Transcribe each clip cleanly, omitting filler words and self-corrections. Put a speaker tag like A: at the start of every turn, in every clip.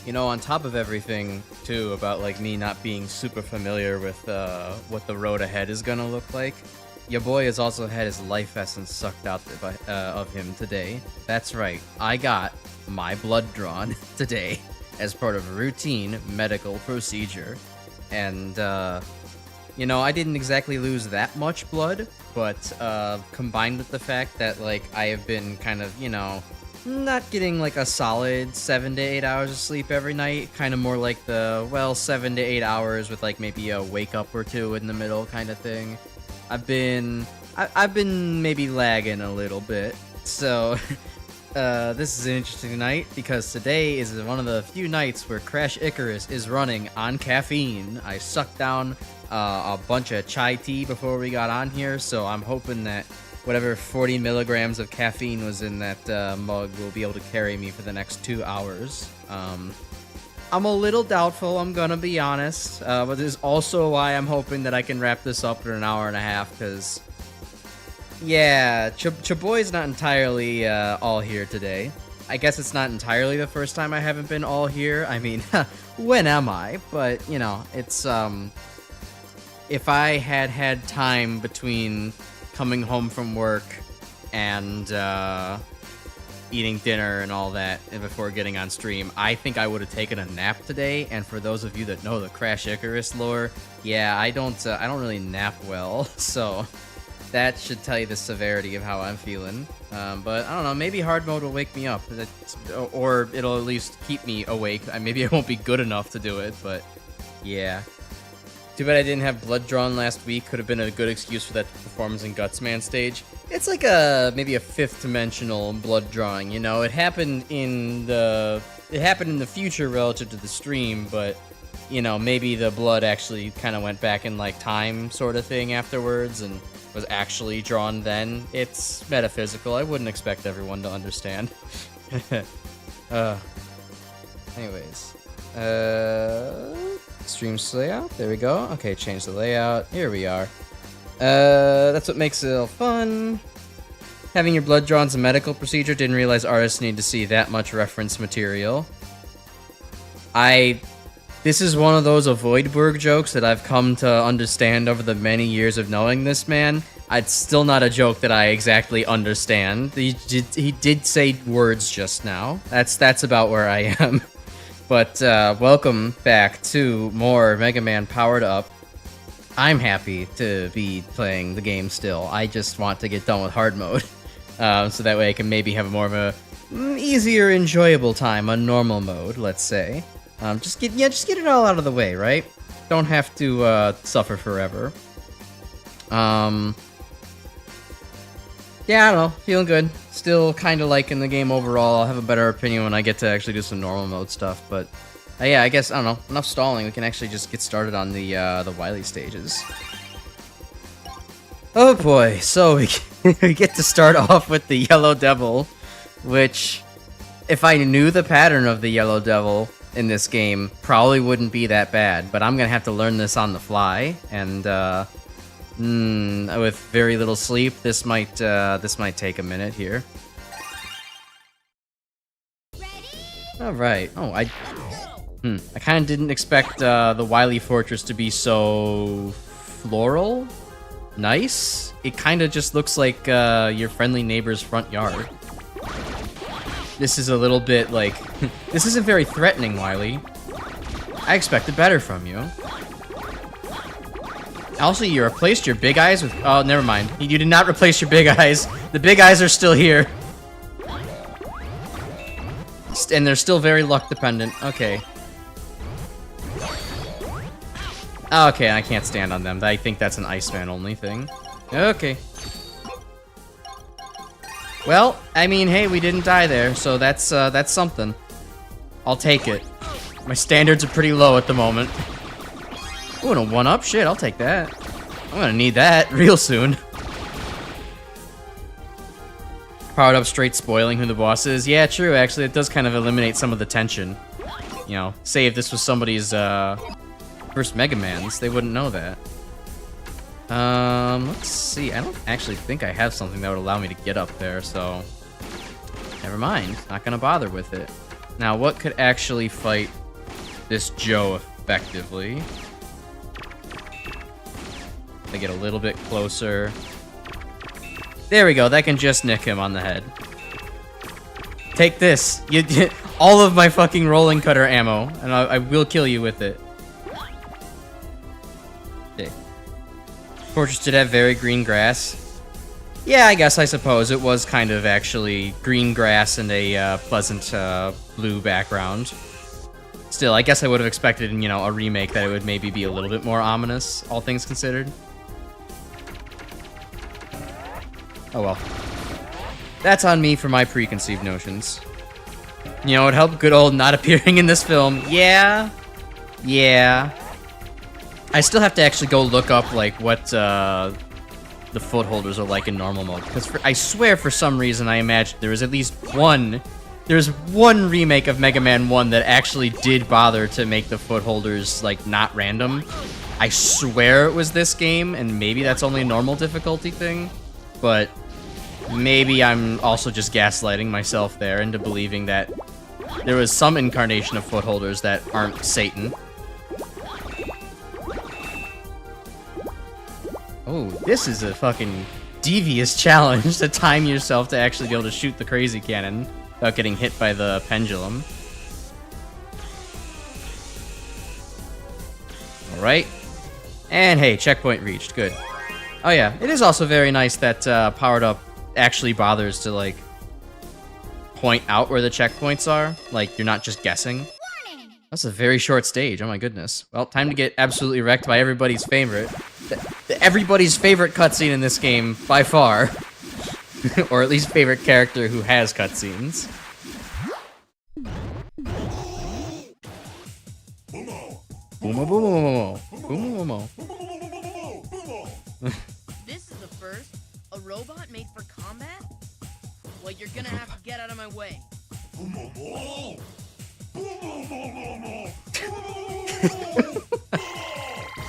A: You know, on top of everything, too, about, like, me not being super familiar with, what the road ahead is gonna look like, your boy has also had his life essence sucked out of him today. That's right, I got my blood drawn today as part of a routine medical procedure. And, you know, I didn't exactly lose that much blood, but, combined with the fact that, like, I have been kind of, you know, not getting like a solid 7 to 8 hours of sleep every night, kind of more like the, well, 7 to 8 hours with like maybe a wake up or two in the middle kind of thing. I've been maybe lagging a little bit. So this is an interesting night because today is one of the few nights where Crash Icarus is running on caffeine. I sucked down a bunch of chai tea before we got on here, so I'm hoping that whatever 40 milligrams of caffeine was in that mug will be able to carry me for the next 2 hours. I'm a little doubtful, I'm gonna be honest, but this is also why I'm hoping that I can wrap this up in an hour and a half, because, yeah, Chaboy's not entirely all here today. I guess it's not entirely the first time I haven't been all here. I mean, when am I? But, you know, it's, if I had time between coming home from work and eating dinner and all that and before getting on stream, I think I would have taken a nap today. And for those of you that know the Crash Icarus lore, yeah, I don't really nap well, so that should tell you the severity of how I'm feeling. But I don't know, maybe hard mode will wake me up, or it'll at least keep me awake. Maybe I won't be good enough to do it, but yeah. Too bad I didn't have blood drawn last week. Could have been a good excuse for that performance in Gutsman stage. It's like maybe a fifth dimensional blood drawing, you know. It happened in the future relative to the stream, but you know, maybe the blood actually kind of went back in like time sort of thing afterwards and was actually drawn then. It's metaphysical. I wouldn't expect everyone to understand. Anyways, stream's layout, there we go. Okay, change the layout, here we are. That's what makes it all fun. Having your blood drawn is a medical procedure. Didn't realize artists need to see that much reference material. This is one of those Avoidberg jokes that I've come to understand over the many years of knowing this man. It's still not a joke that I exactly understand. He did say words just now. That's about where I am. But welcome back to more Megaman Powered Up. I'm happy to be playing the game still. I just want to get done with hard mode, so that way I can maybe have more of a easier, enjoyable time on normal mode. Let's say, just get it all out of the way, right? Don't have to suffer forever. Yeah, I don't know. Feeling good. Still kind of liking the game overall. I'll have a better opinion when I get to actually do some normal mode stuff. But yeah, I guess, I don't know. Enough stalling. We can actually just get started on the Wily stages. Oh boy. So we get to start off with the Yellow Devil, which, if I knew the pattern of the Yellow Devil in this game, probably wouldn't be that bad. But I'm gonna have to learn this on the fly, and with very little sleep, this might take a minute here. All right. Oh, I kind of didn't expect the Wily Fortress to be so floral. Nice. It kind of just looks like your friendly neighbor's front yard. This is a little bit like this isn't very threatening, Wily. I expected better from you. Also, you replaced your big eyes with... Oh, never mind. You did not replace your big eyes. The big eyes are still here. And they're still very luck dependent. Okay. Okay, I can't stand on them. I think that's an Iceman only thing. Okay. Well, I mean, hey, we didn't die there, so that's something. I'll take it. My standards are pretty low at the moment. Ooh, and a 1-up? Shit, I'll take that. I'm gonna need that real soon. Powered up straight spoiling who the boss is. Yeah, true, actually, it does kind of eliminate some of the tension. You know, say if this was somebody's first Megamans, they wouldn't know that. Let's see. I don't actually think I have something that would allow me to get up there, so never mind. Not gonna bother with it. Now, what could actually fight this Joe effectively? I get a little bit closer. There we go. That can just nick him on the head. Take this. You did all of my fucking rolling cutter ammo, and I will kill you with it. Okay. Fortress did have very green grass. Yeah, I suppose it was kind of actually green grass and a pleasant blue background. Still, I guess I would have expected, you know, a remake that it would maybe be a little bit more ominous, all things considered. Oh well. That's on me for my preconceived notions. You know, it helped good old not appearing in this film. Yeah. I still have to actually go look up, like, what the footholders are like in normal mode. Because I swear for some reason I imagined there was at least one... There's one remake of Mega Man 1 that actually did bother to make the footholders, like, not random. I swear it was this game, and maybe that's only a normal difficulty thing. But maybe I'm also just gaslighting myself there into believing that there was some incarnation of footholders that aren't Satan. Oh, this is a fucking devious challenge to time yourself to actually be able to shoot the crazy cannon without getting hit by the pendulum. Alright. And hey, checkpoint reached. Good. Oh yeah, it is also very nice that Powered Up actually bothers to, like, point out where the checkpoints are. Like, you're not just guessing. That's a very short stage. Oh my goodness. Well, time to get absolutely wrecked by everybody's favorite. Everybody's favorite cutscene in this game, by far. Or at least favorite character who has cutscenes. Boomo boomo boomo boomo.
B: This is the first? A robot made for combat? Well, you're gonna have to get out of my way.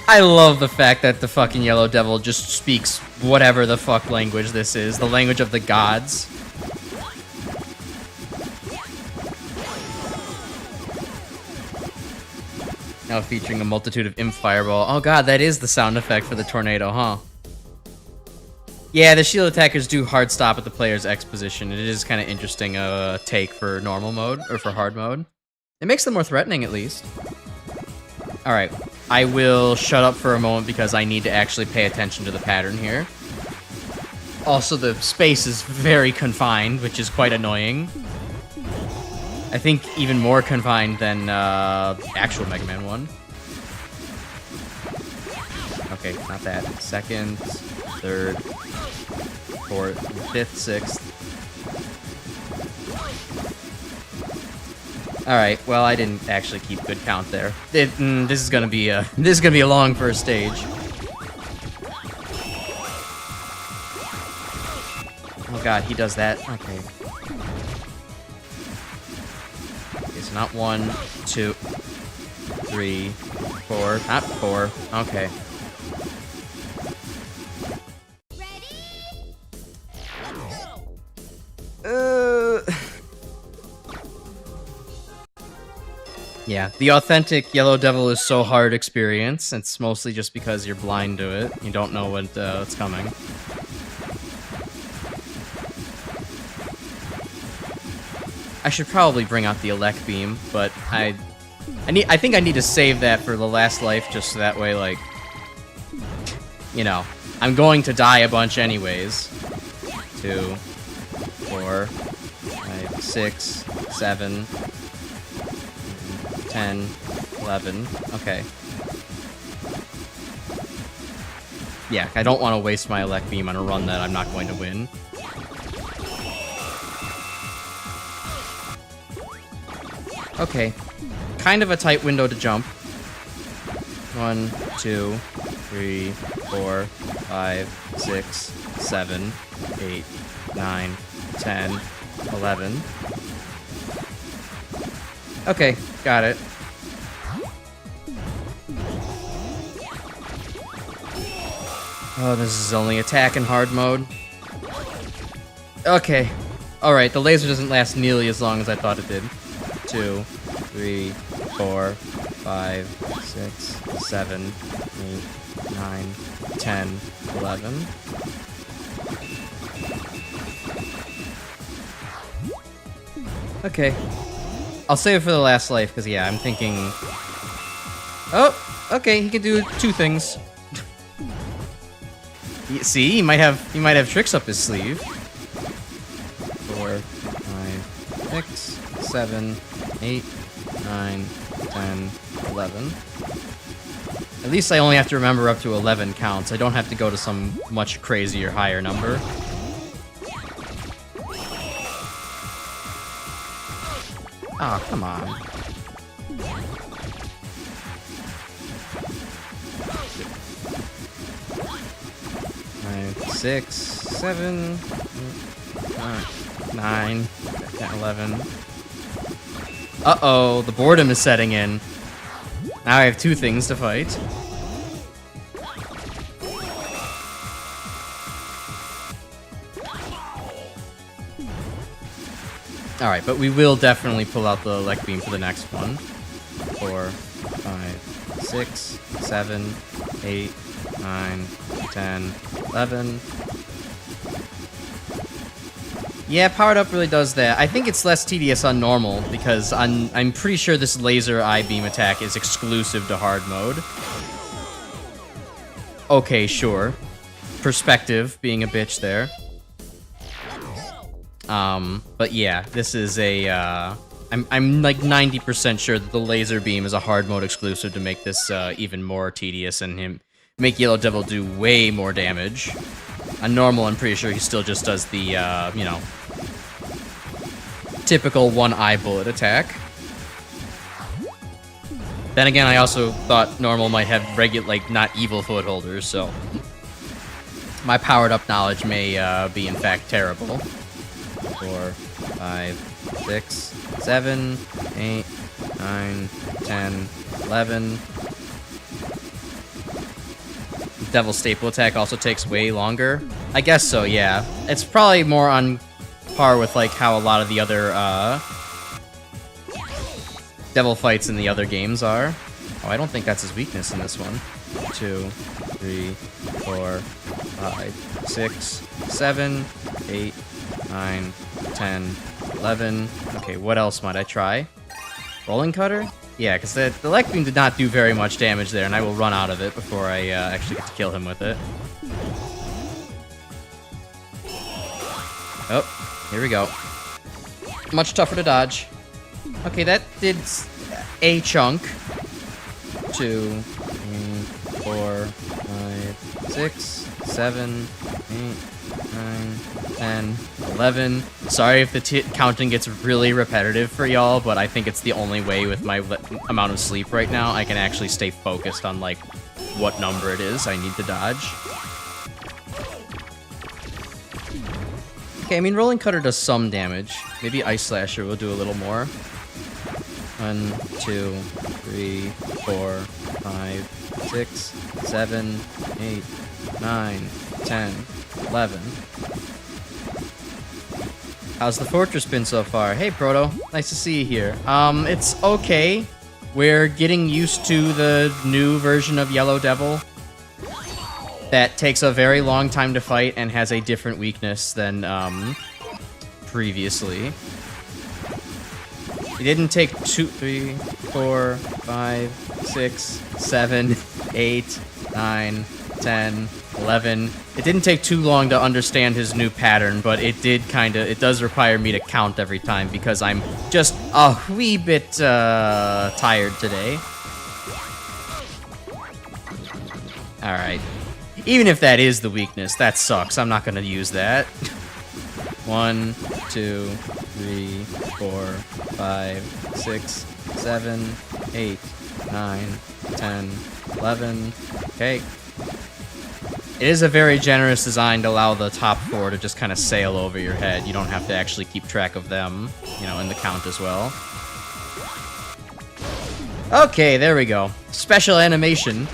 A: I love the fact that the fucking Yellow Devil just speaks whatever the fuck language this is. The language of the gods. Now featuring a multitude of imp fireball. Oh god, that is the sound effect for the tornado, huh? Yeah, the shield attackers do hard stop at the player's X position. It is kind of interesting take for normal mode, or for hard mode. It makes them more threatening, at least. Alright, I will shut up for a moment because I need to actually pay attention to the pattern here. Also, the space is very confined, which is quite annoying. I think even more confined than actual Mega Man 1. Okay, not that. Second, third, fourth, fifth, sixth. All right. Well, I didn't actually keep good count there. This is gonna be a long first stage. Oh god, he does that. Okay. It's not 1, 2, 3, 4. Not 4. Okay. Yeah, the authentic Yellow Devil is so hard experience. It's mostly just because you're blind to it. You don't know what's coming. I should probably bring out the Elect Beam, but I think I need to save that for the last life, just so that way, like, you know, I'm going to die a bunch anyways. 2, 4, 5, 6, 7, 10, 11. Okay. Yeah, I don't want to waste my Elect Beam on a run that I'm not going to win. Okay. Kind of a tight window to jump. 1, 2, 3, 4, 5, 6, 7, 8, 9, 10, 11. Okay, got it. Oh, this is only attack in hard mode. Okay. Alright, the laser doesn't last nearly as long as I thought it did. 2, 3, 4, 5, 6, 7, 8, 9, 10, 11. Okay. I'll save it for the last life, because yeah, I'm thinking... Oh! Okay, he can do 2 things. See, he might have tricks up his sleeve. 4, 5, 6, 7, 8, 9, 10, 11. At least I only have to remember up to 11 counts. I don't have to go to some much crazier higher number. Oh, come on. 5, 6, 7, 9, 10, 11. Uh-oh, the boredom is setting in. Now I have 2 things to fight. Alright, but we will definitely pull out the elect beam for the next one. 4, 5, 6, 7, 8, 9, 10, 11. Yeah, powered up really does that. I think it's less tedious on normal, because I'm pretty sure this laser eye beam attack is exclusive to hard mode. Okay, sure. Perspective being a bitch there. But yeah, this is a, I'm like 90% sure that the laser beam is a hard mode exclusive to make this, even more tedious and make Yellow Devil do way more damage. On normal, I'm pretty sure he still just does the, you know, typical one eye bullet attack. Then again, I also thought normal might have like, not evil footholders, so... My powered up knowledge may, be in fact terrible. 4, 5, 6, 7, 8, 9, 10, 11. Devil staple attack also takes way longer. I guess so, yeah. It's probably more on par with like how a lot of the other devil fights in the other games are. Oh, I don't think that's his weakness in this one. 2, 3, 4, 5, 6, 7, 8, 9, 10, 11. Okay, what else might I try? Rolling Cutter? Yeah, because the elect beam did not do very much damage there, and I will run out of it before I actually get to kill him with it. Oh, here we go. Much tougher to dodge. Okay, that did a chunk. 2, 3, 4, 5, 6, 7, 8, 9, 10, 11. Sorry if the counting gets really repetitive for y'all, but I think it's the only way with my amount of sleep right now I can actually stay focused on, like, what number it is I need to dodge. Okay, I mean, Rolling Cutter does some damage. Maybe Ice Slasher will do a little more. 1, 2, 3, 4, 5, 6, 7, 8, 9, 10, 11. How's the fortress been so far? Hey, Proto. Nice to see you here. It's okay. We're getting used to the new version of Yellow Devil that takes a very long time to fight and has a different weakness than, previously. It didn't take 2, 3, 4, 5, 6, 7, 8, 9, 10, 11. It didn't take too long to understand his new pattern, but it does require me to count every time because I'm just a wee bit tired today. Alright. Even if that is the weakness, that sucks. I'm not gonna use that. 1, 2, 3, 4, 5, 6, 7, 8, 9, 10, 11. Okay. It is a very generous design to allow the top 4 to just kind of sail over your head. You don't have to actually keep track of them, you know, in the count as well. Okay, there we go. Special animation.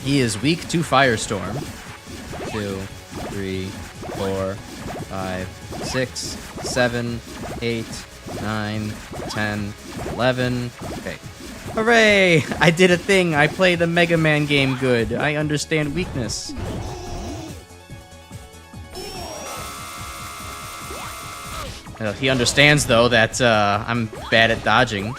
A: He is weak to Firestorm. 2, 3, 4, 5, 6, 7, 8, 9, 10, 11. Okay. Hooray! I did a thing. I played the Mega Man game good. I understand weakness. He understands, though, that I'm bad at dodging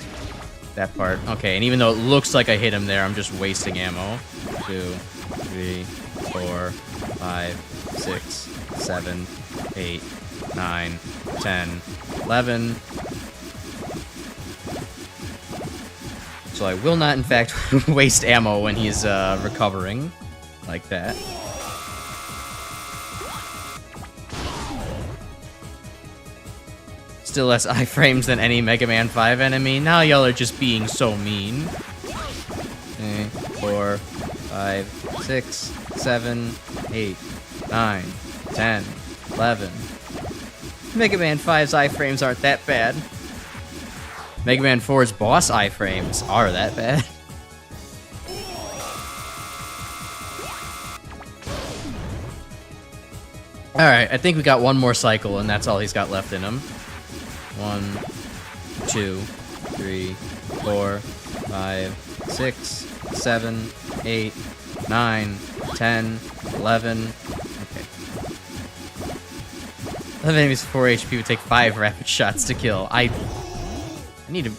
A: that part. Okay, and even though it looks like I hit him there, I'm just wasting ammo. 2, 3, 4, 5, 6, 7, 8, 9, 10, 11. So I will not, in fact, waste ammo when he's recovering like that. Still less iframes than any Mega Man 5 enemy. Now y'all are just being so mean. 4, 5, 6, 7, 8, 9, 10, 11. Mega Man 5's iframes aren't that bad. Mega Man 4's boss iframes are that bad. Alright, I think we got one more cycle, and that's all he's got left in him. 1, 2, 3, 4, 5, 6, 7, 8, 9, 10, 11. Okay. 11 enemies with 4 HP would take 5 rapid shots to kill. I need to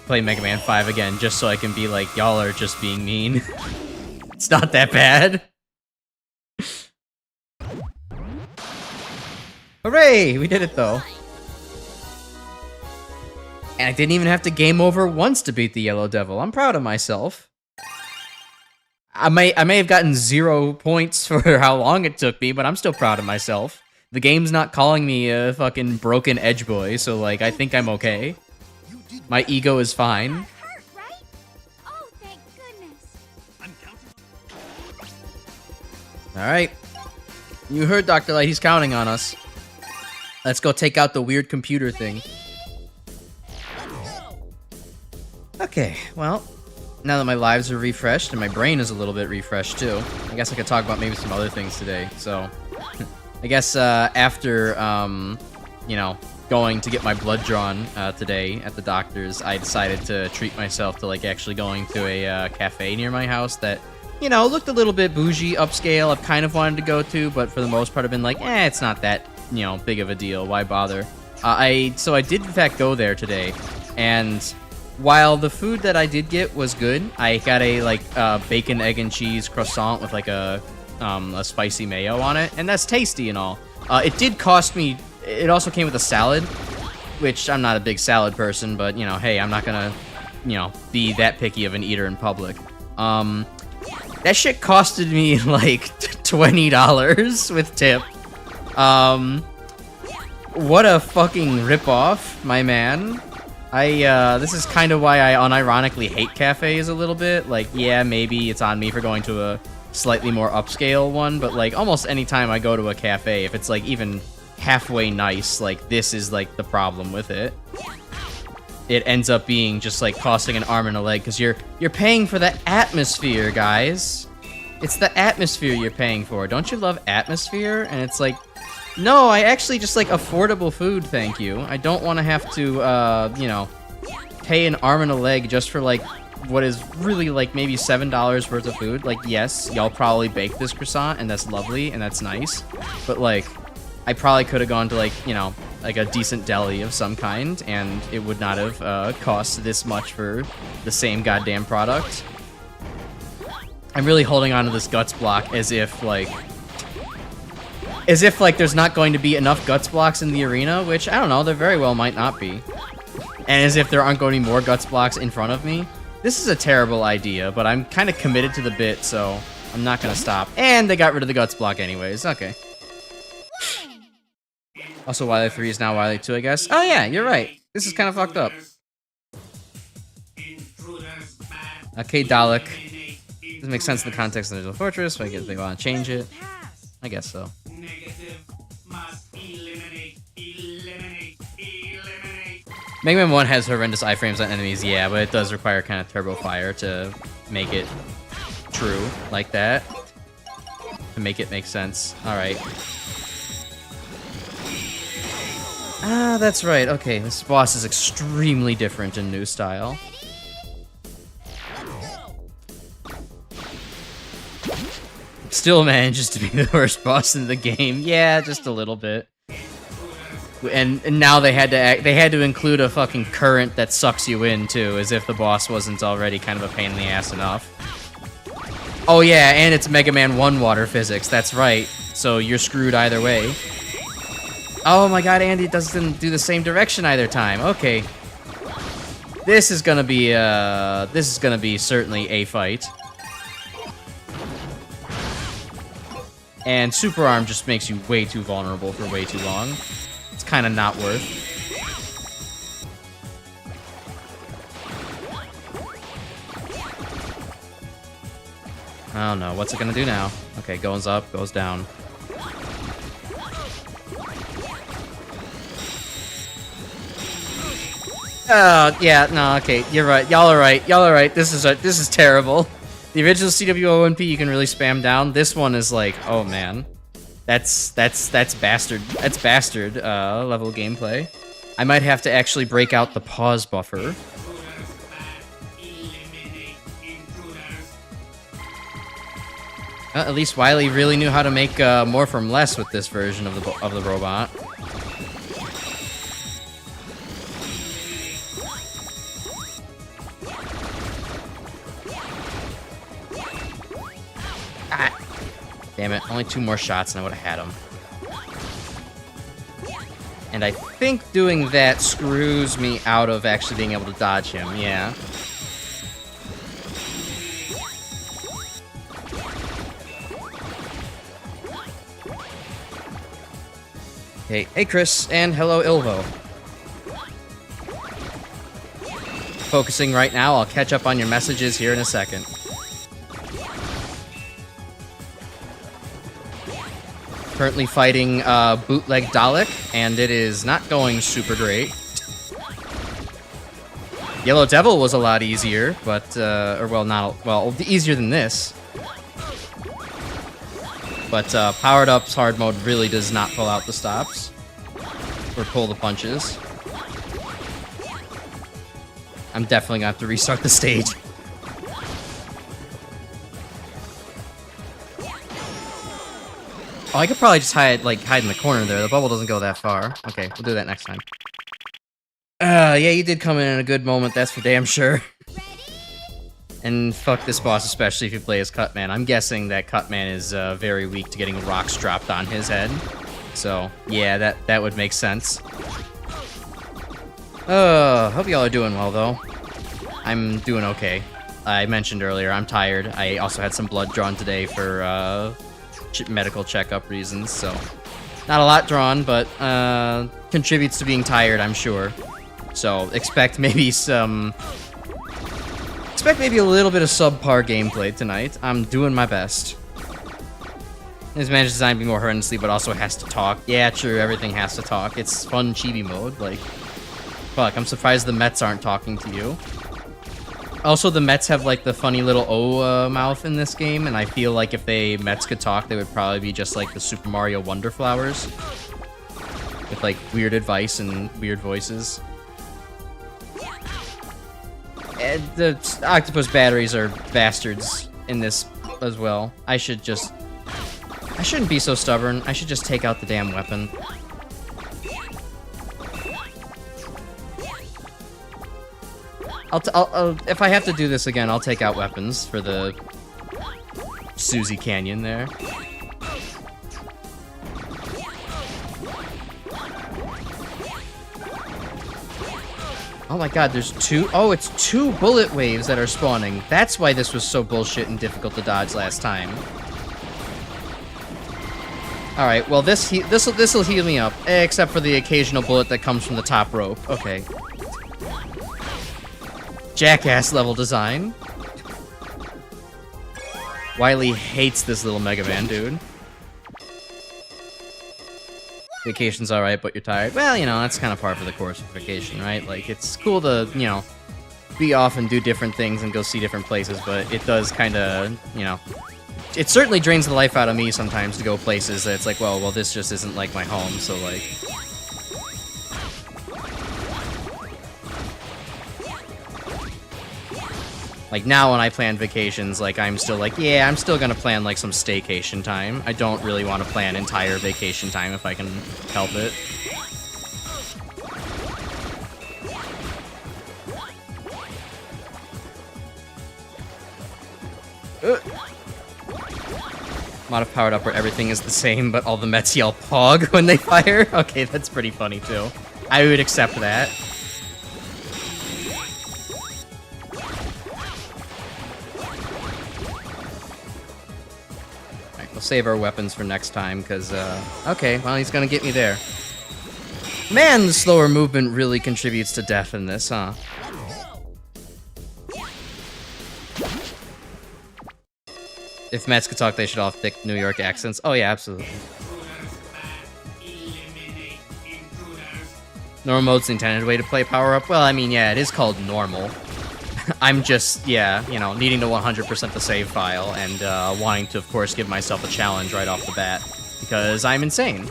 A: play Mega Man 5 again just so I can be like, y'all are just being mean. It's not that bad. Hooray! We did it though. And I didn't even have to game over once to beat the Yellow Devil. I'm proud of myself. I may have gotten 0 points for how long it took me, but I'm still proud of myself. The game's not calling me a fucking broken edge boy, so like I think I'm okay. My ego is fine.
C: Hurt, right? Oh, thank goodness.
A: Alright. You heard Dr. Light, he's counting on us. Let's go take out the weird computer thing. Okay, well, now that my lives are refreshed and my brain is a little bit refreshed too, I guess I could talk about maybe some other things today. So, I guess after, you know, going to get my blood drawn today at the doctor's, I decided to treat myself to like actually going to a cafe near my house that, you know, looked a little bit bougie, upscale. I've kind of wanted to go to, but for the most part I've been like, it's not that, you know, big of a deal. Why bother? So I did in fact go there today, and while the food that I did get was good, I got a like bacon, egg, and cheese croissant with like a spicy mayo on it, and that's tasty and all. It did cost me. It also came with a salad, which I'm not a big salad person, but you know, hey, I'm not gonna, you know, be that picky of an eater in public. That shit costed me like $20 with tip. What a fucking ripoff, my man. This is kind of why I unironically hate cafes a little bit. Like, yeah, maybe it's on me for going to a slightly more upscale one, but like almost any time I go to a cafe, if it's like even halfway nice, like this is like the problem with it. It ends up being just like costing an arm and a leg because you're paying for the atmosphere, guys. It's the atmosphere you're paying for. Don't you love atmosphere? And it's like, no, I actually just like affordable food, thank you. I don't want to have to, you know, pay an arm and a leg just for like what is really like maybe $7 worth of food. Like, yes, y'all probably baked this croissant and that's lovely and that's nice, but like, I probably could have gone to like, you know, like a decent deli of some kind and it would not have cost this much for the same goddamn product. I'm really holding on to this guts block as if like there's not going to be enough guts blocks in the arena, which I don't know, there very well might not be. And as if there aren't going to be more guts blocks in front of me. This is a terrible idea, but I'm kind of committed to the bit, so I'm not going to stop. And they got rid of the guts block anyways, okay. Also, Wily 3 is now Wily 2, I guess. Oh yeah, you're right. This is kind of fucked up. Okay, Dalek. Doesn't make sense in the context of the Digital Fortress, but I guess they want to change it. I guess so. Mega Man 1 has horrendous iframes on enemies, yeah, but it does require kind of turbo fire to make it true like that. To make it make sense. Alright. Ah, that's right. Okay, this boss is extremely different in new style. Still manages to be the worst boss in the game. Yeah, just a little bit. And now they had to include a fucking current that sucks you in too, as if the boss wasn't already kind of a pain in the ass enough. Oh yeah, and it's Mega Man 1 water physics. That's right. So you're screwed either way. Oh my god, Andy doesn't do the same direction either time. Okay. This is gonna be certainly a fight. And Super Arm just makes you way too vulnerable for way too long. It's kind of not worth. Oh no, what's it gonna do now? Okay, goes up, goes down. Yeah, no, okay, you're right. Y'all are right. This is terrible. The original CWONP you can really spam down. This one is like, oh man. That's bastard. That's bastard level gameplay. I might have to actually break out the pause buffer. At least Wily really knew how to make more from less with this version of the robot. Ah, damn it! Only 2 more shots, and I would have had him. And I think doing that screws me out of actually being able to dodge him. Yeah. Hey Chris, and hello Ilvo. Focusing right now, I'll catch up on your messages here in a second. Currently fighting Bootleg Dalek, and it is not going super great. Yellow Devil was a lot easier, but, easier than this. But Powered Up's hard mode really does not pull out the stops. Or pull the punches. I'm definitely gonna have to restart the stage. Oh, I could probably just hide in the corner there. The bubble doesn't go that far. Okay, we'll do that next time. Yeah, you did come in a good moment, that's for damn sure. And fuck this boss, especially if you play as Cutman. I'm guessing that Cutman is very weak to getting rocks dropped on his head. So, yeah, that would make sense. Hope y'all are doing well, though. I'm doing okay. I mentioned earlier, I'm tired. I also had some blood drawn today for medical checkup reasons, so... Not a lot drawn, but contributes to being tired, I'm sure. So, expect maybe a little bit of subpar gameplay tonight. I'm doing my best. His managed design to be more horrendously, but also has to talk. Yeah, true, everything has to talk. It's fun chibi mode, like... Fuck, I'm surprised the Mets aren't talking to you. Also, the Mets have, like, the funny little O mouth in this game, and I feel like if Mets could talk, they would probably be just like the Super Mario Wonder Flowers. With, like, weird advice and weird voices. And the octopus batteries are bastards in this as well. I shouldn't be so stubborn. I should just take out the damn weapon. If I have to do this again, I'll take out weapons for the Suzy Canyon there. Oh my god, there's 2... Oh, it's 2 bullet waves that are spawning. That's why this was so bullshit and difficult to dodge last time. Alright, well this'll heal me up. Except for the occasional bullet that comes from the top rope. Okay. Jackass level design. Wily hates this little Mega Man, dude. Vacation's alright, but you're tired. Well, you know, that's kind of par for the course of vacation, right? Like, it's cool to, you know, be off and do different things and go see different places, but it does kind of, you know... It certainly drains the life out of me sometimes to go places that it's like, well, this just isn't like my home, so, like... Like, now when I plan vacations, like, I'm still like, yeah, I'm still gonna plan, like, some staycation time. I don't really want to plan entire vacation time if I can help it. Mod of powered up where everything is the same, but all the Mets yell Pog when they fire? Okay, that's pretty funny, too. I would accept that. We'll save our weapons for next time, because, okay, well, he's gonna get me there. Man, the slower movement really contributes to death in this, huh? If Mets could talk, they should all have thick New York accents. Oh, yeah, absolutely. Normal mode's the intended way to play power-up. Well, I mean, yeah, it is called normal. I'm just, yeah, you know, needing to 100% the save file and wanting to, of course, give myself a challenge right off the bat. Because I'm insane.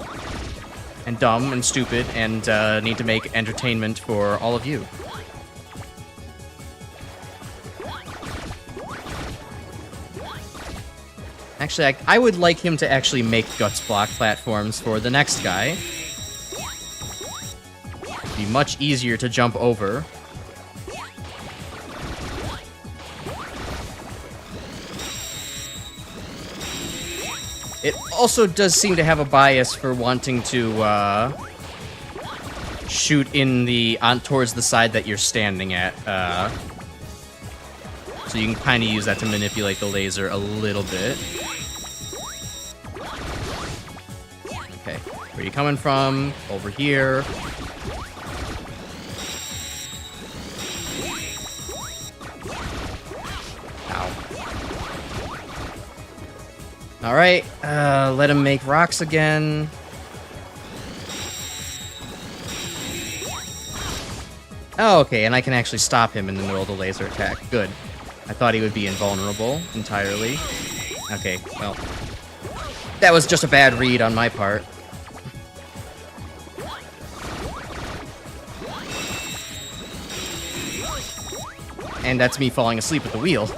A: And dumb and stupid and need to make entertainment for all of you. Actually, I would like him to actually make Guts Block platforms for the next guy. It'd be much easier to jump over. It also does seem to have a bias for wanting to shoot in the towards the side that you're standing at. So you can kind of use that to manipulate the laser a little bit. Okay, where are you coming from? Over here. Ow. Alright, let him make rocks again. Oh, okay, and I can actually stop him in the middle of the laser attack. Good. I thought he would be invulnerable entirely. Okay, well, that was just a bad read on my part. And that's me falling asleep at the wheel.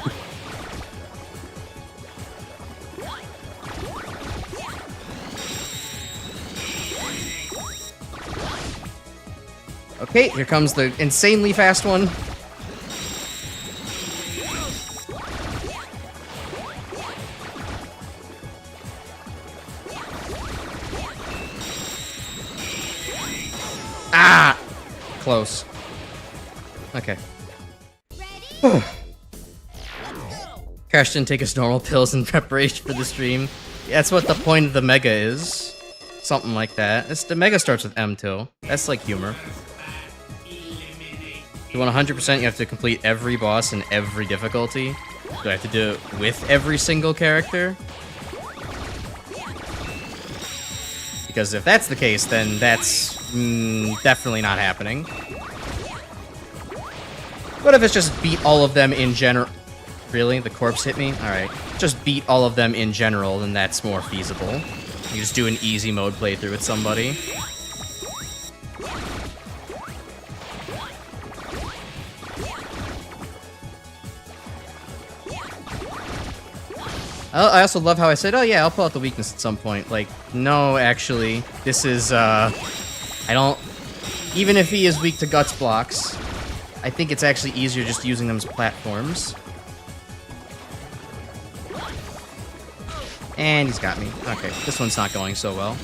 A: Okay, here comes the insanely fast one. Ah! Close. Okay. Crash didn't take his normal pills in preparation for the stream. Yeah, that's what the point of the Mega is. Something like that. The Mega starts with M too. That's like humor. If you want 100%, you have to complete every boss in every difficulty. Do I have to do it with every single character? Because if that's the case, then that's definitely not happening. What if it's just beat all of them in general? Really? The corpse hit me? Alright. Just beat all of them in general, then that's more feasible. You just do an easy mode playthrough with somebody. I also love how I said, oh yeah, I'll pull out the weakness at some point. Like, no, actually, this is, I don't... Even if he is weak to guts blocks, I think it's actually easier just using them as platforms. And he's got me. Okay, this one's not going so well.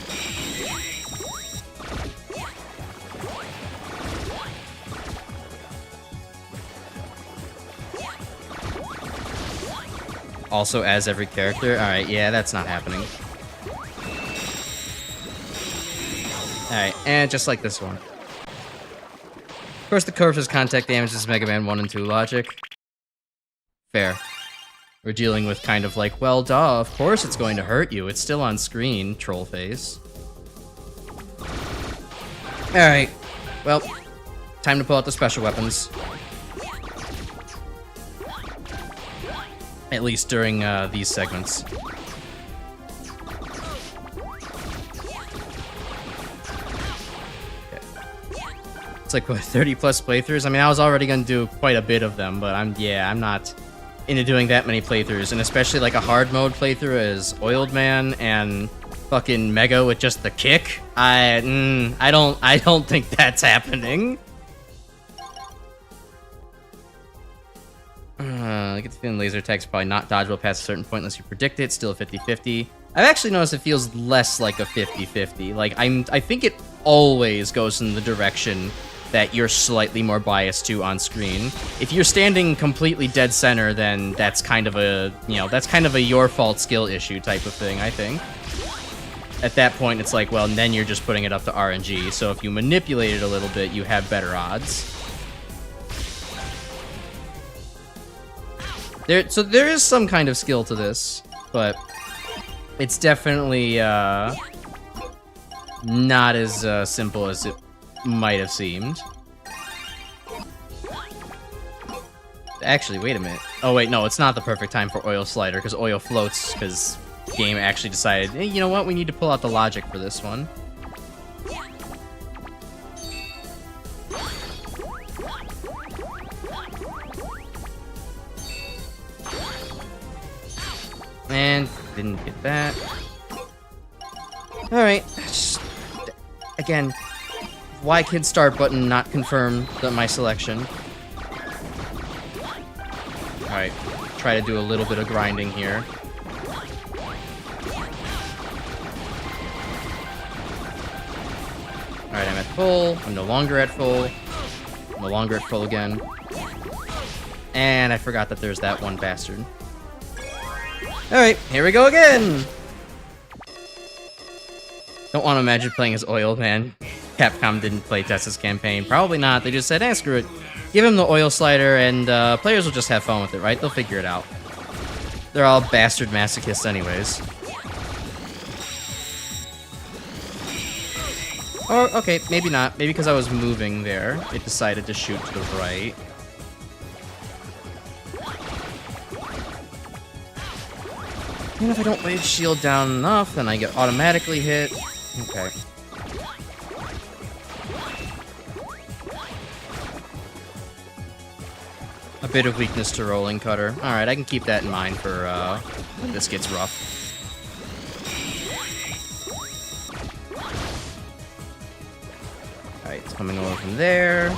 A: Also as every character? Alright, yeah, that's not happening. Alright, and just like this one. Of course, the corpse's contact damage is Mega Man 1 and 2 logic. Fair. We're dealing with kind of like, well, duh, of course it's going to hurt you. It's still on screen, troll face. Alright, well, time to pull out the special weapons. At least during these segments. Okay. It's like, what, 30 plus playthroughs? I mean, I was already gonna do quite a bit of them, but I'm not into doing that many playthroughs, and especially like a hard mode playthrough as Oiled Man and fucking Mega with just the kick. I don't think that's happening. I get the feeling laser attack's probably not dodgeable past a certain point unless you predict it. Still a 50-50. I've actually noticed it feels less like a 50-50. Like, I think it always goes in the direction that you're slightly more biased to on screen. If you're standing completely dead center, then that's kind of a, that's kind of a your fault skill issue type of thing, I think. At that point, it's like, well, then you're just putting it up to RNG. So if you manipulate it a little bit, you have better odds. So there is some kind of skill to this, but it's definitely not as simple as it might have seemed. Actually, wait a minute. Oh wait, no, it's not the perfect time for Oil Slider, because Oil floats, because game actually decided, hey, you know what, we need to pull out the logic for this one. And didn't get that. Alright. Again, why kid start button not confirm my selection? Alright, try to do a little bit of grinding here. Alright, I'm at full. I'm no longer at full. I'm no longer at full again. And I forgot that there's that one bastard. Alright, here we go again! Don't want to imagine playing as Oiled Man. Capcom didn't play test this campaign. Probably not. They just said, eh, screw it. Give him the Oil Slider, and players will just have fun with it, right? They'll figure it out. They're all bastard masochists anyways. Or, okay, maybe not. Maybe because I was moving there, it decided to shoot to the right. And if I don't wave shield down enough, then I get automatically hit. Okay. A bit of weakness to Rolling Cutter. Alright, I can keep that in mind for when this gets rough. Alright, it's coming over from there.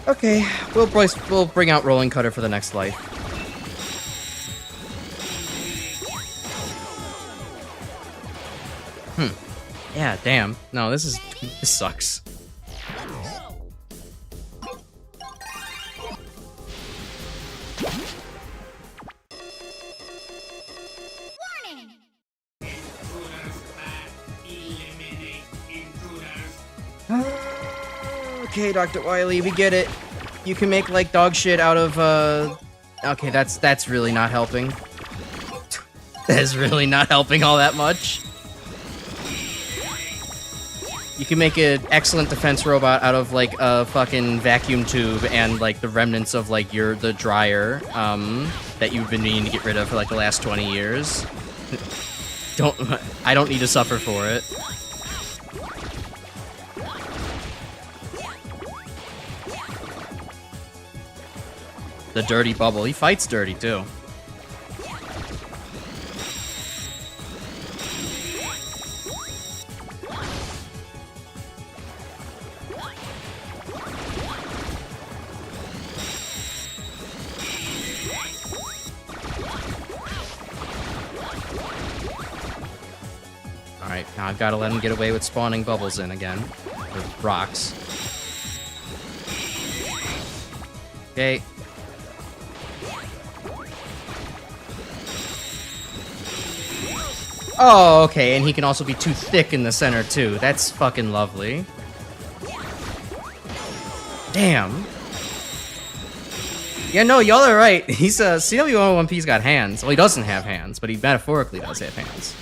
A: Okay, we'll bring out Rolling Cutter for the next life. Yeah, damn. No, this sucks.
C: Warning!
A: Okay, Dr. Wily, we get it. You can make, like, dog shit out of, Okay, that's really not helping. That is really not helping all that much. You can make an excellent defense robot out of, like, a fucking vacuum tube and, like, the remnants of, like, the dryer, that you've been needing to get rid of for, like, the last 20 years. I don't need to suffer for it. The dirty bubble. He fights dirty, too. Alright, now I've got to let him get away with spawning bubbles in again. With rocks. Okay. Oh, okay, and he can also be too thick in the center, too. That's fucking lovely. Damn. Yeah, no, y'all are right. He's, CW101P's got hands. Well, he doesn't have hands, but he metaphorically does have hands.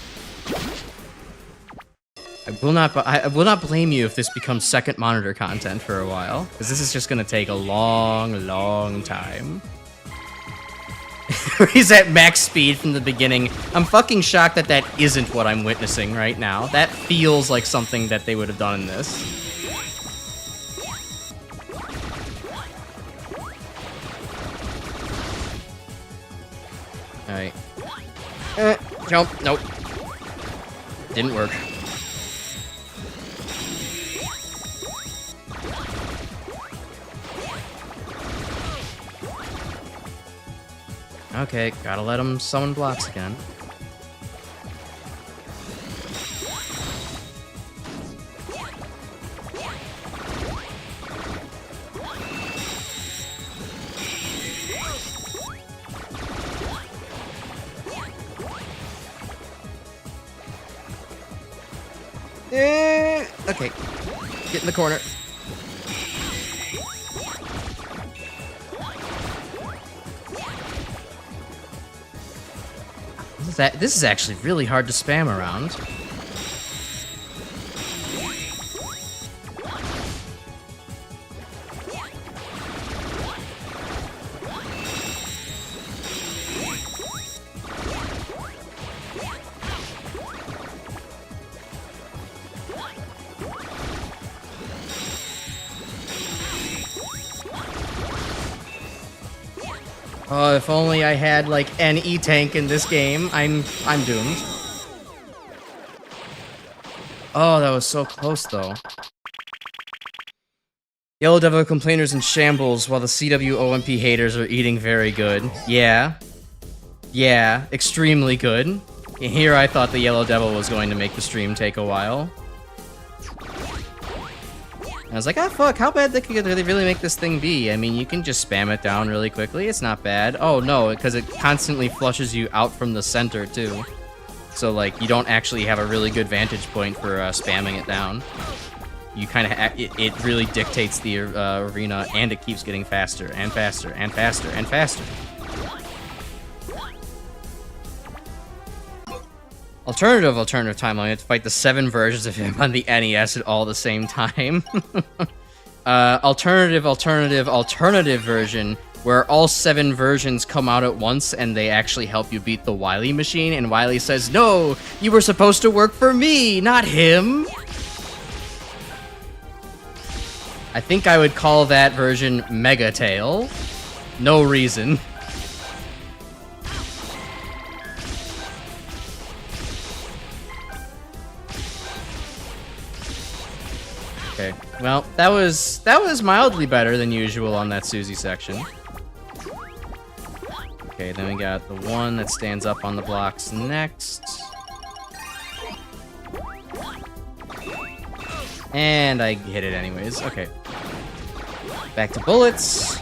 A: I will not blame you if this becomes second monitor content for a while, because this is just gonna take a long, long time. He's at max speed from the beginning. I'm fucking shocked that that isn't what I'm witnessing right now. That feels like something that they would have done in this. Alright. Jump. Nope. Didn't work. Okay, gotta let him summon blocks again. Okay. Get in the corner. This is actually really hard to spam around. Oh, if only I had like an E-tank in this game, I'm doomed. Oh, that was so close though. Yellow Devil complainers in shambles while the CW OMP haters are eating very good. Yeah. Yeah, extremely good. And here I thought the Yellow Devil was going to make the stream take a while. I was like, ah, fuck, how bad could they really make this thing be? I mean, you can just spam it down really quickly. It's not bad. Oh, no, because it constantly flushes you out from the center, too. So, like, you don't actually have a really good vantage point for spamming it down. You kind of... It really dictates the arena, and it keeps getting faster, and faster, and faster, and faster. Alternative timeline, you have to fight the 7 versions of him on the NES at all the same time. Alternative version, where all 7 versions come out at once and they actually help you beat the Wily machine, and Wily says, "No, you were supposed to work for me, not him." I think I would call that version Mega Tail. No reason. Okay, well, that was mildly better than usual on that Susie section. Okay, then we got the one that stands up on the blocks next. And I hit it anyways. Okay. Back to bullets.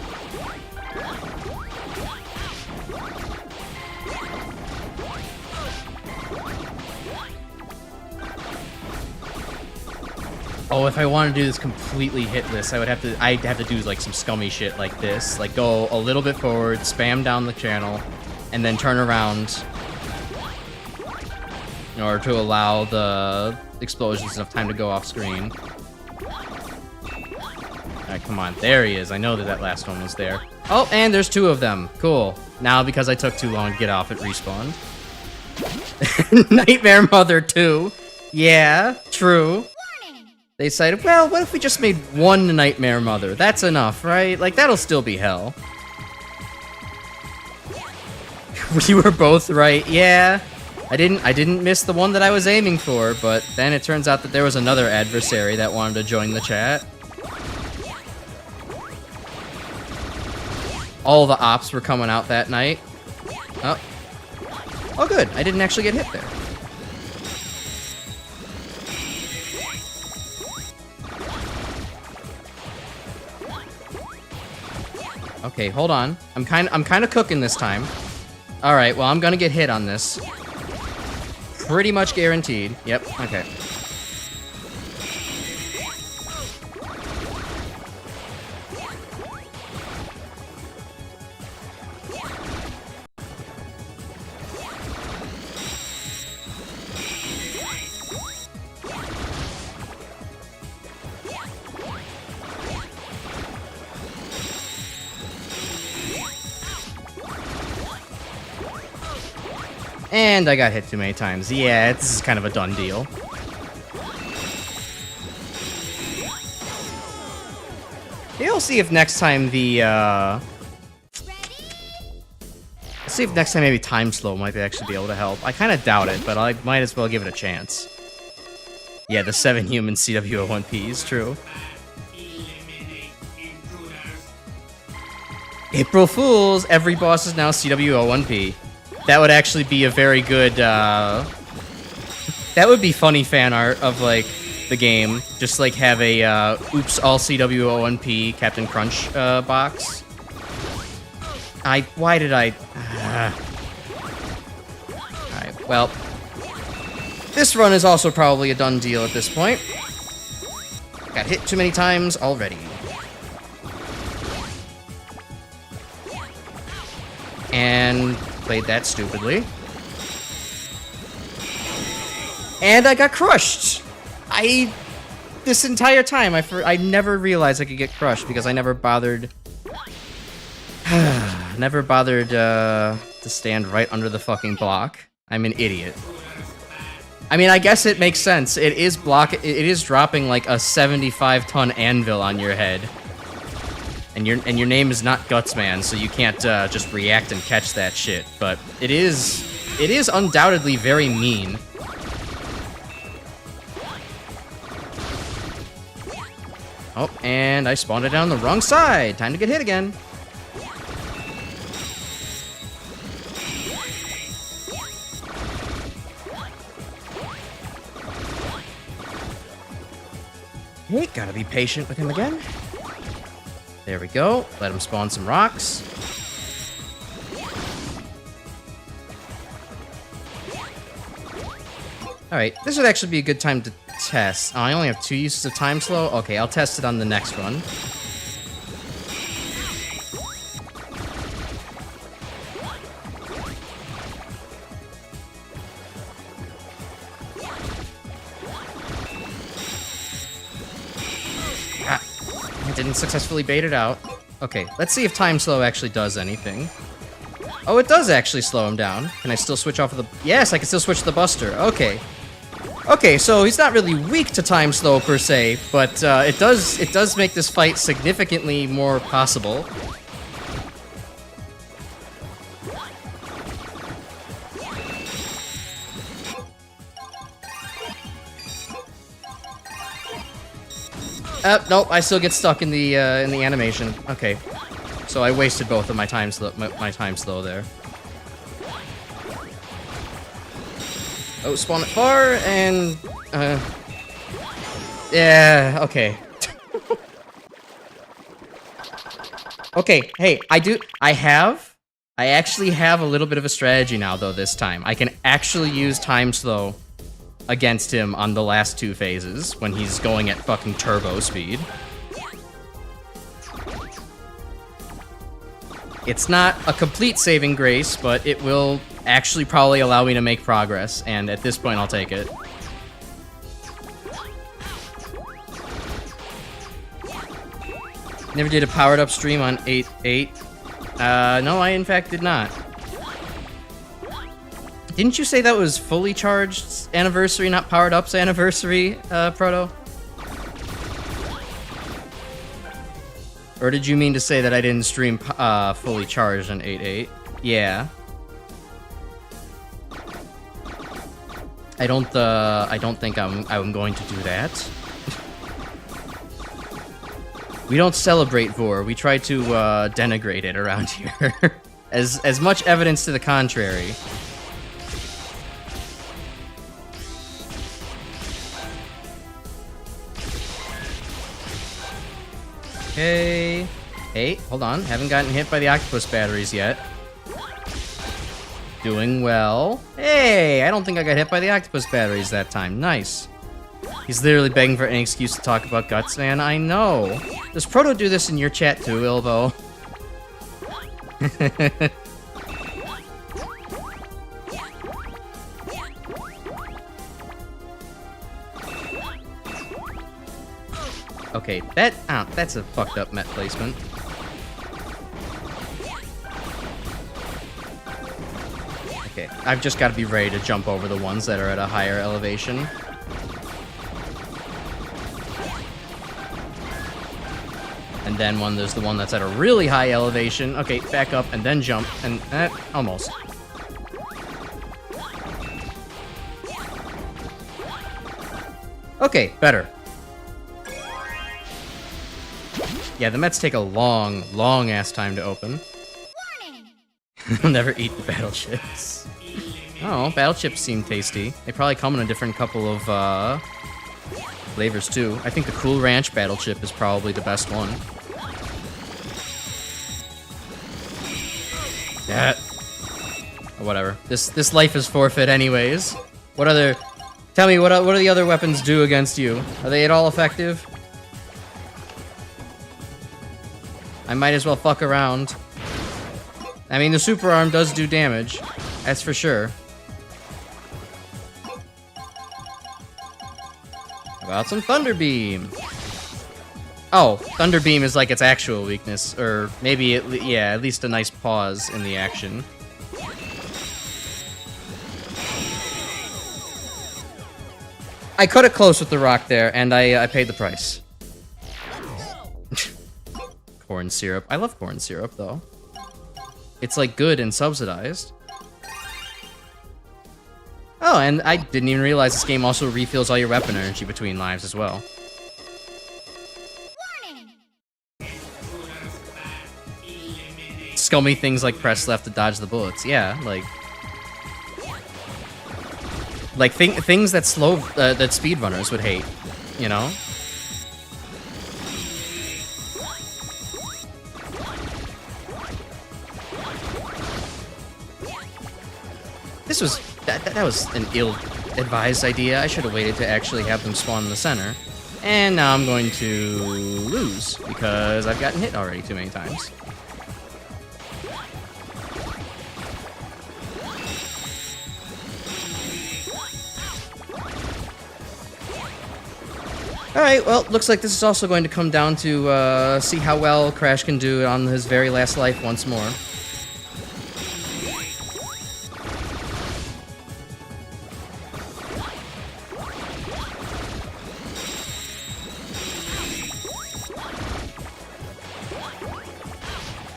A: Oh, if I want to do this completely hitless, I'd have to do like some scummy shit like this. Like go a little bit forward, spam down the channel, and then turn around in order to allow the explosions enough time to go off screen. Alright, come on. There he is. I know that last one was there. Oh, and there's 2 of them. Cool. Now, because I took too long to get off, it respawned. Nightmare Mother 2. Yeah, true. They decided, well, what if we just made 1 Nightmare Mother? That's enough, right? Like, that'll still be hell. We were both right. Yeah. I didn't miss the one that I was aiming for, but then it turns out that there was another adversary that wanted to join the chat. All the ops were coming out that night. Oh. Oh, good. I didn't actually get hit there. Okay, hold on. I'm kind of cooking this time. All right, well, I'm gonna get hit on this. Pretty much guaranteed. Yep. Okay. And I got hit too many times. Yeah, this is kind of a done deal. We'll see if next time the, let's see if next time maybe Time Slow might actually be able to help. I kind of doubt it, but I might as well give it a chance. Yeah, the 7 human CWO1P is true. April Fools! Every boss is now CWO1P. That would actually be a very good, that would be funny fan art of, like, the game. Just, like, have a, oops, all CWO1P Captain Crunch, box. Why did I... Alright, well... This run is also probably a done deal at this point. Got hit too many times already. And played that stupidly. And I got crushed! This entire time, I never realized I could get crushed because I never bothered... never bothered, to stand right under the fucking block. I'm an idiot. I mean, I guess it makes sense. It is dropping like a 75-ton anvil on your head. And your name is not Gutsman, so you can't just react and catch that shit. But it is undoubtedly very mean. Oh, and I spawned it down the wrong side. Time to get hit again. Hey, gotta be patient with him again. There we go. Let him spawn some rocks. Alright, this would actually be a good time to test. Oh, I only have 2 uses of Time Slow? Okay, I'll test it on the next run. I didn't successfully bait it out. Okay, let's see if Time Slow actually does anything. Oh, it does actually slow him down. Can I still switch off of the... Yes, I can still switch to the Buster. Okay. Okay, so he's not really weak to Time Slow per se, but it does make this fight significantly more possible. Nope, I still get stuck in the animation. Okay, so I wasted both of my time slow there. Oh, spawn it far and yeah, okay. Okay, hey, I actually have a little bit of a strategy now though this time. I can actually use Time Slow against him on the last 2 phases when he's going at fucking turbo speed. It's not a complete saving grace, but it will actually probably allow me to make progress, and at this point I'll take it. Never did a powered up stream on 8.8. No, I in fact did not. Didn't you say that was fully charged anniversary, not powered up's anniversary, Proto? Or did you mean to say that I didn't stream fully charged on 8.8? Yeah. I don't think I'm going to do that. We don't celebrate Vor. We try to denigrate it around here. as much evidence to the contrary. Okay. Hey, hold on. Haven't gotten hit by the octopus batteries yet. Doing well. Hey, I don't think I got hit by the octopus batteries that time. Nice. He's literally begging for any excuse to talk about guts, man. I know. Does Proto do this in your chat too, Ilvo? Okay, that's a fucked up Met placement. Okay, I've just got to be ready to jump over the ones that are at a higher elevation. And then when there's the one that's at a really high elevation, okay, back up and then jump, and almost. Okay, better. Yeah, the Mets take a long, long-ass time to open. I'll never eat the battle chips. Oh, battle chips seem tasty. They probably come in a different couple of, flavors, too. I think the Cool Ranch battle chip is probably the best one. Yeah. Whatever. This life is forfeit anyways. What other... Tell me, what do the other weapons do against you? Are they at all effective? I might as well fuck around. I mean, the super arm does do damage. That's for sure. How about some Thunder Beam? Oh, Thunder Beam is like its actual weakness. Or maybe, yeah, at least a nice pause in the action. I cut it close with the rock there, and I paid the price. Corn syrup. I love corn syrup, though. It's, like, good and subsidized. Oh, and I didn't even realize this game also refills all your weapon energy between lives as well. Scummy things like press left to dodge the bullets. Yeah, like... Like, things that that speedrunners would hate, you know? This was... That was an ill-advised idea. I should have waited to actually have them spawn in the center. And now I'm going to lose, because I've gotten hit already too many times. Alright, well, looks like this is also going to come down to see how well Crash can do on his very last life once more.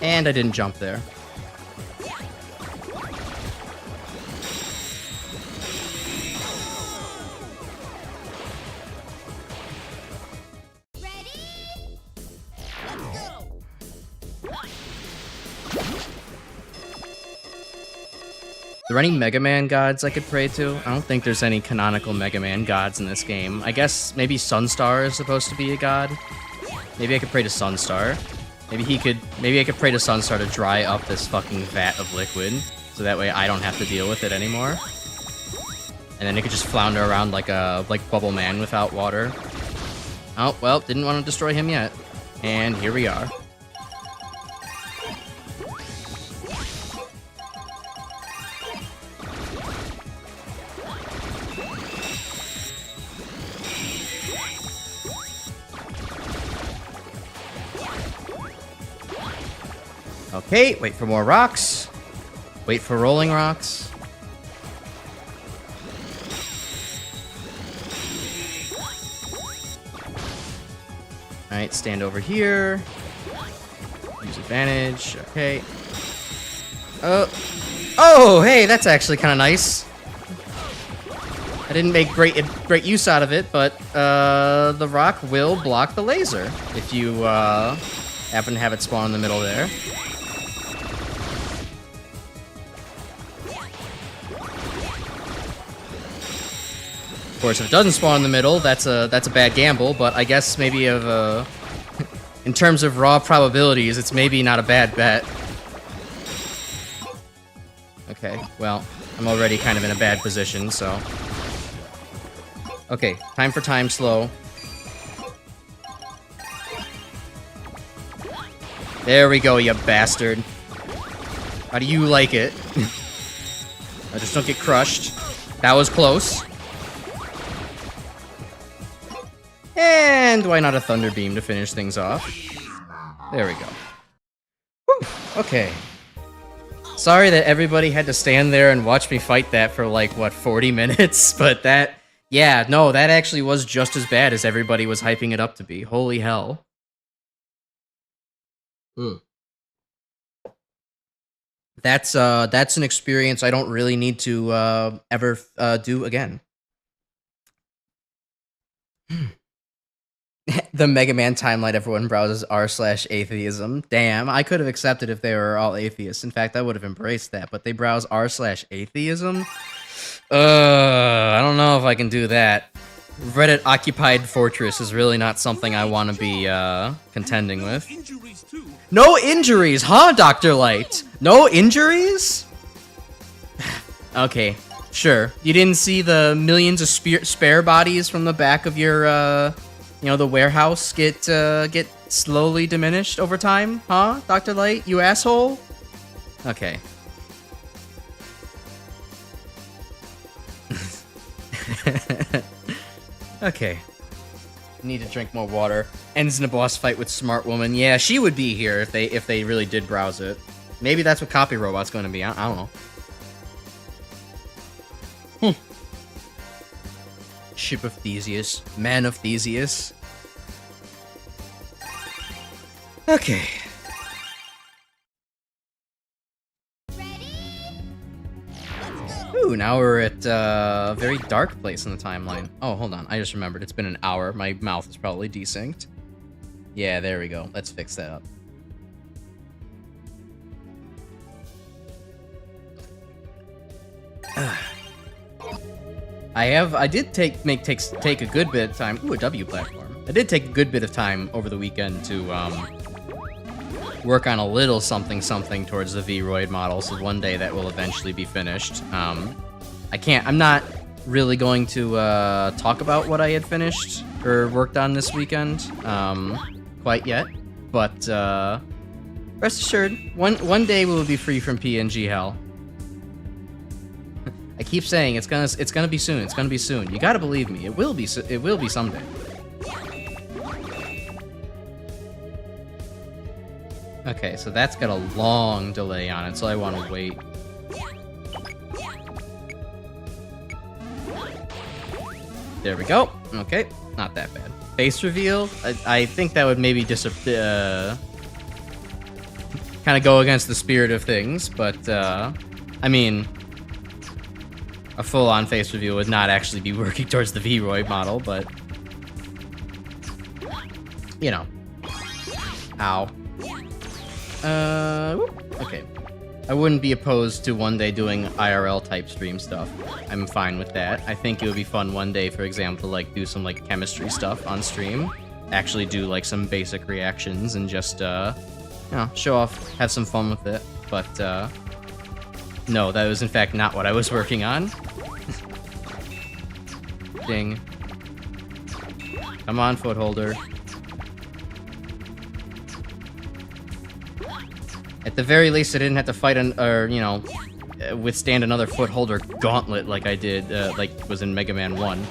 A: And I didn't jump there. Are there any Megaman gods I could pray to? I don't think there's any canonical Megaman gods in this game. I guess maybe Sunstar is supposed to be a god. Maybe I could pray to Sunstar. Maybe I could pray to Sunstar to dry up this fucking vat of liquid, so that way I don't have to deal with it anymore. And then it could just flounder around like Bubble Man without water. Oh, well, didn't want to destroy him yet. And here we are. Okay, wait for more rocks. Wait for rolling rocks. Alright, stand over here. Use advantage. Okay. Oh, hey, that's actually kind of nice. I didn't make great use out of it, but the rock will block the laser if you happen to have it spawn in the middle there. Of course, if it doesn't spawn in the middle, that's a bad gamble. But I guess maybe in terms of raw probabilities, it's maybe not a bad bet. Okay, well, I'm already kind of in a bad position, so. Okay, time for time slow. There we go, you bastard. How do you like it? I just don't get crushed. That was close. And why not a Thunder Beam to finish things off? There we go. Whew, okay. Sorry that everybody had to stand there and watch me fight that for like, what, 40 minutes? But that, yeah, no, that actually was just as bad as everybody was hyping it up to be. Holy hell. That's an experience I don't really need to ever do again. The Megaman timeline everyone browses r/atheism. Damn, I could have accepted if they were all atheists. In fact, I would have embraced that, but they browse r/atheism? I don't know if I can do that. Reddit occupied fortress is really not something I want to be contending with. No injuries, huh, Dr. Light? No injuries? Okay, sure. You didn't see the millions of spare bodies from the back of your, you know, the warehouse get slowly diminished over time, huh, Dr. Light? You asshole? Okay. Okay. Need to drink more water. Ends in a boss fight with Smart Woman. Yeah, she would be here if they really did browse it. Maybe that's what Copy Robot's going to be. I don't know. Ship of Theseus. Man of Theseus. Okay. Ooh, now we're at a very dark place in the timeline. Oh, hold on. I just remembered. It's been an hour. My mouth is probably desynced. Yeah, there we go. Let's fix that up. I did take a good bit of time. Ooh, a W platform. I did take a good bit of time over the weekend to work on a little something towards the Vroid model, so one day that will eventually be finished. I'm not really going to talk about what I had finished or worked on this weekend quite yet, but rest assured, one day we will be free from PNG hell. I keep saying it's gonna be soon. It's gonna be soon. You gotta believe me. It will be someday. Okay, so that's got a long delay on it, so I want to wait. There we go. Okay, not that bad. Face reveal? I think that would maybe just kind of go against the spirit of things, but I mean, a full-on face reveal would not actually be working towards the Vroid model, but you know. Ow. Okay. I wouldn't be opposed to one day doing IRL type stream stuff. I'm fine with that. I think it would be fun one day, for example, to like do some like chemistry stuff on stream. Actually do like some basic reactions and just you know, show off, have some fun with it. But no, that was in fact not what I was working on. Ding. Come on, footholder. At the very least, I didn't have to fight withstand another footholder gauntlet like I did, like was in Mega Man 1.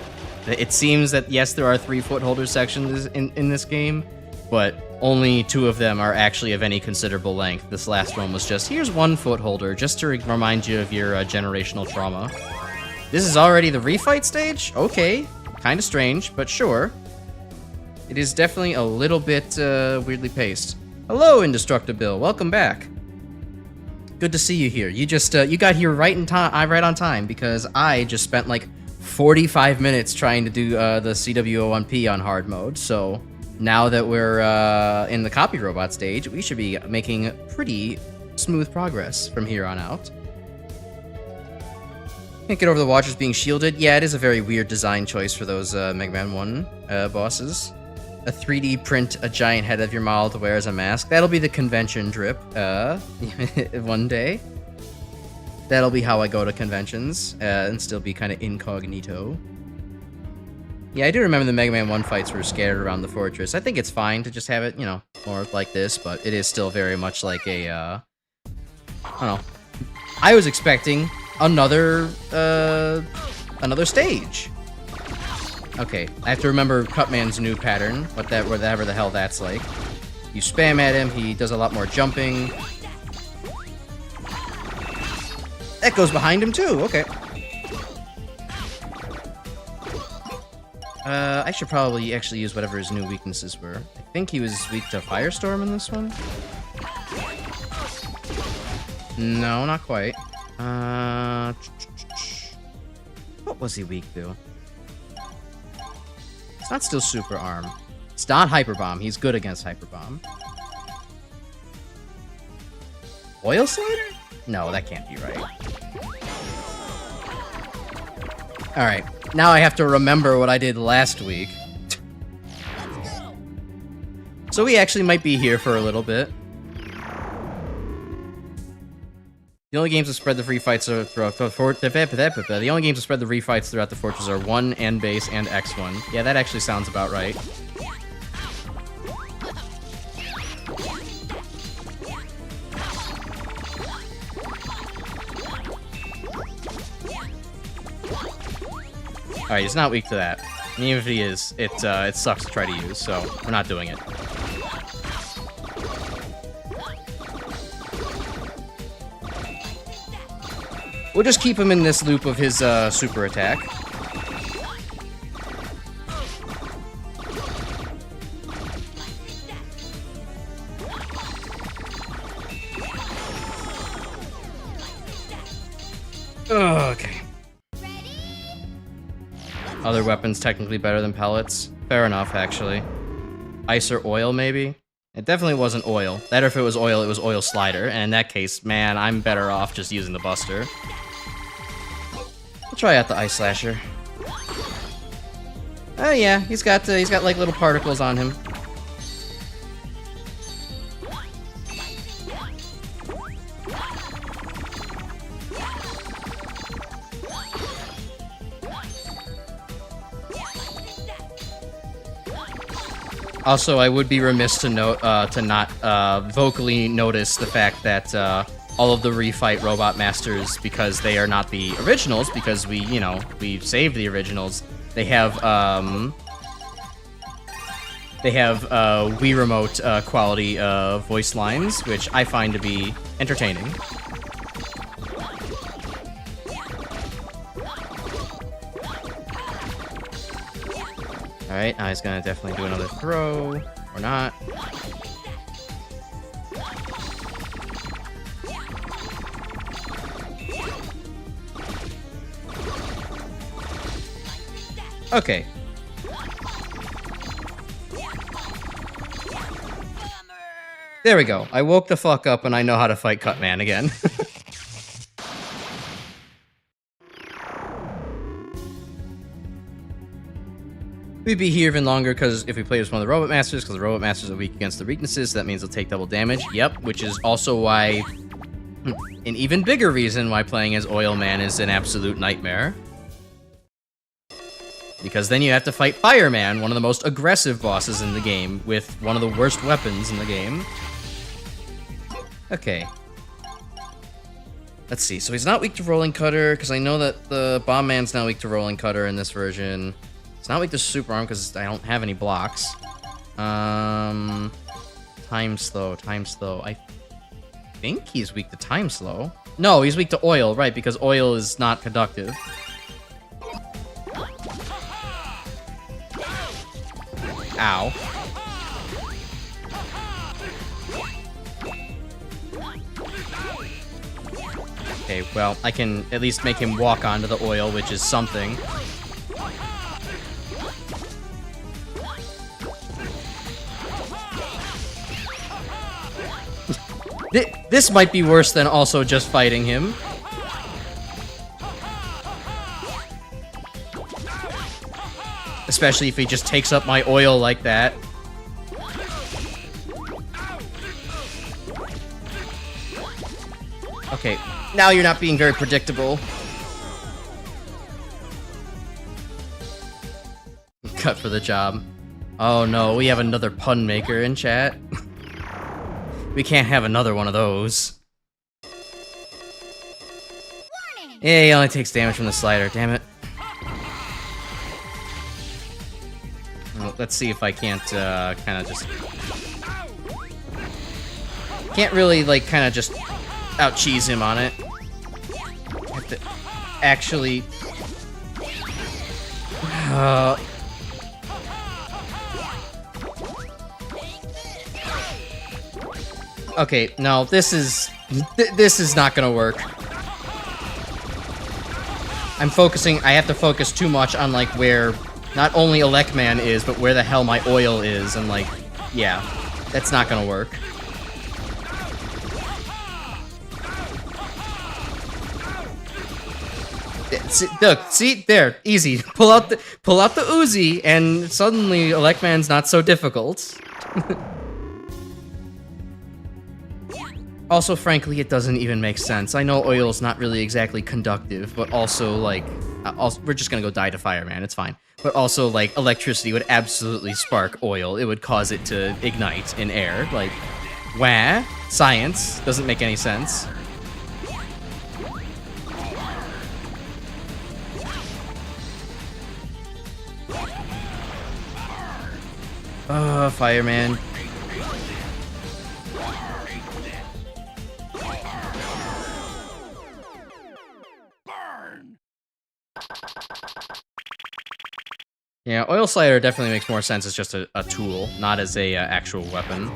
A: It seems that, yes, there are 3 footholder sections in this game, but only 2 of them are actually of any considerable length. This last one was just, here's 1 footholder, just to remind you of your generational trauma. This is already the refight stage? Okay. Kinda strange, but sure. It is definitely a little bit weirdly paced. Hello, Indestructible. Welcome back. Good to see you here. You just you got here right on time because I just spent like 45 minutes trying to do the CW01P on hard mode. So now that we're in the Copy Robot stage, we should be making pretty smooth progress from here on out. Can't get over the Watchers being shielded. Yeah, it is a very weird design choice for those Mega Man 1 bosses. A 3D print a giant head of your model to wear as a mask. That'll be the convention drip, one day. That'll be how I go to conventions, and still be kind of incognito. Yeah, I do remember the Mega Man 1 fights were scattered around the fortress. I think it's fine to just have it, you know, more like this, but it is still very much like a, I don't know. I was expecting another stage. Okay, I have to remember Cutman's new pattern, whatever the hell that's like. You spam at him, he does a lot more jumping. That goes behind him too, okay. I should probably actually use whatever his new weaknesses were. I think he was weak to Firestorm in this one. No, not quite. What was he weak to? It's not still Super Arm. It's not Hyper Bomb. He's good against Hyper Bomb. Oil Slider? No, that can't be right. Alright, now I have to remember what I did last week. So we actually might be here for a little bit. The only games that spread the free fights are throughout the the only games that spread the free fights throughout the fortress are 1, N base, and X1. Yeah, that actually sounds about right. Alright, he's not weak to that. And even if he is, it sucks to try to use, so we're not doing it. We'll just keep him in this loop of his super attack. Okay. Other weapons technically better than pellets. Fair enough, actually. Ice or oil, maybe? It definitely wasn't oil. That or if it was oil slider. And in that case, man, I'm better off just using the Buster. We'll try out the Ice Slasher. Oh yeah, he's got like little particles on him. Also, I would be remiss to note to not vocally notice the fact that all of the refight Robot Masters, because they are not the originals, because we saved the originals. They have Wii Remote quality voice lines, which I find to be entertaining. Alright, now he's gonna definitely do another throw. Or not. Okay. There we go. I woke the fuck up and I know how to fight Cutman again. We'd be here even longer because if we play as one of the Robot Masters, because the Robot Masters are weak against the weaknesses, so that means they'll take double damage. Yep, which is also why an even bigger reason why playing as Oil Man is an absolute nightmare. Because then you have to fight Fireman, one of the most aggressive bosses in the game, with one of the worst weapons in the game. Okay. Let's see, so he's not weak to Rolling Cutter, because I know that the Bomb Man's not weak to Rolling Cutter in this version. It's not weak to Super Arm because I don't have any blocks. Time Slow. I think he's weak to Time Slow. No, he's weak to Oil, right, because Oil is not conductive. Ow. Okay, well, I can at least make him walk onto the Oil, which is something. This might be worse than also just fighting him. Especially if he just takes up my oil like that. Okay, now you're not being very predictable. Cut for the job. Oh no, we have another pun maker in chat. We can't have another one of those.
C: Warning.
A: Yeah, he only takes damage from the slider, damn it. Well, let's see if I can't, kind of just... Can't really, like, kind of just out-cheese him on it. actually... Okay, no, this is not gonna work. I have to focus too much on, like, where not only Megaman is, but where the hell my oil is, and, like, yeah, that's not gonna work. Look, see, there, easy. Pull out the Uzi, and suddenly Megaman's not so difficult. Also, frankly, it doesn't even make sense. I know oil's not really exactly conductive, but also, like, we're just gonna go die to Fireman, it's fine. But also, like, electricity would absolutely spark oil. It would cause it to ignite in air. Like, wah? Science. Doesn't make any sense. Fireman. Yeah, Oil Slider definitely makes more sense as just a tool, not as a actual weapon.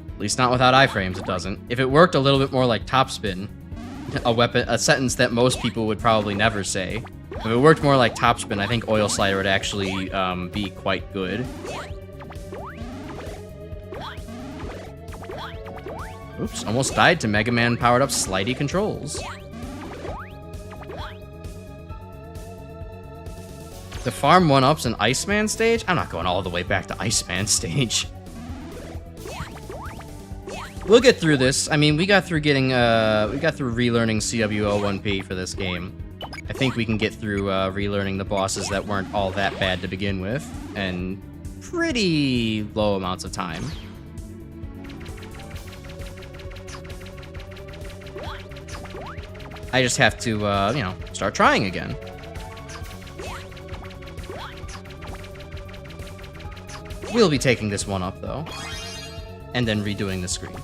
A: At least not without iframes, it doesn't. If it worked a little bit more like Topspin, a sentence that most people would probably never say. If it worked more like Topspin, I think Oil Slider would actually be quite good. Oops, almost died to Megaman powered up slidey controls. The farm 1-ups in Iceman stage? I'm not going all the way back to Iceman stage. We'll get through this. I mean, we got through relearning CWO1P for this game. I think we can get through relearning the bosses that weren't all that bad to begin with, and pretty low amounts of time. I just have to, you know, start trying again. We'll be taking this one up, though. And then redoing the screen.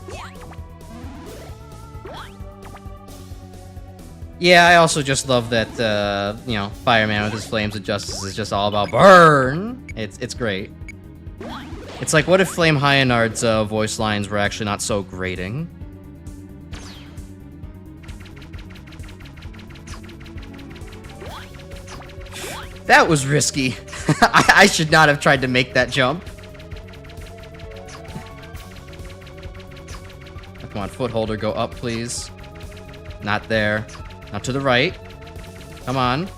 A: Yeah, I also just love that, you know, Fireman with his Flames of Justice is just all about burn! It's great. It's like, what if Flame Hyanard's voice lines were actually not so grating? That was risky. I should not have tried to make that jump. Come on, footholder, go up, please. Not there. Not to the right. Come on.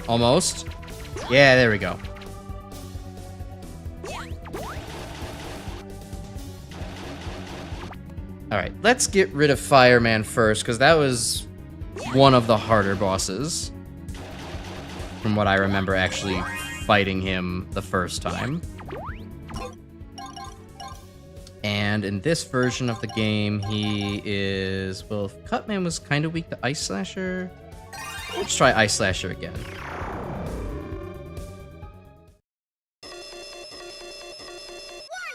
A: Almost. Yeah, there we go. Alright, let's get rid of Fireman first, because that was one of the harder bosses. From what I remember actually fighting him the first time. And in this version of the game, he is... Well, if Cutman was kind of weak to Ice Slasher, let's try Ice Slasher again.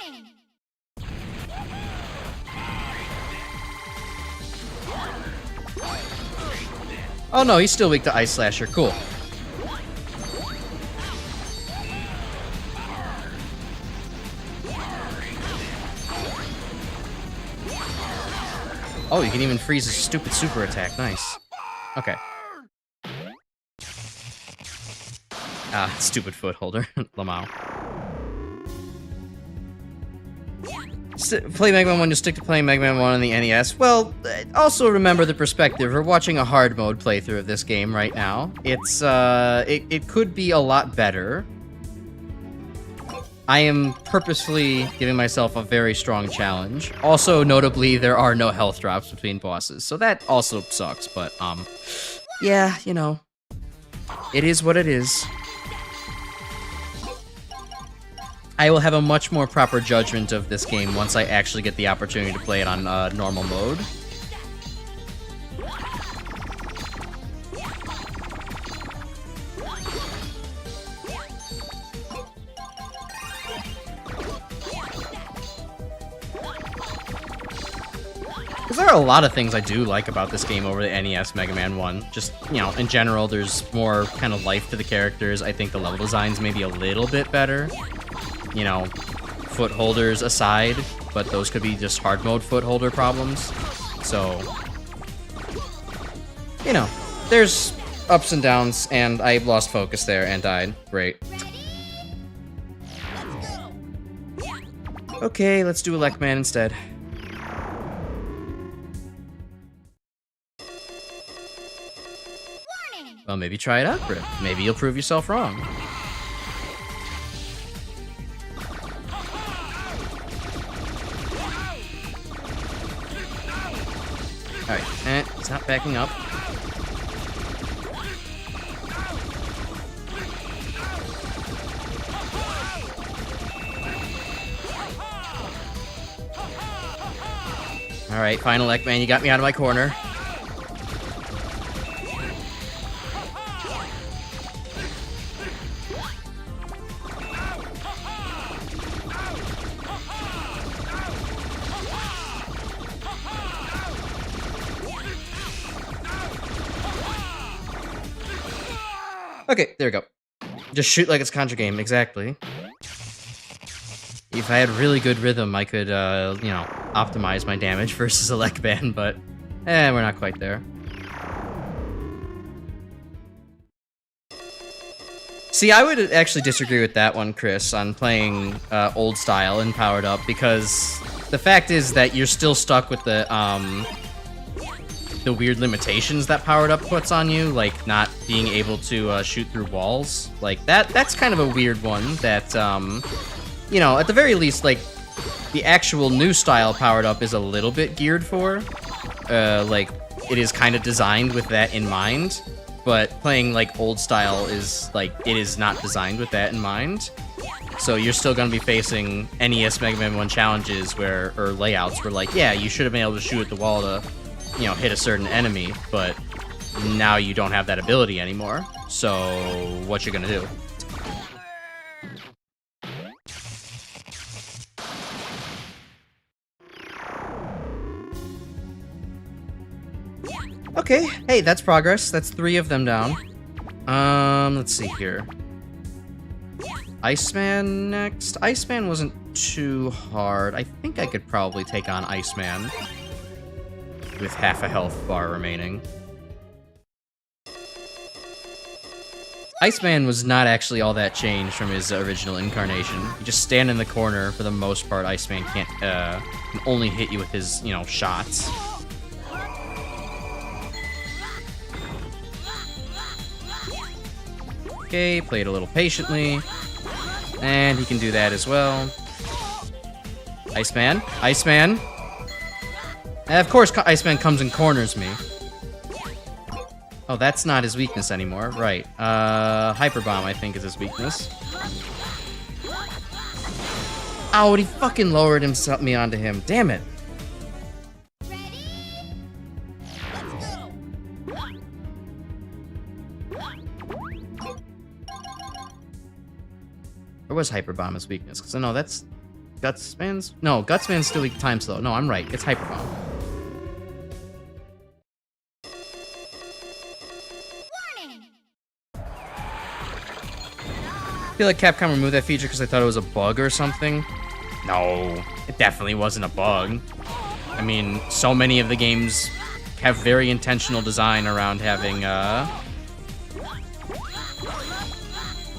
C: Warning!
A: Oh no, he's still weak to Ice Slasher. Cool. Oh, you can even freeze his stupid super attack. Nice. Okay. Ah, stupid footholder. Lamau. Play Megaman 1, just stick to playing Megaman 1 on the NES. Well, also remember the perspective. We're watching a hard mode playthrough of this game right now. It's, it could be a lot better. I am purposefully giving myself a very strong challenge. Also, notably, there are no health drops between bosses, so that also sucks, but, yeah, you know, it is what it is. I will have a much more proper judgment of this game once I actually get the opportunity to play it on, normal mode. Because there are a lot of things I do like about this game over the NES Mega Man 1. Just, you know, in general, there's more kind of life to the characters. I think the level designs may be a little bit better. You know, footholders aside, but those could be just hard mode footholder problems. So, you know, there's ups and downs, and I lost focus there and died. Great. Okay, let's do Elect Man instead.
C: Warning.
A: Well, maybe try it out, Britt. Maybe you'll prove yourself wrong. Alright, stop backing up. Alright, final Eggman, you got me out of my corner. Okay, there we go. Just shoot like it's Contra game, exactly. If I had really good rhythm, I could, you know, optimize my damage versus Elect Man, but we're not quite there. See, I would actually disagree with that one, Chris, on playing old style and powered up, because the fact is that you're still stuck with the weird limitations that powered up puts on you, like not being able to shoot through walls. Like that's kind of a weird one that, you know, at the very least, like, the actual new style powered up is a little bit geared for. Like, it is kind of designed with that in mind, but playing, like, old style is, like, it is not designed with that in mind. So you're still going to be facing NES Mega Man 1 challenges or layouts where, like, yeah, you should have been able to shoot at the wall to, you know, hit a certain enemy, but now you don't have that ability anymore. So what you gonna do? Okay, hey, that's progress. That's 3 of them down. Let's see here. Iceman next. Iceman wasn't too hard. I think I could probably take on Iceman with half a health bar remaining. Iceman was not actually all that changed from his original incarnation. You just stand in the corner for the most part. Iceman can only hit you with his, you know, shots. Okay, played a little patiently. And he can do that as well. Iceman. Iceman. And of course, Iceman comes and corners me. Oh, that's not his weakness anymore. Right. Hyper Bomb, I think, is his weakness. Oh, he fucking lowered me onto him. Damn it. Or was Hyper Bomb his weakness? Because I know that's Gutsman's. No, Gutsman's still weak to time slow. No, I'm right. It's Hyper Bomb. I feel like Capcom removed that feature because they thought it was a bug or something. No, it definitely wasn't a bug. I mean, so many of the games have very intentional design around having,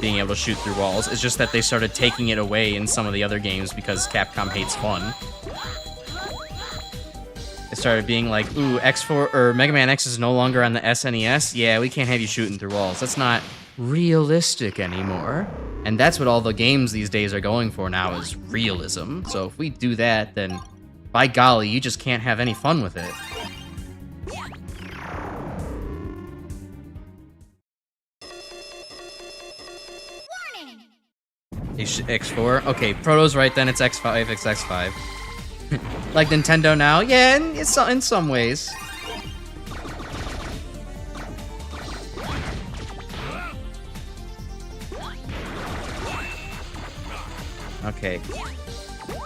A: being able to shoot through walls. It's just that they started taking it away in some of the other games because Capcom hates fun. It started being like, ooh, X4 or Mega Man X is no longer on the SNES. Yeah, we can't have you shooting through walls. That's not realistic anymore. And that's what all the games these days are going for now, is realism. So if we do that, then by golly, you just can't have any fun with it. X4? Okay, Proto's right then, it's X5, it's X5. Like Nintendo now? Yeah, in some ways. Okay.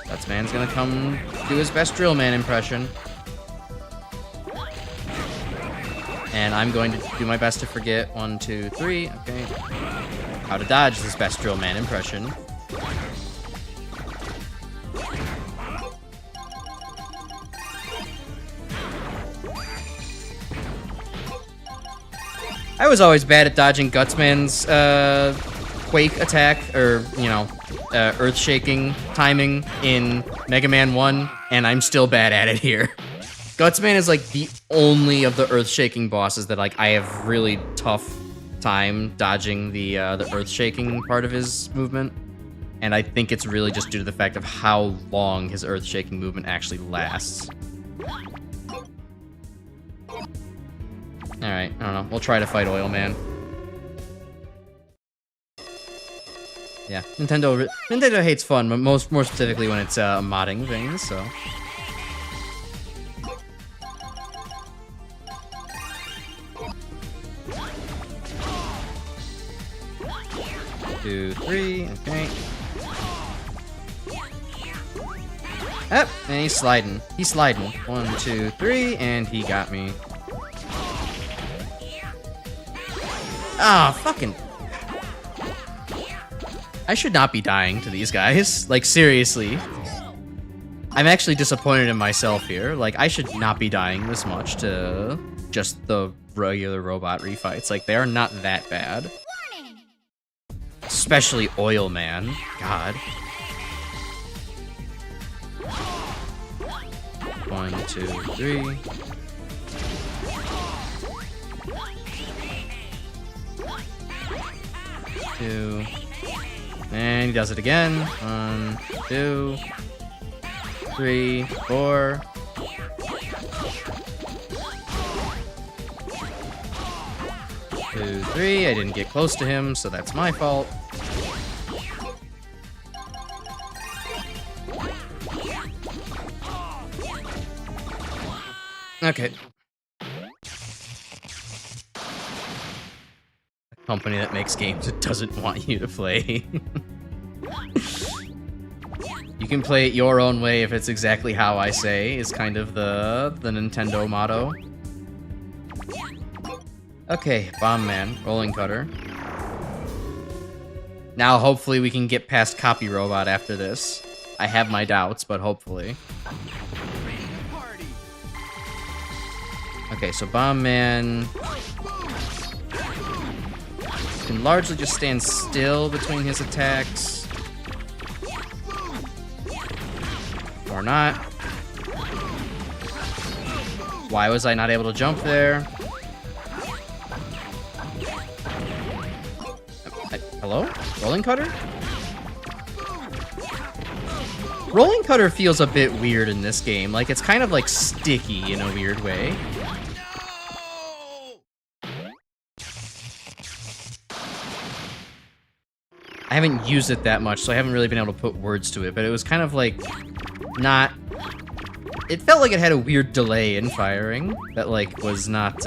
A: Gutsman's gonna come do his best Drill Man impression. And I'm going to do my best to forget 1, 2, 3. Okay. How to dodge this best drill man impression. I was always bad at dodging Gutsman's Quake attack, or, you know, earth-shaking timing in Mega Man 1, and I'm still bad at it here. Gutsman is, like, the only of the earth-shaking bosses that, like, I have really tough time dodging the earth-shaking part of his movement. And I think it's really just due to the fact of how long his earth-shaking movement actually lasts. Alright, I don't know. We'll try to fight Oil Man. Yeah, Nintendo hates fun, but more specifically when it's modding things, so... 2, 3, okay. Up, and he's sliding. He's sliding. 1, 2, 3, and he got me. Ah, fucking... I should not be dying to these guys. Like, seriously. I'm actually disappointed in myself here. Like, I should not be dying this much to just the regular robot refights. Like, they are not that bad. Especially Oil Man. God. 1, 2, 3. Two. And he does it again. 1, 2, 3, 4. 2, 3. I didn't get close to him, so that's my fault. Okay. A company that makes games it doesn't want you to play. You can play it your own way if it's exactly how I say, is kind of the Nintendo motto. Okay, Bomb Man, Rolling Cutter. Now hopefully we can get past Copy Robot after this. I have my doubts, but hopefully. Okay, so Bomb Man can largely just stand still between his attacks. Or not. Why was I not able to jump there? Hello? Rolling Cutter? Rolling Cutter feels a bit weird in this game. Like, it's kind of like sticky in a weird way. I haven't used it that much, so I haven't really been able to put words to it, but it was kind of like not... It felt like it had a weird delay in firing that, like, was not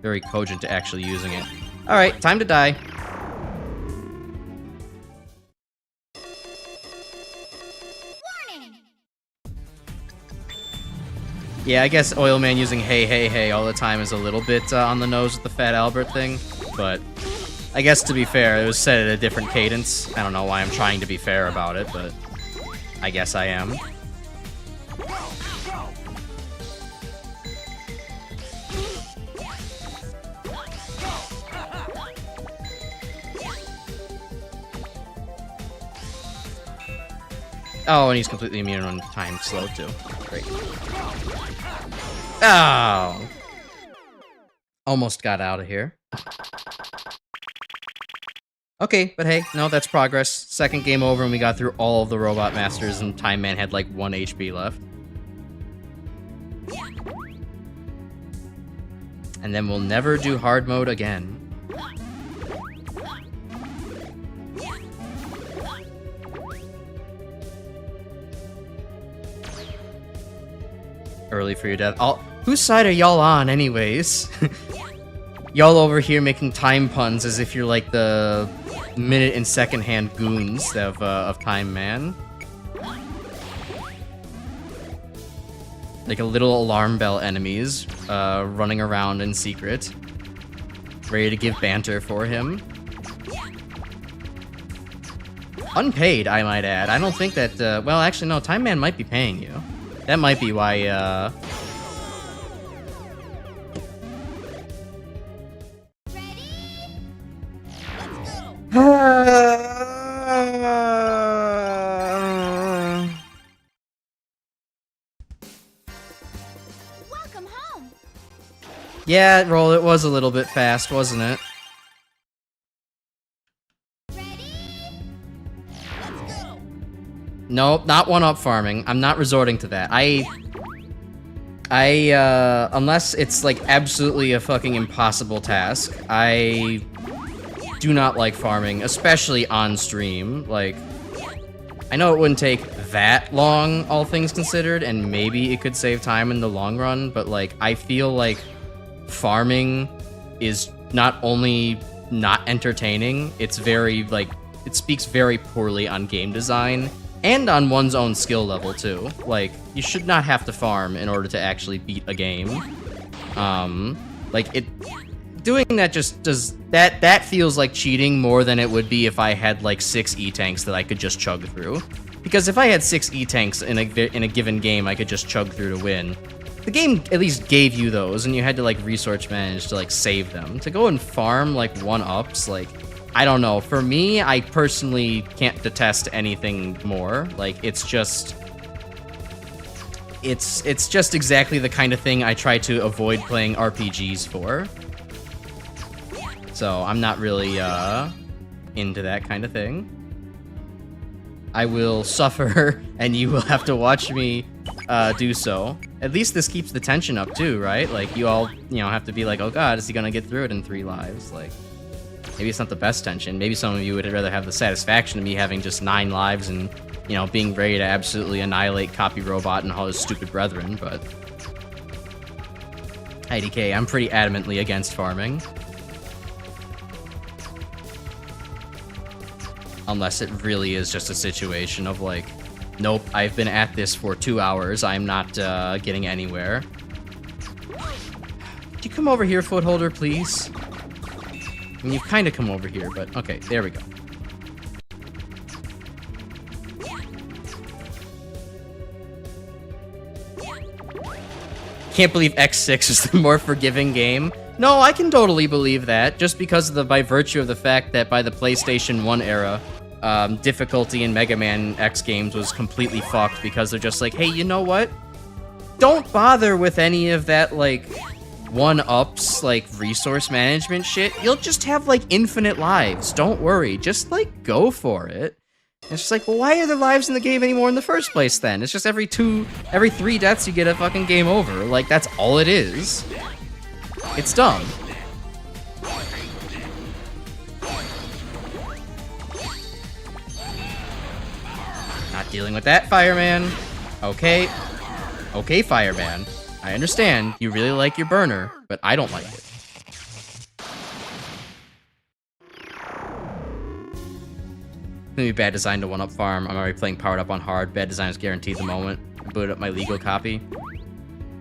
A: very cogent to actually using it. Alright, time to die. Yeah, I guess Oil Man using hey, hey, hey all the time is a little bit on the nose with the Fat Albert thing, but I guess to be fair, it was set at a different cadence. I don't know why I'm trying to be fair about it, but I guess I am. Oh, and he's completely immune on time slow, too. Great. Oh! Almost got out of here. Okay, but hey, no, that's progress. Second game over and we got through all of the Robot Masters and Time Man had like 1 HP left. And then we'll never do hard mode again. Early for your death. Whose side are y'all on, anyways? Y'all over here making time puns as if you're like the minute and second hand goons of Time Man. Like a little alarm bell enemies running around in secret, ready to give banter for him. Unpaid, I might add. I don't think that, well, actually, no, Time Man might be paying you. That might be why,
C: Welcome home.
A: Yeah, Roll, it was a little bit fast, wasn't it? Nope, not one-up farming. I'm not resorting to that. Unless it's, like, absolutely a fucking impossible task, I do not like farming, especially on stream. Like, I know it wouldn't take that long, all things considered, and maybe it could save time in the long run, but, like, I feel like farming is not only not entertaining, it's very, like, it speaks very poorly on game design, and on one's own skill level, too. Like, you should not have to farm in order to actually beat a game. Doing that just does... That feels like cheating more than it would be if I had, like, 6 E-tanks that I could just chug through. Because if I had 6 E-tanks in a given game I could just chug through to win, the game at least gave you those, and you had to, like, resource manage to, like, save them. To go and farm, like, 1-ups, like... I don't know. For me, I personally can't detest anything more. Like, it's just... It's just exactly the kind of thing I try to avoid playing RPGs for. So, I'm not really, into that kind of thing. I will suffer, and you will have to watch me, do so. At least this keeps the tension up, too, right? Like, you all, have to be like, oh god, is he gonna get through it in 3 lives? Like... Maybe it's not the best tension. Maybe some of you would rather have the satisfaction of me having just 9 lives and, being ready to absolutely annihilate Copy Robot and all his stupid brethren, but... IDK, I'm pretty adamantly against farming. Unless it really is just a situation of, like, nope, I've been at this for 2 hours, I'm not, getting anywhere. Could you come over here, Footholder, please? I mean, you've kind of come over here, but okay, there we go. Can't believe X6 is the more forgiving game. No, I can totally believe that, just because of by virtue of the fact that by the PlayStation 1 era, difficulty in Megaman X games was completely fucked because they're just like, hey, you know what? Don't bother with any of that, like... 1-ups, like, resource management shit, you'll just have, like, infinite lives. Don't worry. Just, like, go for it. And it's just like, well, why are there lives in the game anymore in the first place, then? It's just every 3 deaths you get a fucking game over. Like, that's all it is. It's dumb. Not dealing with that, Fireman. Okay. Okay, Fireman. I understand, you really like your burner, but I don't like it. It's gonna be bad design to 1-up farm. I'm already playing powered up on hard. Bad design is guaranteed the moment I boot up my legal copy.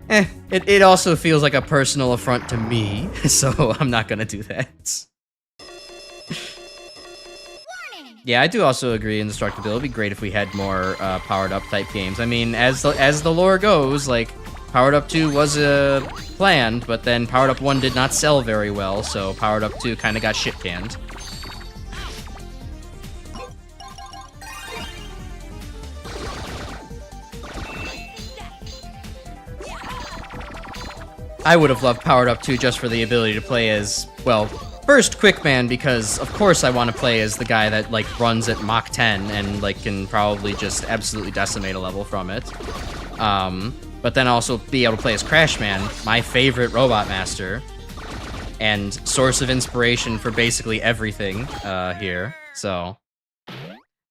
A: It also feels like a personal affront to me, so I'm not gonna do that. Yeah, I do also agree Indestructibility. It'd be great if we had more powered up type games. I mean, as the lore goes, like, Powered Up 2 was planned, but then Powered Up 1 did not sell very well, so Powered Up 2 kind of got shit-canned. I would have loved Powered Up 2 just for the ability to play as, well, first Quickman, because of course I want to play as the guy that, like, runs at Mach 10 and, like, can probably just absolutely decimate a level from it. But then also be able to play as Crashman, my favorite Robot Master, and source of inspiration for basically everything here. So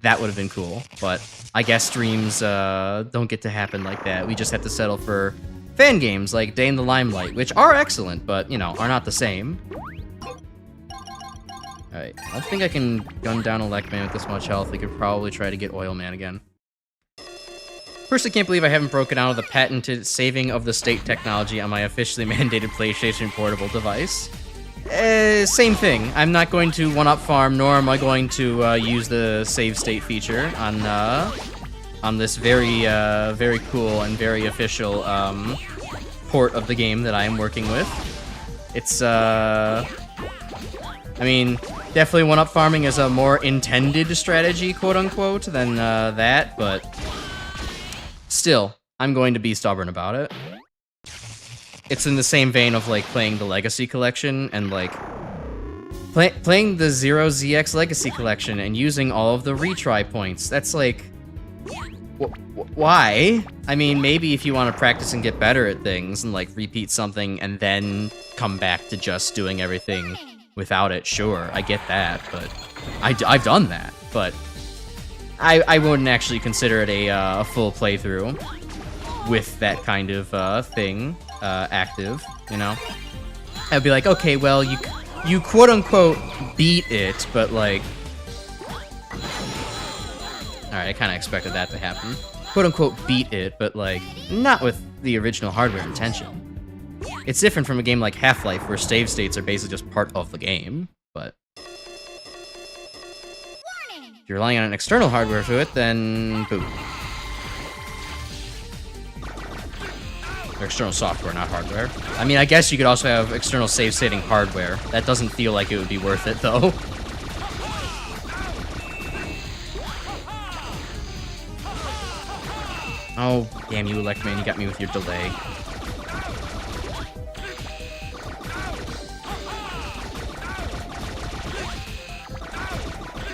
A: that would have been cool, but I guess streams don't get to happen like that. We just have to settle for fan games like Day in the Limelight, which are excellent, but, are not the same. Alright, I don't think I can gun down a Lekman with this much health. We could probably try to get Oil Man again. Personally, can't believe I haven't broken out of the patented saving of the state technology on my officially mandated PlayStation Portable device. Same thing. I'm not going to one-up farm, nor am I going to use the save state feature on this very very cool and very official port of the game that I am working with. It's I mean, definitely one-up farming is a more intended strategy, quote-unquote, than that, but still, I'm going to be stubborn about it. It's in the same vein of, like, playing the Legacy Collection and, like, playing the 0ZX Legacy Collection and using all of the retry points. That's, like, why? I mean, maybe if you want to practice and get better at things and, like, repeat something and then come back to just doing everything without it, sure, I get that, but I've done that, but I wouldn't actually consider it a full playthrough with that kind of thing active, you know? I'd be like, okay, well, you quote-unquote beat it, but, like... Alright, I kind of expected that to happen. Quote-unquote beat it, but, like, not with the original hardware intention. It's different from a game like Half-Life, where save states are basically just part of the game, but... If you're relying on an external hardware to it, then... boo. Or external software, not hardware. I mean, I guess you could also have external save-stating hardware. That doesn't feel like it would be worth it, though. Oh, damn you, Electman, you got me with your delay.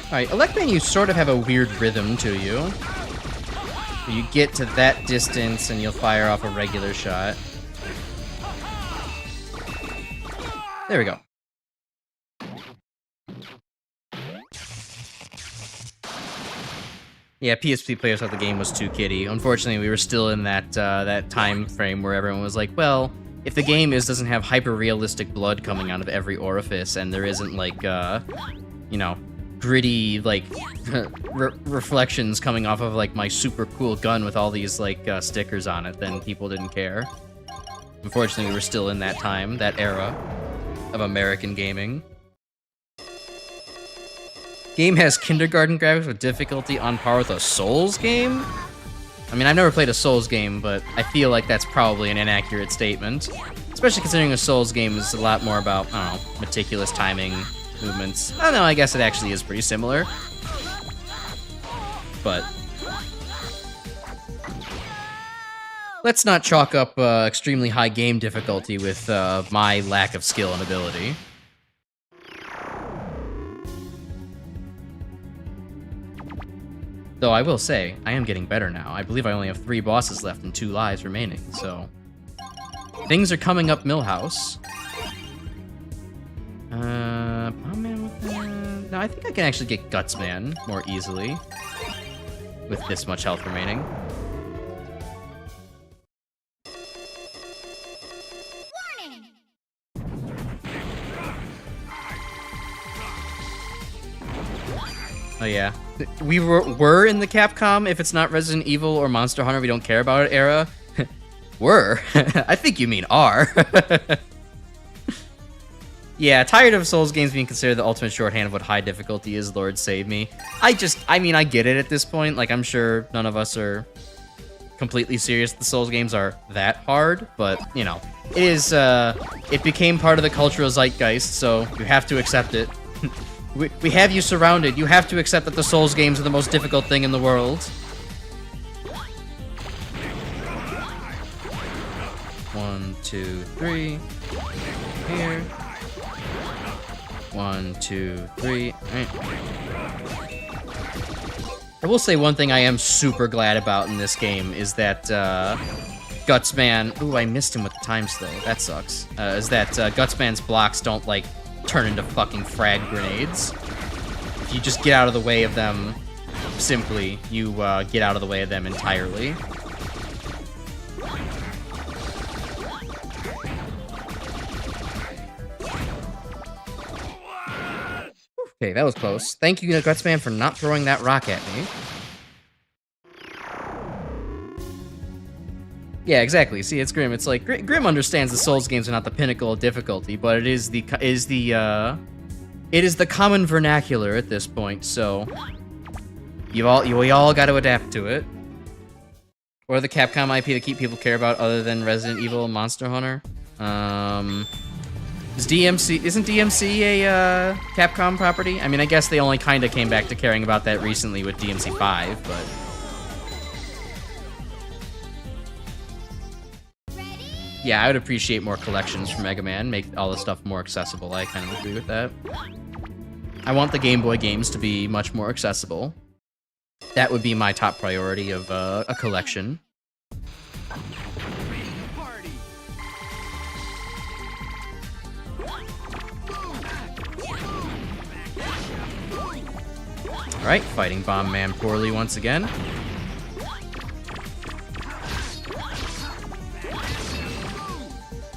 A: Alright, Electman, you sort of have a weird rhythm to you. You get to that distance and you'll fire off a regular shot. There we go. Yeah, PSP players thought the game was too kiddie. Unfortunately, we were still in that that time frame where everyone was like, well, if the game doesn't have hyper-realistic blood coming out of every orifice and there isn't, like, you know, gritty, like, reflections coming off of, like, my super cool gun with all these, like, stickers on it, then people didn't care. Unfortunately, we were still in that time, that era of American gaming. Game has kindergarten graphics with difficulty on par with a Souls game? I mean, I've never played a Souls game, but I feel like that's probably an inaccurate statement. Especially considering a Souls game is a lot more about, I don't know, meticulous timing, movements. I don't know, I guess it actually is pretty similar. But let's not chalk up extremely high game difficulty with my lack of skill and ability. Though I will say, I am getting better now. I believe I only have 3 bosses left and 2 lives remaining, so... things are coming up Millhouse. Bomb-Man with that... No, I think I can actually get Gutsman more easily. With this much health remaining.
C: Warning!
A: Oh yeah. We were in the Capcom, if it's not Resident Evil or Monster Hunter, we don't care about it era. Were? I think you mean are. Yeah, tired of Souls games being considered the ultimate shorthand of what high difficulty is, Lord save me. I mean, I get it at this point. Like, I'm sure none of us are completely serious the Souls games are that hard, but, you know, it is, it became part of the cultural zeitgeist, so you have to accept it. We have you surrounded. You have to accept that the Souls games are the most difficult thing in the world. 1, 2, 3. Here. 1, 2, 3. Right. I will say one thing I am super glad about in this game is that Gutsman... Ooh, I missed him with the time slow. That sucks. Is that Gutsman's blocks don't, like, turn into fucking frag grenades. If you just get out of the way of them simply, you get out of the way of them entirely. Okay, that was close. Thank you, Gutsman, for not throwing that rock at me. Yeah, exactly. See, it's Grim. It's like Grim understands the Souls games are not the pinnacle of difficulty, but it is the common vernacular at this point. So we all got to adapt to it. Or the Capcom IP that keep people care about other than Resident Evil and Monster Hunter. Isn't DMC a Capcom property? I mean, I guess they only kind of came back to caring about that recently with DMC 5, but. Yeah, I would appreciate more collections for Megaman, make all the stuff more accessible. I kind of agree with that. I want the Game Boy games to be much more accessible. That would be my top priority of a collection. Alright, fighting Bomb Man poorly once again.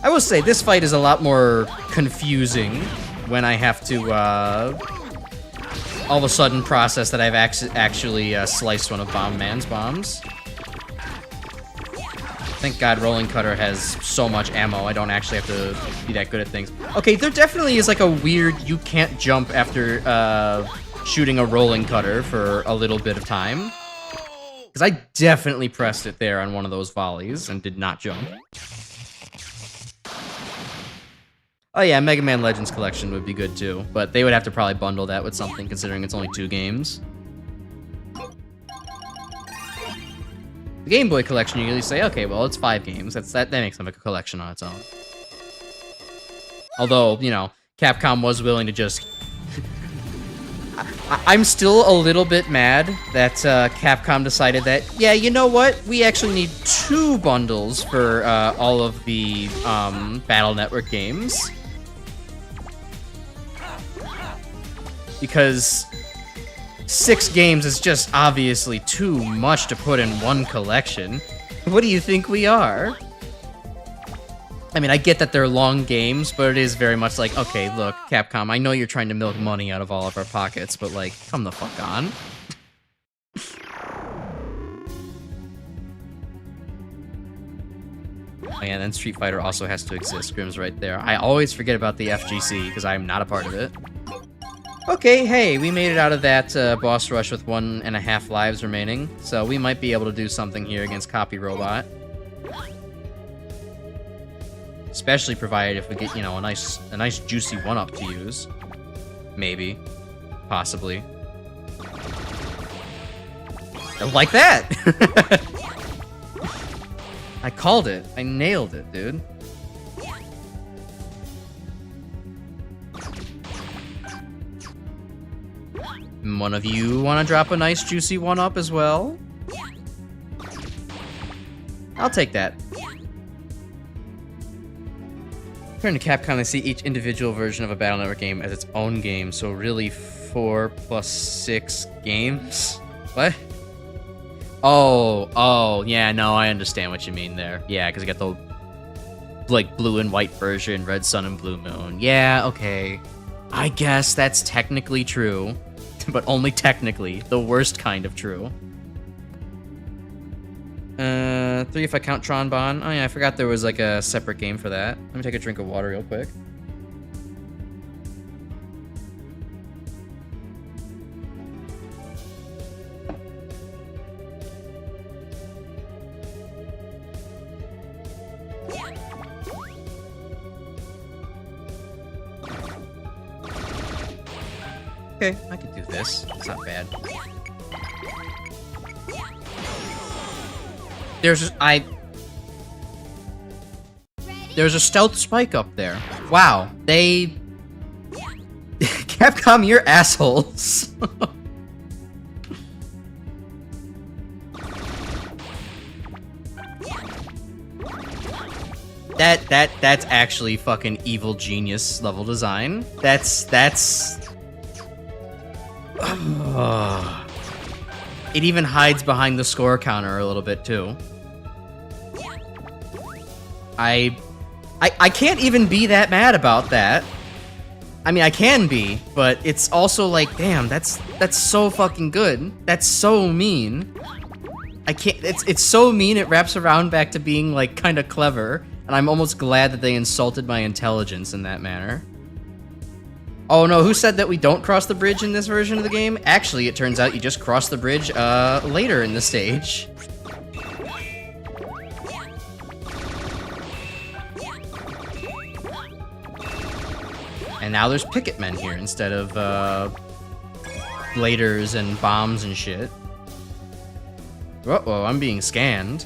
A: I will say, this fight is a lot more confusing when I have to, all of a sudden process that I've actually sliced one of Bomb Man's bombs. Thank God Rolling Cutter has so much ammo, I don't actually have to be that good at things. Okay, there definitely is like a weird, you can't jump after, shooting a Rolling Cutter for a little bit of time. Because I definitely pressed it there on one of those volleys and did not jump. Oh yeah, Mega Man Legends Collection would be good too, but they would have to probably bundle that with something considering it's only 2 games. The Game Boy Collection, you usually say, okay, well, it's 5 games. That makes them like a collection on its own. Although, you know, Capcom was willing to just... I'm still a little bit mad that Capcom decided that, yeah, you know what? We actually need 2 bundles for all of the Battle Network games. Because 6 games is just obviously too much to put in one collection. What do you think we are? I mean, I get that they're long games, but it is very much like, okay, look, Capcom, I know you're trying to milk money out of all of our pockets, but, like, come the fuck on. Oh, yeah, and then Street Fighter also has to exist. Grim's right there. I always forget about the FGC, because I'm not a part of it. Okay, hey, we made it out of that boss rush with 1.5 lives remaining, so we might be able to do something here against Copy Robot. Especially provided if we get, you know, a nice juicy 1-up to use. Maybe. Possibly. Like that! I called it. I nailed it, dude. One of you want to drop a nice juicy 1-up as well? I'll take that. According to Capcom, they see each individual version of a Battle Network game as its own game, so really 4 + 6 games? What? Oh, yeah, no, I understand what you mean there. Yeah, because you got the, like, blue and white version, Red Sun and Blue Moon. Yeah, okay. I guess that's technically true, but only technically. The worst kind of true. 3 if I count Tron Bon. Oh yeah, I forgot there was like a separate game for that. Let me take a drink of water real quick. Okay, I could do this. It's not bad. There's a stealth spike up there. Wow, they... Capcom, you're assholes. That's actually fucking evil genius level design. That's... It even hides behind the score counter a little bit too. I can't even be that mad about that. I mean, I can be, but it's also like, damn, that's so fucking good. That's so mean. I can't. It's so mean. It wraps around back to being like kind of clever, and I'm almost glad that they insulted my intelligence in that manner. Oh no, who said that we don't cross the bridge in this version of the game? Actually, it turns out you just cross the bridge later in the stage. And now there's picket men here instead of bladers and bombs and shit. Uh-oh, I'm being scanned.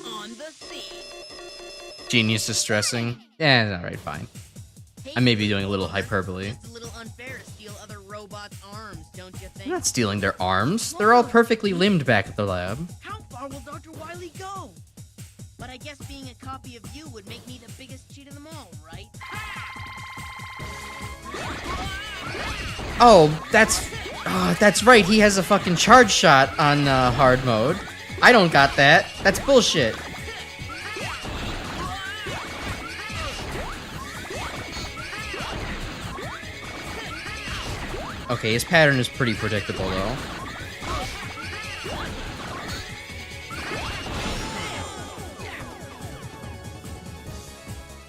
B: On the scene.
A: Genius distressing. Yeah, alright, fine. I may be doing a little hyperbole.
B: It's a little unfair to steal other robots' arms, don't you think?
A: I'm not stealing their arms. They're all perfectly limbed back at the lab.
B: How far will Dr. Wily go? But I guess being a copy of you would make me the biggest cheat of them all, right?
A: Oh, that's right. He has a fucking charge shot on hard mode. I don't got that. That's bullshit. Okay, his pattern is pretty predictable, though.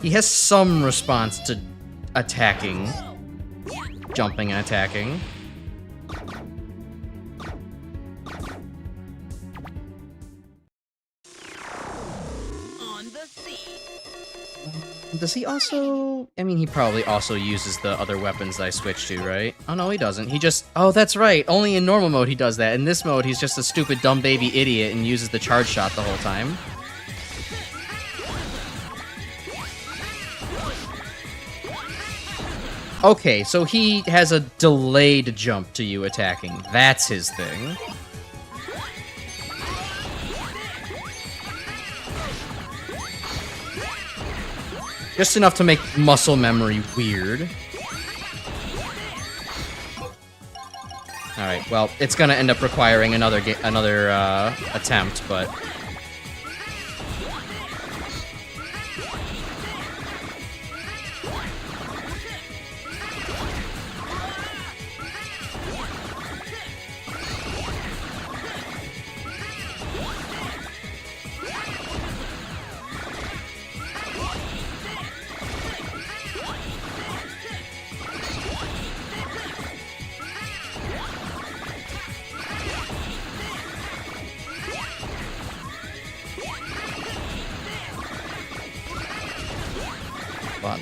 A: He has some response to attacking. Jumping and attacking.
B: On the scene.
A: Does he also... I mean, he probably also uses the other weapons that I switched to, right? Oh, no, he doesn't. He just... Oh, that's right. Only in normal mode he does that. In this mode, he's just a stupid, dumb baby idiot and uses the charge shot the whole time. Okay, so he has a delayed jump to you attacking. That's his thing. Just enough to make muscle memory weird. Alright, well, it's gonna end up requiring another attempt, but... Fun.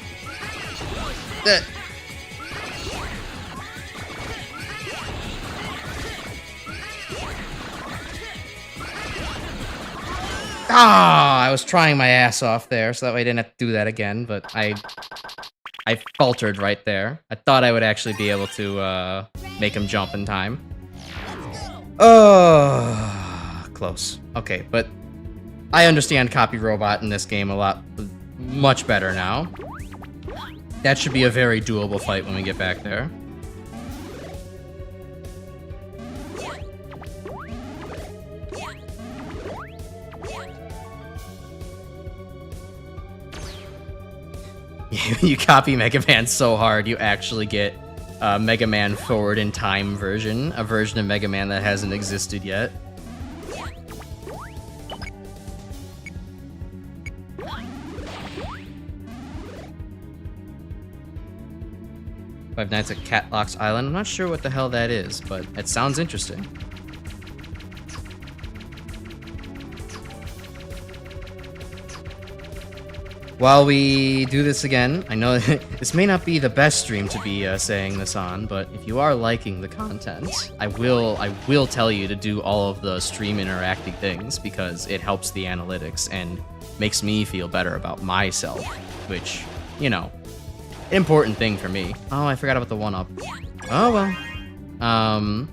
A: Ah, I was trying my ass off there, so that way I didn't have to do that again, but I faltered right there. I thought I would actually be able to make him jump in time. Oh, close. Okay, but I understand Copy Robot in this game much better now. That should be a very doable fight when we get back there. You copy Megaman so hard, you actually get a Megaman Forward in Time version, a version of Megaman that hasn't existed yet. Five Nights at Catlock's Island. I'm not sure what the hell that is, but it sounds interesting. While we do this again, I know this may not be the best stream to be saying this on, but if you are liking the content, I will tell you to do all of the stream interacting things because it helps the analytics and makes me feel better about myself, which, you know, important thing for me. Oh, I forgot about the 1-up. Oh, well.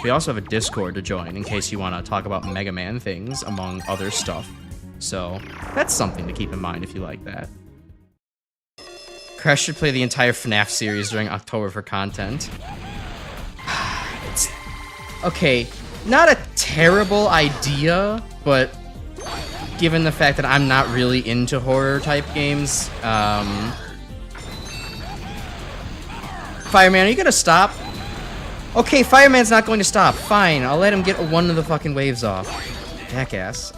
A: We also have a Discord to join in case you want to talk about Mega Man things, among other stuff. So, that's something to keep in mind if you like that. Crash should play the entire FNAF series during October for content. It's... Okay, not a terrible idea, but given the fact that I'm not really into horror-type games, Fireman, are you gonna stop? Okay, Fireman's not going to stop. Fine, I'll let him get one of the fucking waves off. Jackass.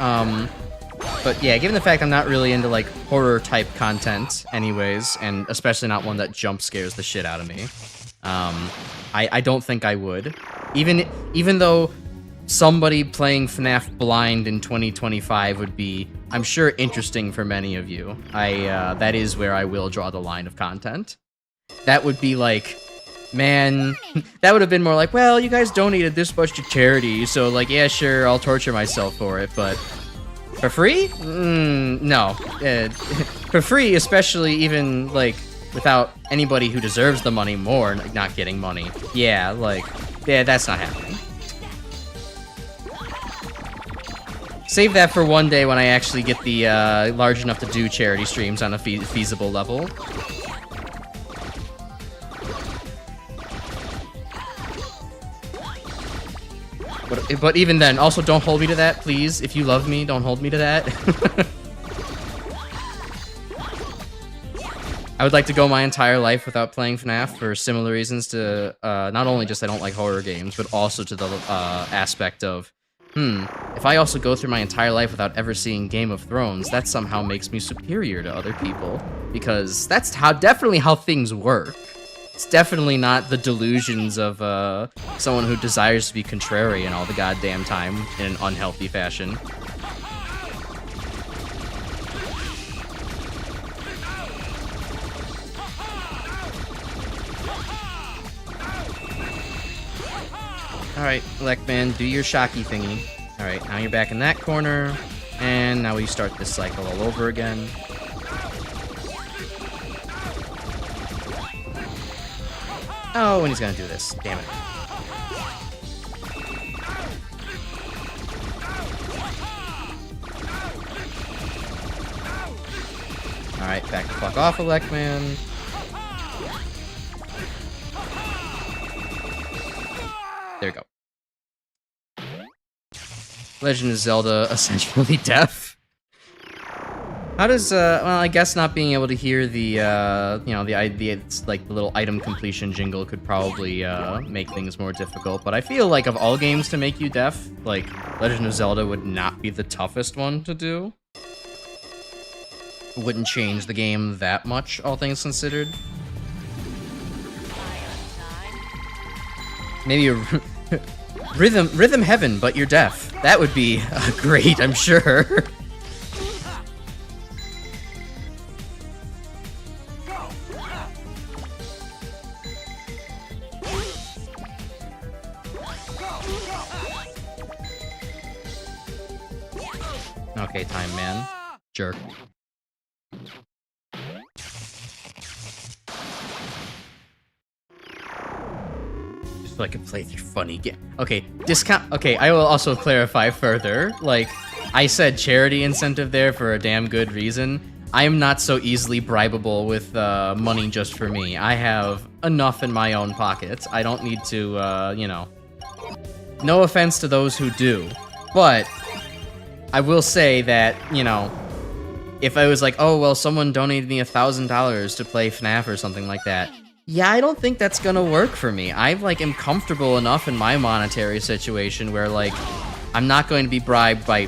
A: But yeah, given the fact I'm not really into, like, horror-type content anyways, and especially not one that jump scares the shit out of me, I don't think I would. Even though somebody playing FNAF blind in 2025 would be, I'm sure, interesting for many of you. That is where I will draw the line of content. That would be like, man, that would have been more like, well, you guys donated this much to charity, so, like, yeah, sure, I'll torture myself for it, but for free? No. For free, especially even, like, without anybody who deserves the money more not getting money. Yeah, like, yeah, that's not happening. Save that for one day when I actually get the large enough to do charity streams on a feasible level. But even then, also don't hold me to that, please. If you love me, don't hold me to that. I would like to go my entire life without playing FNAF for similar reasons to, not only just I don't like horror games, but also to the aspect of, if I also go through my entire life without ever seeing Game of Thrones, that somehow makes me superior to other people. Because that's definitely how things work. It's definitely not the delusions of someone who desires to be contrarian all the goddamn time in an unhealthy fashion. Alright, Blackman, do your shocky thingy. Alright, now you're back in that corner, and now we start this cycle all over again. Oh, and he's gonna do this. Damn it. Alright, back the fuck off, Electman. There we go. Legend of Zelda essentially deaf. How does, well, I guess not being able to hear the, you know, it's like the little item completion jingle could probably, make things more difficult, but I feel like of all games to make you deaf, like, Legend of Zelda would not be the toughest one to do. Wouldn't change the game that much, all things considered. Maybe a rhythm heaven, but you're deaf. That would be great, I'm sure. Okay, time man. Jerk. Just like a playthrough funny game. Okay, discount. Okay, I will also clarify further. Like, I said charity incentive there for a damn good reason. I am not so easily bribable with money just for me. I have enough in my own pockets. I don't need to, you know. No offense to those who do, but I will say that, you know, if I was like, oh, well, someone donated me $1,000 to play FNAF or something like that, yeah, I don't think that's gonna work for me. I, like, am comfortable enough in my monetary situation where, like, I'm not going to be bribed by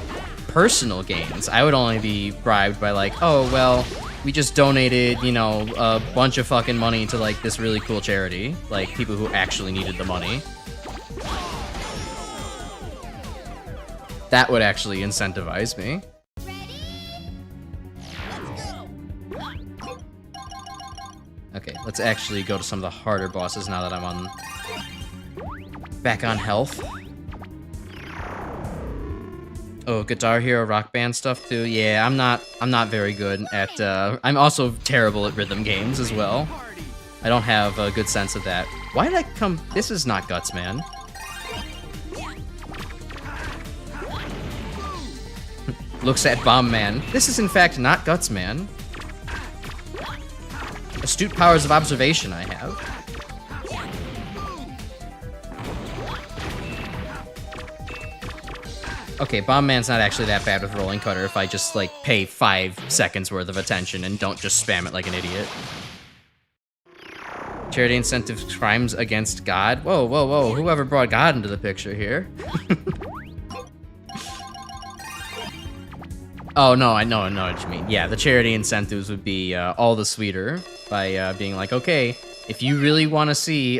A: personal gains. I would only be bribed by, like, oh, well, we just donated, you know, a bunch of fucking money to, like, this really cool charity. Like, people who actually needed the money. That would actually incentivize me. Okay, let's actually go to some of the harder bosses now that I'm on... back on health. Oh, Guitar Hero Rock Band stuff too? Yeah, I'm not very good at, I'm also terrible at rhythm games as well. I don't have a good sense of that. Why did I come... This is not Guts, man. Looks at Bomb Man. This is in fact not Guts Man. Astute powers of observation I have. Okay, Bomb Man's not actually that bad with Rolling Cutter if I just, like, pay 5 seconds worth of attention and don't just spam it like an idiot. Charity incentives crimes against God. Whoa, whoa, whoa. Whoever brought God into the picture here? Oh, no, I know what you mean. Yeah, the charity incentives would be all the sweeter by being like, okay, if you really want to see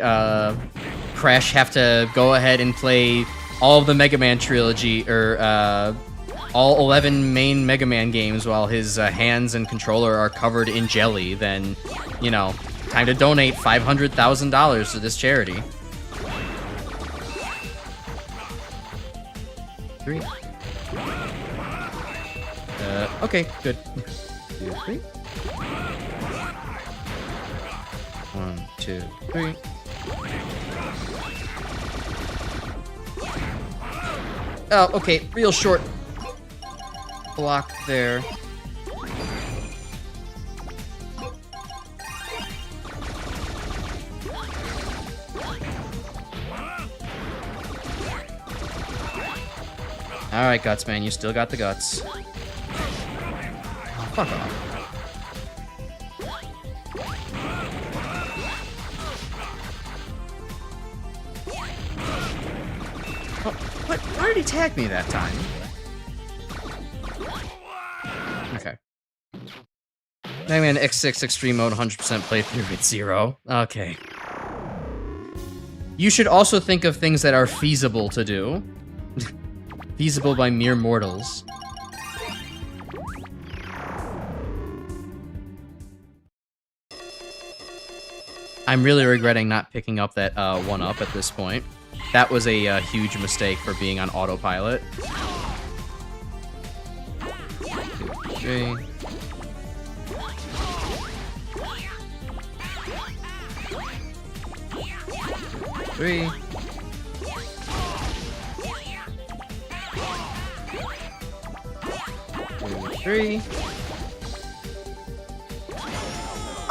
A: Crash have to go ahead and play all of the Mega Man trilogy, or all 11 main Mega Man games while his hands and controller are covered in jelly, then, you know, time to donate $500,000 to this charity. 3. Okay, good. 2, 3. 1, 2, 3. Oh, okay, real short block there. Alright, Guts, man, you still got the guts. Fuck off. Oh, what? Why did he tag me that time? Okay. Megaman X6 Extreme Mode 100% playthrough at 0. Okay. You should also think of things that are feasible to do. Feasible by mere mortals. I'm really regretting not picking up that 1-up at this point. That was a huge mistake for being on autopilot. 2, 3. 3. 2, 3.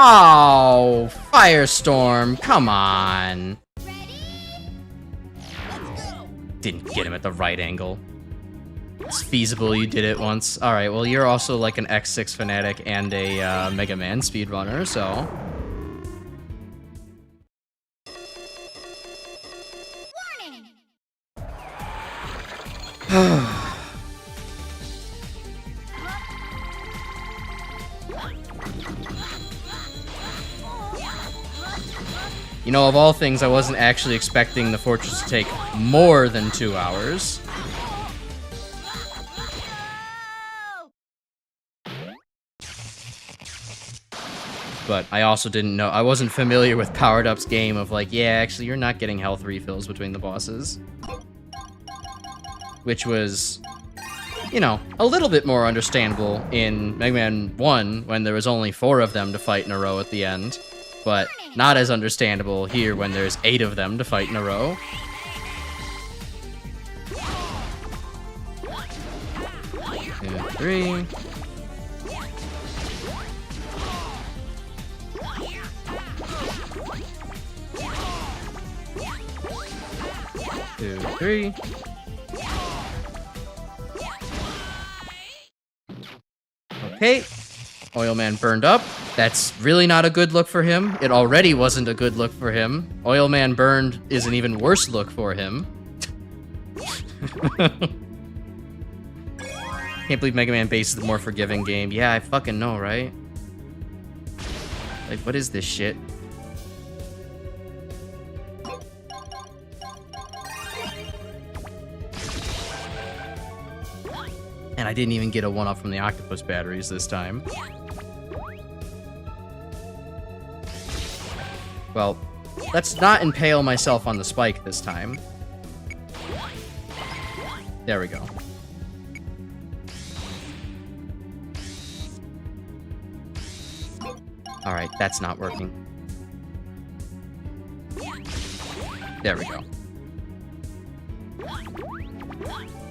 A: Oh, Firestorm, come on. Didn't get him at the right angle. It's feasible you did it once. Alright, well, you're also like an X6 fanatic and a Mega Man speedrunner, so... You know, of all things, I wasn't actually expecting the fortress to take more than 2 hours. But I also didn't know, I wasn't familiar with Powered Up's game of like, yeah, actually, you're not getting health refills between the bosses. Which was, you know, a little bit more understandable in Mega Man 1 when there was only 4 of them to fight in a row at the end. But not as understandable here when there's 8 of them to fight in a row. Two, 3. Two, 3. Okay. Oil Man burned up. That's really not a good look for him. It already wasn't a good look for him. Oil Man burned is an even worse look for him. Can't believe Mega Man Base is the more forgiving game. Yeah, I fucking know, right? Like, what is this shit? And I didn't even get a 1-up from the octopus batteries this time. Well, let's not impale myself on the spike this time. There we go. Alright, that's not working. There we go.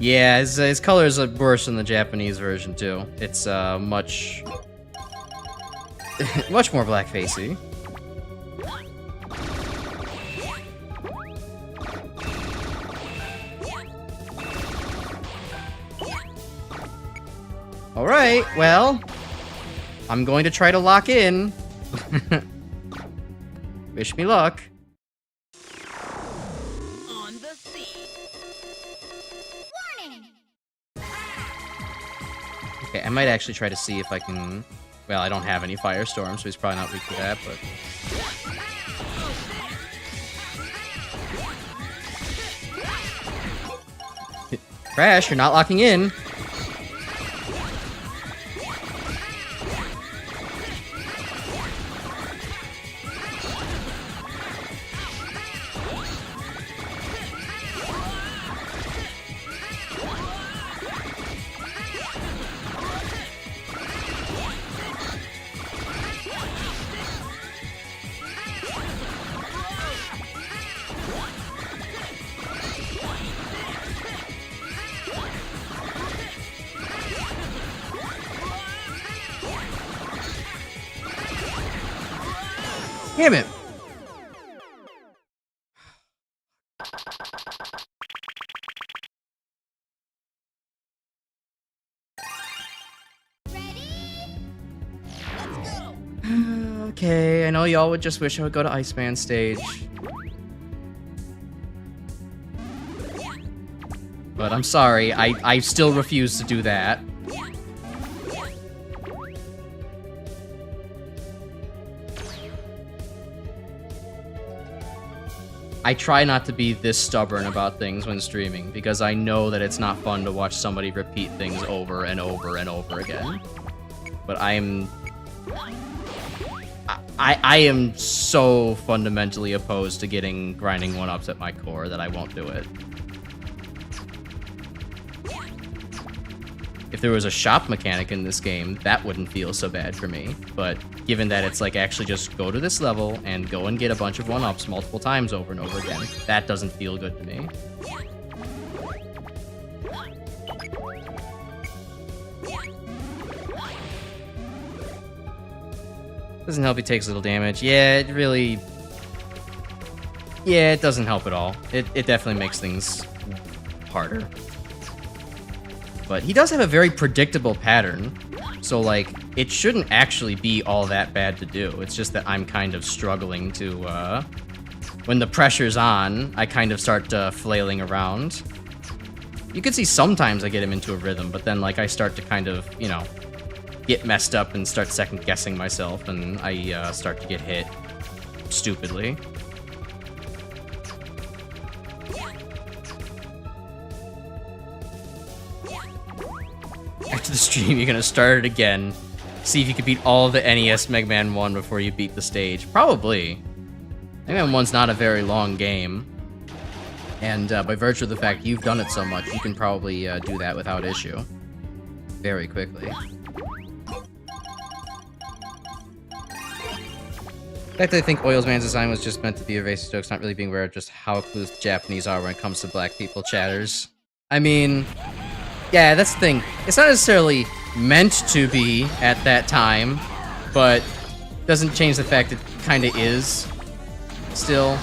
A: Yeah, his colors are worse in the Japanese version, too. It's, much... much more blackfacey. Alright, well... I'm going to try to lock in. Wish me luck.
B: On the scene.
C: Warning.
A: Okay, I might actually try to see if I can... Well, I don't have any Firestorm, so he's probably not weak to that, but... Crash, you're not locking in. Damn it! Okay, I know y'all would just wish I would go to Iceman stage. But I'm sorry, I still refuse to do that. I try not to be this stubborn about things when streaming, because I know that it's not fun to watch somebody repeat things over and over and over again. But I am so fundamentally opposed to getting grinding 1-ups at my core that I won't do it. If there was a shop mechanic in this game, that wouldn't feel so bad for me. But given that it's like actually just go to this level and go and get a bunch of 1-ups multiple times over and over again, that doesn't feel good to me. Doesn't help he takes little damage. Yeah, it really... Yeah, it doesn't help at all. It definitely makes things harder. But he does have a very predictable pattern, so like, it shouldn't actually be all that bad to do. It's just that I'm kind of struggling to, when the pressure's on, I kind of start flailing around. You can see sometimes I get him into a rhythm, but then like I start to kind of, you know, get messed up and start second-guessing myself, and I start to get hit stupidly. After the stream, you're gonna start it again. See if you can beat all the NES Megaman 1 before you beat the stage. Probably. Megaman 1's not a very long game. And by virtue of the fact you've done it so much, you can probably do that without issue. Very quickly. In fact, I think Oilsman's design was just meant to be evasive jokes, not really being aware of just how clueless the Japanese are when it comes to black people chatters. I mean, yeah, that's the thing. It's not necessarily meant to be at that time, but doesn't change the fact it kind of is still.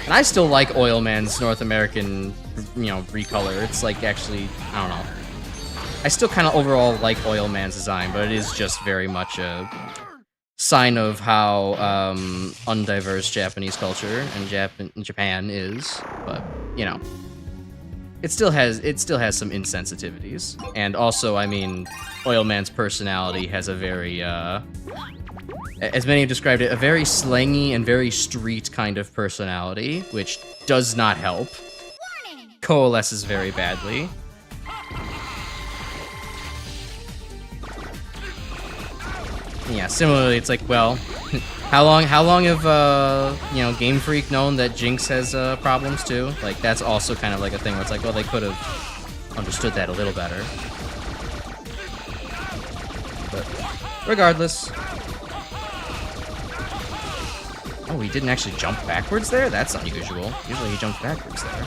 A: And I still like Oilman's North American, you know, recolor. It's like actually, I don't know. I still kind of overall like Oilman's design, but it is just very much a sign of how undiverse Japanese culture and Japan is. But, you know, it still has some insensitivities. And also, I mean, Oilman's personality has a very as many have described it, a very slangy and very street kind of personality, which does not help. Coalesces very badly. Yeah, similarly, it's like, well, how long have you know, Game Freak known that Jinx has problems too? Like, that's also kind of like a thing where it's like, well, they could have understood that a little better. But regardless. Oh, he didn't actually jump backwards there? That's unusual. Usually he jumps backwards there.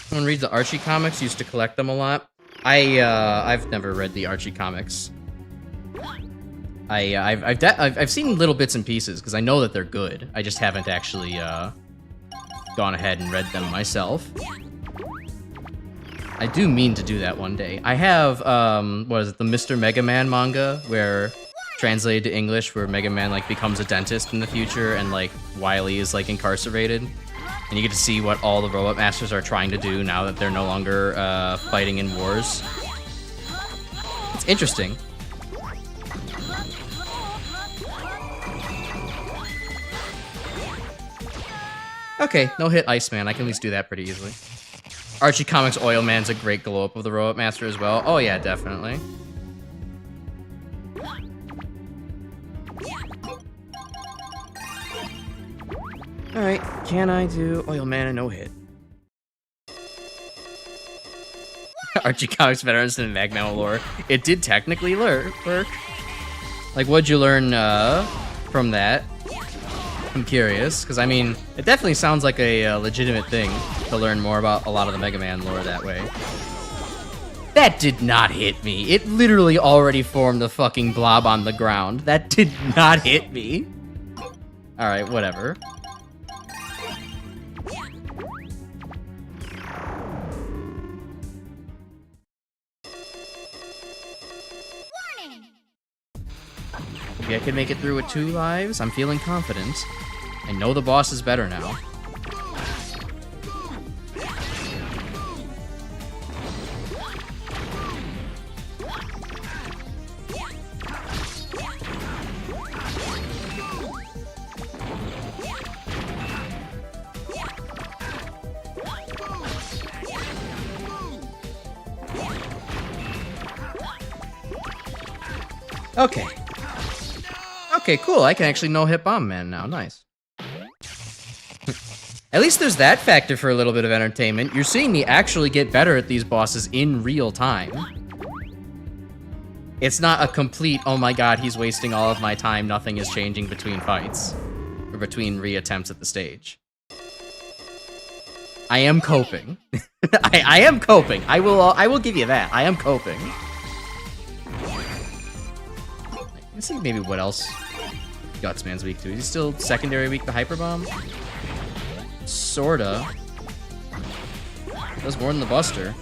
A: Someone reads the Archie comics, used to collect them a lot. I've never read the Archie comics. I've seen little bits and pieces because I know that they're good. I just haven't actually gone ahead and read them myself. I do mean to do that one day. I have what is it, the Mr. Megaman manga, where translated to English, where Megaman like becomes a dentist in the future and like Wily is like incarcerated. And you get to see what all the Robot Masters are trying to do now that they're no longer fighting in wars. It's interesting. Okay, no hit Iceman. I can at least do that pretty easily. Archie Comics Oil Man's a great glow up of the Robot Master as well. Oh yeah, definitely. Alright, can I do Oil Man and no hit? Archie Comics Veterans and Magma lore. It did technically work. Like, what'd you learn from that? I'm curious, because I mean, it definitely sounds like a legitimate thing to learn more about a lot of the Mega Man lore that way. That did not hit me. It literally already formed a fucking blob on the ground. That did not hit me. Alright, whatever. Maybe I can make it through with 2 lives. I'm feeling confident. I know the boss is better now. Okay. Okay, cool. I can actually no-hit Bomb Man now. Nice. At least there's that factor for a little bit of entertainment. You're seeing me actually get better at these bosses in real time. It's not a complete, oh my god, he's wasting all of my time, nothing is changing between fights. Or between re-attempts at the stage. I am coping. I am coping. I will give you that. I am coping. Let's see maybe what else Gutsman's weak to. Is he still secondary weak to Hyper Bomb? Sorta. Does more than the Buster.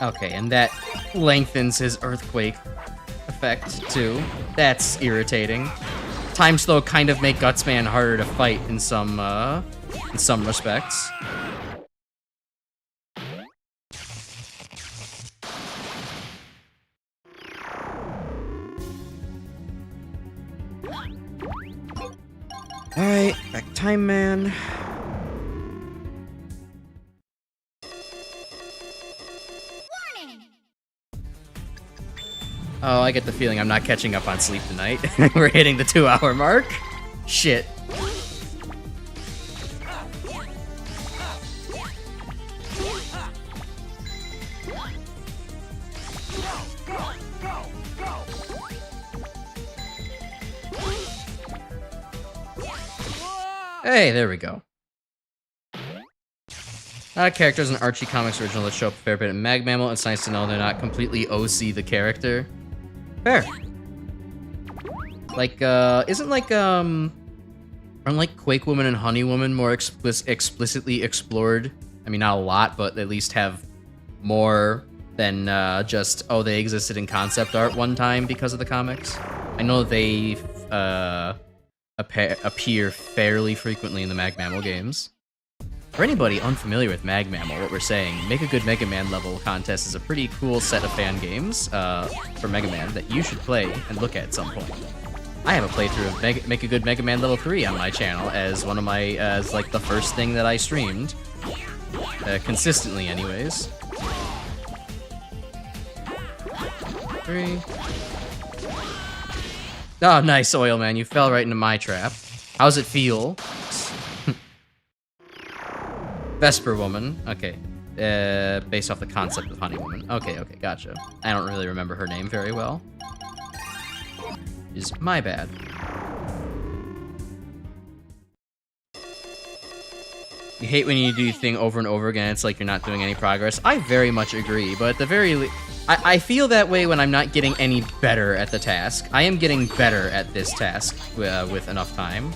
A: Okay, and that lengthens his Earthquake effect too. That's irritating. Time Slow kind of make Gutsman harder to fight in some respects. Alright, back Time Man.
C: Warning.
A: Oh, I get the feeling I'm not catching up on sleep tonight. We're hitting the 2-hour mark. Shit. Hey, there we go. Characters in Archie Comics original that show up a fair bit in Mag Mammal. It's nice to know they're not completely OC the character. Fair. Like, isn't like, aren't like Quake Woman and Honey Woman more explicitly explored? I mean, not a lot, but at least have more than just, oh, they existed in concept art one time because of the comics. I know they appear fairly frequently in the Mag Mammal games. For anybody unfamiliar with Mag Mammal, what we're saying, Make a Good Mega Man level contest is a pretty cool set of fan games for Mega Man that you should play and look at some point. I have a playthrough of Make a Good Mega Man level 3 on my channel as one of my, as like the first thing that I streamed. Consistently anyways. 3. Oh, nice, Oil Man. You fell right into my trap. How's it feel? Vesper Woman. Okay. Based off the concept of Honey Woman. Okay, okay, gotcha. I don't really remember her name very well. Is my bad. You hate when you do the thing over and over again, it's like you're not doing any progress. I very much agree, but at the very least, I feel that way when I'm not getting any better at the task. I am getting better at this task with enough time.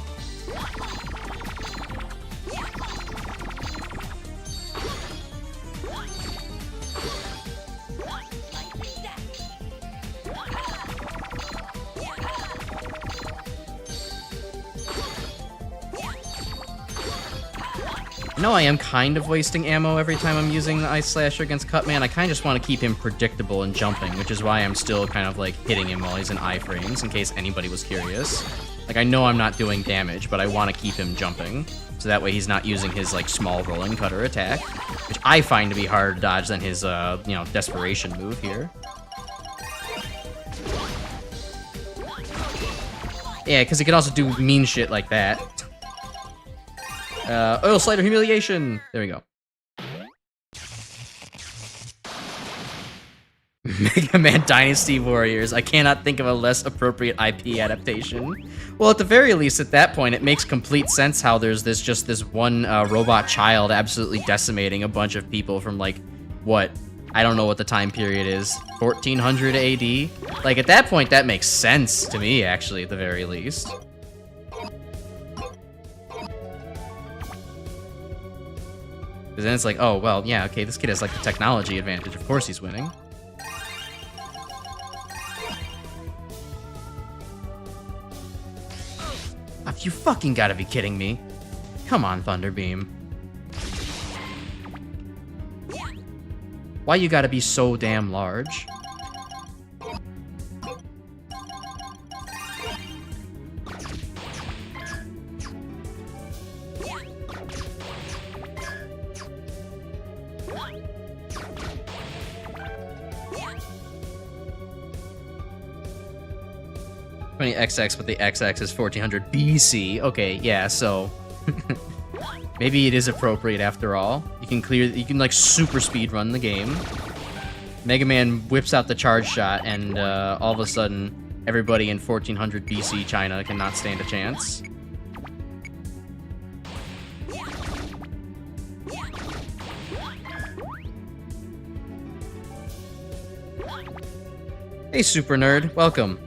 A: No, I am kind of wasting ammo every time I'm using the Ice Slasher against Cutman. I kind of just want to keep him predictable and jumping, which is why I'm still kind of like hitting him while he's in iframes, in case anybody was curious. Like, I know I'm not doing damage, but I want to keep him jumping, so that way he's not using his like small rolling cutter attack, which I find to be harder to dodge than his you know, desperation move here. Yeah, because he can also do mean shit like that. Oil Slider Humiliation! There we go. Mega Man Dynasty Warriors. I cannot think of a less appropriate IP adaptation. Well, at the very least, at that point, it makes complete sense how there's just this one robot child absolutely decimating a bunch of people from, like, what? I don't know what the time period is. 1400 AD? Like, at that point, that makes sense to me, actually, at the very least. Because then it's like, oh, well, yeah, okay, this kid has, like, the technology advantage. Of course he's winning. Oh, you fucking gotta be kidding me. Come on, Thunderbeam. Why you gotta be so damn large? XX, but the XX is 1400 BC. Okay, yeah, so maybe it is appropriate after all. You can like super speed run the game. Mega Man whips out the charge shot, and all of a sudden, everybody in 1400 BC China cannot stand a chance. Hey, Super Nerd, welcome.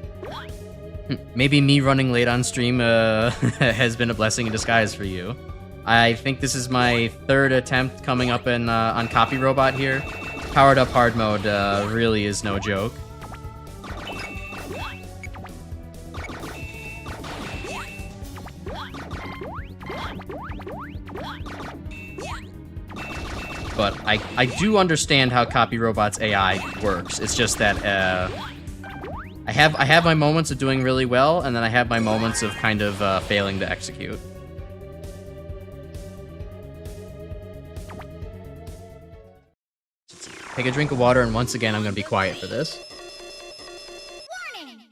A: Maybe me running late on stream has been a blessing in disguise for you. I think this is my third attempt coming up in on Copy Robot here. Powered up hard mode really is no joke. But I do understand how Copy Robot's AI works. It's just that I have my moments of doing really well, and then I have my moments of kind of failing to execute. Take a drink of water, and once again, I'm going to be quiet for this.
C: Warning!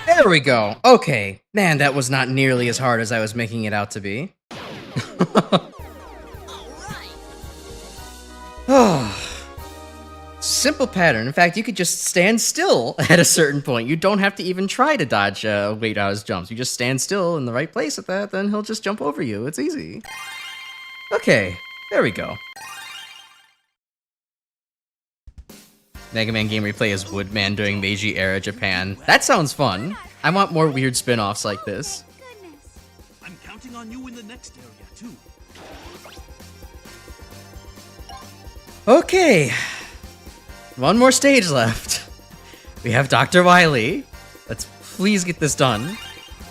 A: There we go. Okay. Man, that was not nearly as hard as I was making it out to be. Simple pattern. In fact, you could just stand still at a certain point. You don't have to even try to dodge weight out his jumps. You just stand still in the right place at that, then he'll just jump over you. It's easy. Okay, there we go. Mega Man game replay as Woodman during Meiji era Japan. That sounds fun. I want more weird spin-offs like this.
D: counting on you in the next area, too.
A: Okay. One more stage left. We have Dr. Wily. Let's please get this done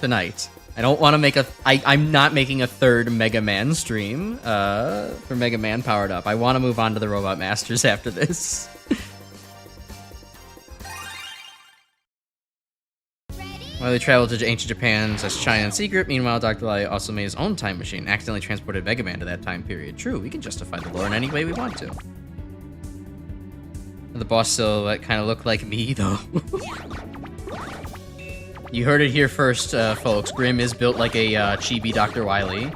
A: tonight. I don't want to make I'm not making a third Mega Man stream for Mega Man Powered Up. I want to move on to the Robot Masters after this. While they traveled to ancient Japan as China in secret, meanwhile, Dr. Wily also made his own time machine, accidentally transported Mega Man to that time period. True, we can justify the lore in any way we want to. The boss silhouette kind of looked like me, though. You heard it here first, folks. Grim is built like a chibi Dr. Wily,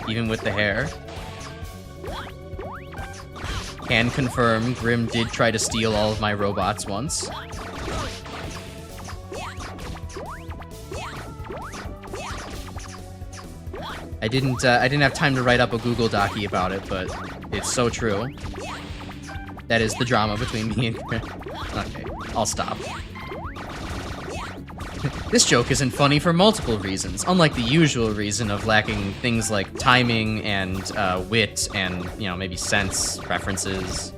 A: even with the hair. Can confirm, Grim did try to steal all of my robots once. I didn't have time to write up a Google Docie about it, but it's so true. That is the drama between me and Grim. Okay, I'll stop. This joke isn't funny for multiple reasons, unlike the usual reason of lacking things like timing and wit and, you know, maybe sense, preferences.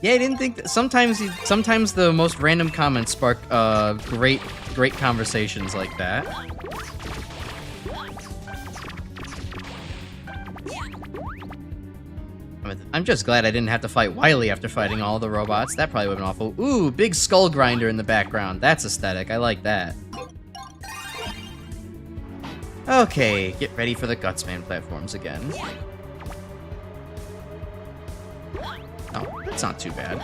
A: Yeah, I didn't think that sometimes the most random comments spark great conversations like that. I'm just glad I didn't have to fight Wily after fighting all the robots. That probably would have been awful. Ooh, big skull grinder in the background. That's aesthetic. I like that. Okay, get ready for the Gutsman platforms again. Oh, that's not too bad.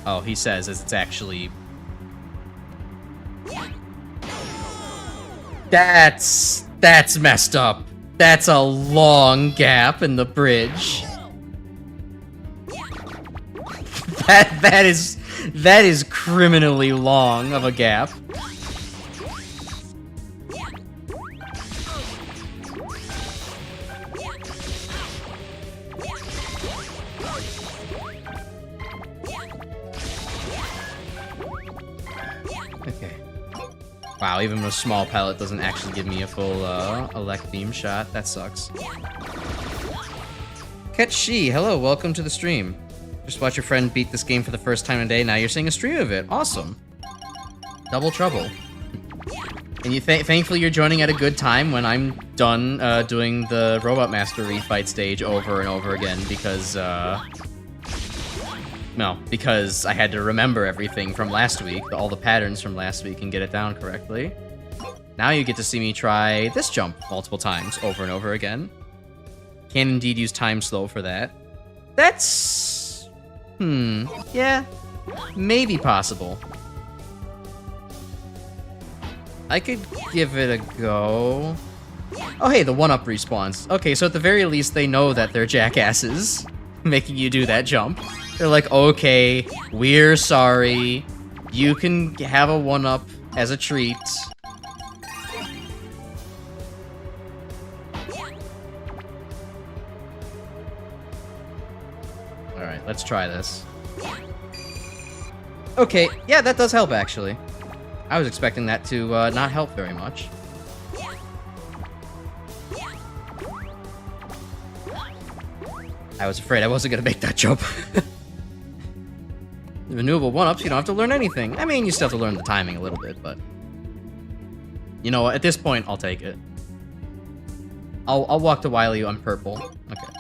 A: Oh, he says as it's actually... That's messed up. That's a long gap in the bridge. That is criminally long of a gap. Okay. Wow, even a small pallet doesn't actually give me a full elect beam shot. That sucks. Ketshi, hello, welcome to the stream. Just watch your friend beat this game for the first time today. Now you're seeing a stream of it. Awesome. Double trouble. And you thankfully you're joining at a good time when I'm done doing the Robot Master refight stage over and over again because because I had to remember everything from last week, all the patterns from last week, and get it down correctly. Now you get to see me try this jump multiple times over and over again. Can indeed use time slow for that. That's... yeah, maybe possible. I could give it a go. Oh hey, the 1-up respawns. Okay, so at the very least they know that they're jackasses, making you do that jump. They're like, okay, we're sorry. You can have a 1-up as a treat. Alright, let's try this. Okay, yeah, that does help, actually. I was expecting that to not help very much. I was afraid I wasn't gonna make that jump. The renewable 1-ups, you don't have to learn anything. I mean, you still have to learn the timing a little bit, but... You know what, at this point, I'll take it. I'll walk to Wily on purple. Okay.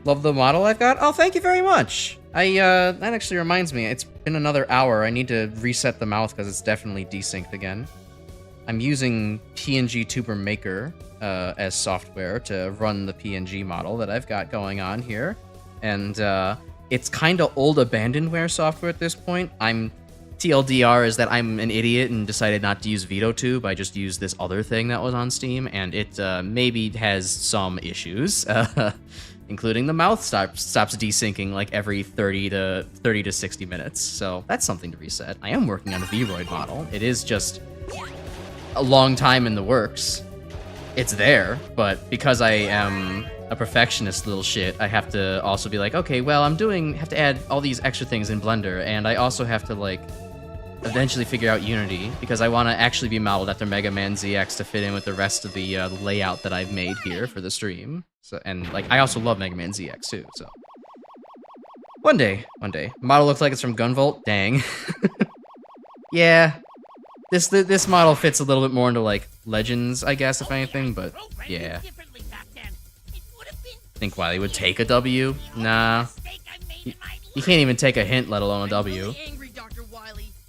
A: Love the model I've got? Oh, thank you very much! That actually reminds me, it's been another hour. I need to reset the mouth because it's definitely desynced again. I'm using PNG Tuber Maker as software to run the PNG model that I've got going on here. And it's kind of old abandonware software at this point. TLDR is that I'm an idiot and decided not to use Vtube. I just used this other thing that was on Steam, and it maybe has some issues. including the mouth stops desyncing like every 30 to 60 minutes. So that's something to reset. I am working on a Vroid model. It is just a long time in the works. It's there, but because I am a perfectionist little shit, I have to also be like, okay, well, have to add all these extra things in Blender, and I also have to like eventually figure out Unity, because I want to actually be modeled after Megaman ZX to fit in with the rest of the layout that I've made here for the stream. So, and like, I also love Megaman ZX too, so. One day. Model looks like it's from Gunvolt? Dang. Yeah. This model fits a little bit more into like Legends, I guess, if anything, but yeah. Think Wily would take a W? Nah. You can't even take a hint, let alone a W.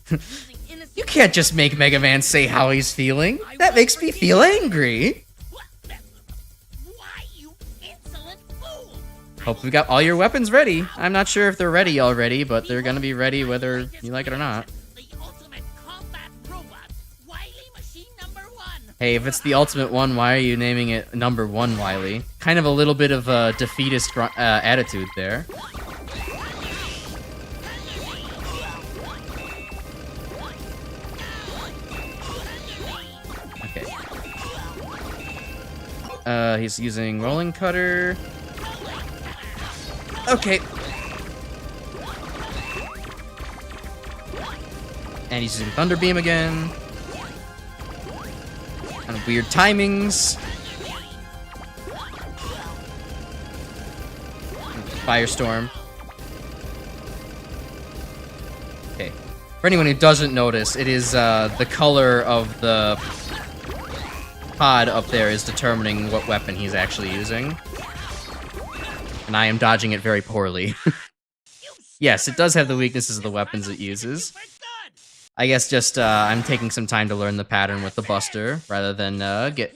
A: You can't just make Mega Man say how he's feeling. That makes me feel angry. Hope we got all your weapons ready. I'm not sure if they're ready already, but they're gonna be ready whether you like it or not. Hey, if it's the ultimate one, why are you naming it number 1, Wily? Kind of a little bit of a defeatist attitude there. Okay. He's using rolling cutter. Okay. And he's using thunder beam again. Kind of weird timings. Firestorm. Okay. For anyone who doesn't notice, it is the color of the pod up there is determining what weapon he's actually using. And I am dodging it very poorly. Yes, it does have the weaknesses of the weapons it uses. I guess just I'm taking some time to learn the pattern with the Buster rather than get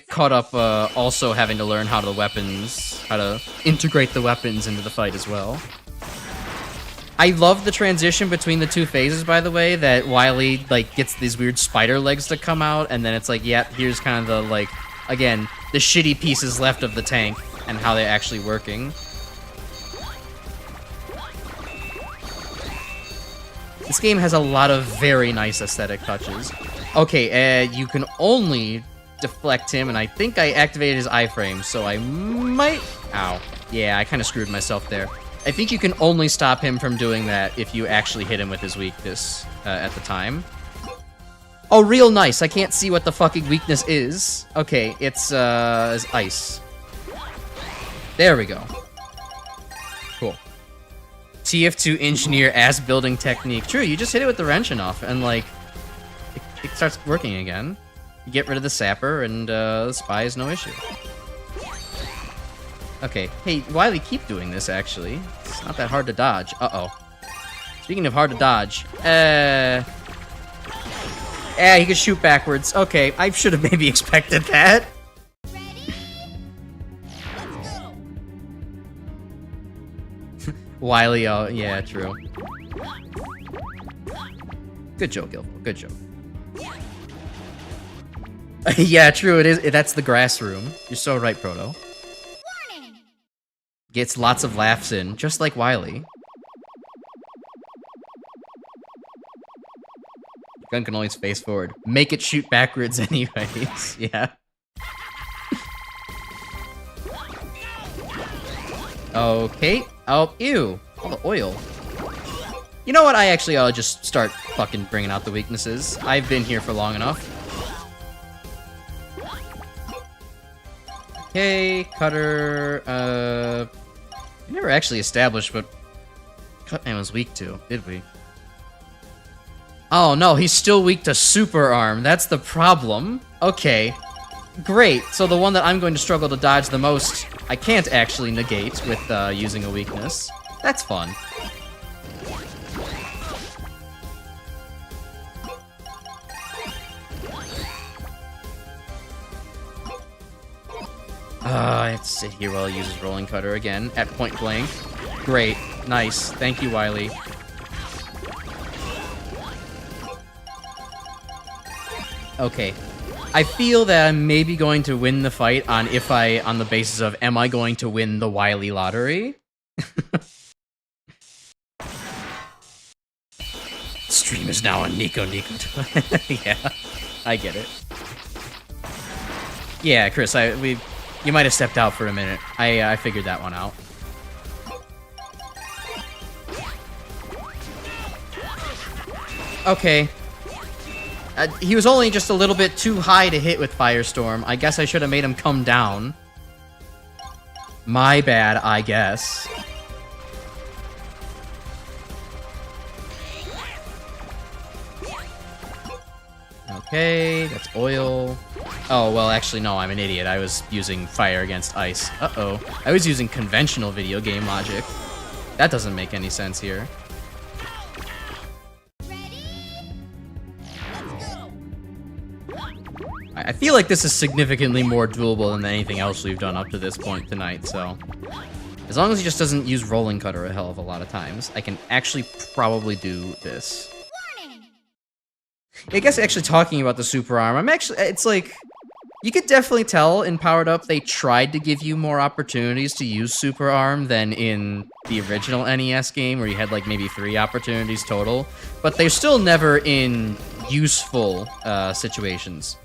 A: caught up also having to learn how to integrate the weapons into the fight as well. I love the transition between the two phases, by the way, that Wily like gets these weird spider legs to come out, and then it's like, yeah, here's kind of the like, again, the shitty pieces left of the tank and how they're actually working. This game has a lot of very nice aesthetic touches. Okay, you can only deflect him, and I think I activated his iframe, so I might... Ow. Yeah, I kind of screwed myself there. I think you can only stop him from doing that if you actually hit him with his weakness at the time. Oh, real nice. I can't see what the fucking weakness is. Okay, it's ice. There we go. Cool. TF2 engineer ass building technique. True, you just hit it with the wrench enough, and like, it starts working again. You get rid of the sapper, and the spy is no issue. Okay, hey, Wily, keep doing this, actually. It's not that hard to dodge. Uh-oh. Speaking of hard to dodge, yeah, he can shoot backwards. Okay, I should have maybe expected that.
C: Ready? Let's go.
A: Wily, oh, yeah, true. Good joke, Gilfo. Good joke. Yeah, true, it is. That's the grass room. You're so right, Proto.
C: Warning.
A: Gets lots of laughs in, just like Wily. Gun can always face forward. Make it shoot backwards anyways. Yeah. Okay. Oh, ew. All the oil. You know what? I actually ought to just start fucking bringing out the weaknesses. I've been here for long enough. Okay, cutter. We never actually established what Cutman was weak to, did we? Oh no, he's still weak to super arm. That's the problem. Okay, great. So the one that I'm going to struggle to dodge the most, I can't actually negate with using a weakness. That's fun. I have to sit here while he uses rolling cutter again at point blank. Great, nice. Thank you, Wily. Okay. I feel that I'm maybe going to win the fight on the basis of am I going to win the Wily lottery? Stream is now on Nico. Yeah, I get it. Yeah, Chris, you might have stepped out for a minute. I figured that one out. Okay. He was only just a little bit too high to hit with Firestorm. I guess I should have made him come down. My bad, I guess. Okay, that's oil. Oh, well, actually, no, I'm an idiot. I was using fire against ice. Uh-oh. I was using conventional video game logic. That doesn't make any sense here. I feel like this is significantly more doable than anything else we've done up to this point tonight, so... As long as he just doesn't use Rolling Cutter a hell of a lot of times, I can actually probably do this. I guess actually talking about the Super Arm, it's like... You could definitely tell in Powered Up they tried to give you more opportunities to use Super Arm than in the original NES game, where you had like maybe 3 opportunities total. But they're still never in useful situations.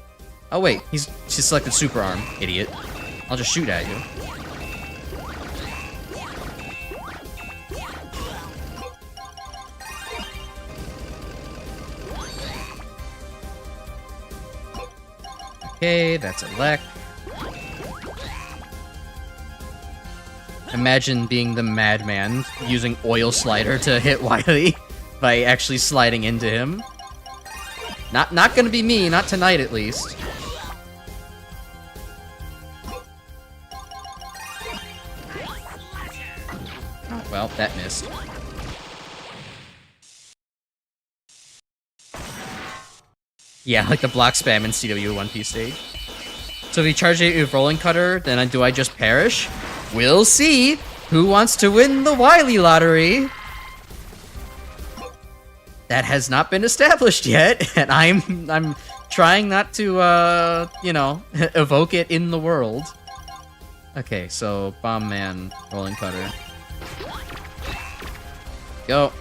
A: Oh wait, she selected Super Arm, idiot. I'll just shoot at you. Okay, that's Elec. Imagine being the madman using Oil Slider to hit Wily by actually sliding into him. Not gonna be me, not tonight at least. Oh, well, that missed. Yeah, like the block spam in CW 1P stage. So if you charge it with Rolling Cutter, then do I just perish? We'll see! Who wants to win the Wily lottery? That has not been established yet, and I'm trying not to, you know, evoke it in the world. Okay, so Bomb Man, Rolling Cutter. Go.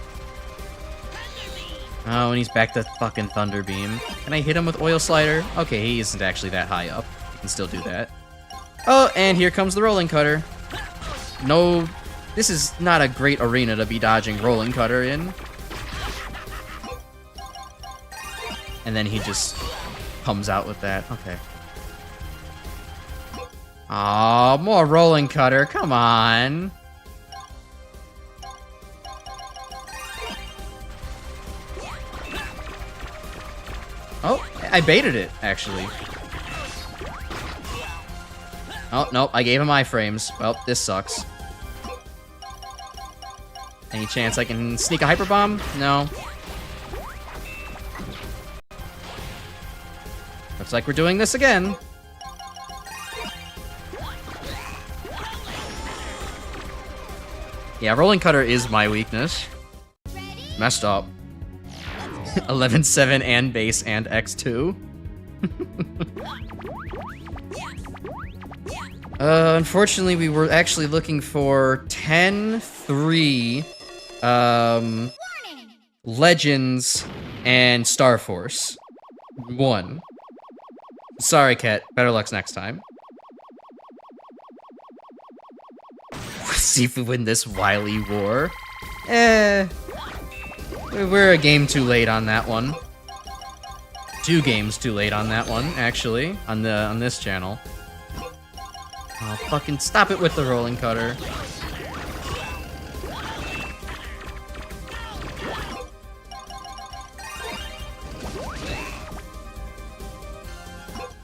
A: Oh, and he's back to fucking Thunder Beam. Can I hit him with Oil Slider? Okay, he isn't actually that high up. You can still do that. Oh, and here comes the Rolling Cutter. No, this is not a great arena to be dodging Rolling Cutter in. And then he just comes out with that. Okay. Aw, more Rolling Cutter. Come on. Oh, I baited it, actually. Oh, nope, I gave him iframes. Well, this sucks. Any chance I can sneak a Hyper Bomb? No. Looks like we're doing this again. Yeah, Rolling Cutter is my weakness. Messed up. 11-7 and base and X2. Unfortunately, we were actually looking for 10-3, Legends, and Star Force. 1. Sorry, Ket. Better luck next time. See if we win this Wily war. We're a game too late on that one. 2 games too late on that one, actually, on this channel. Oh, fucking stop it with the Rolling Cutter.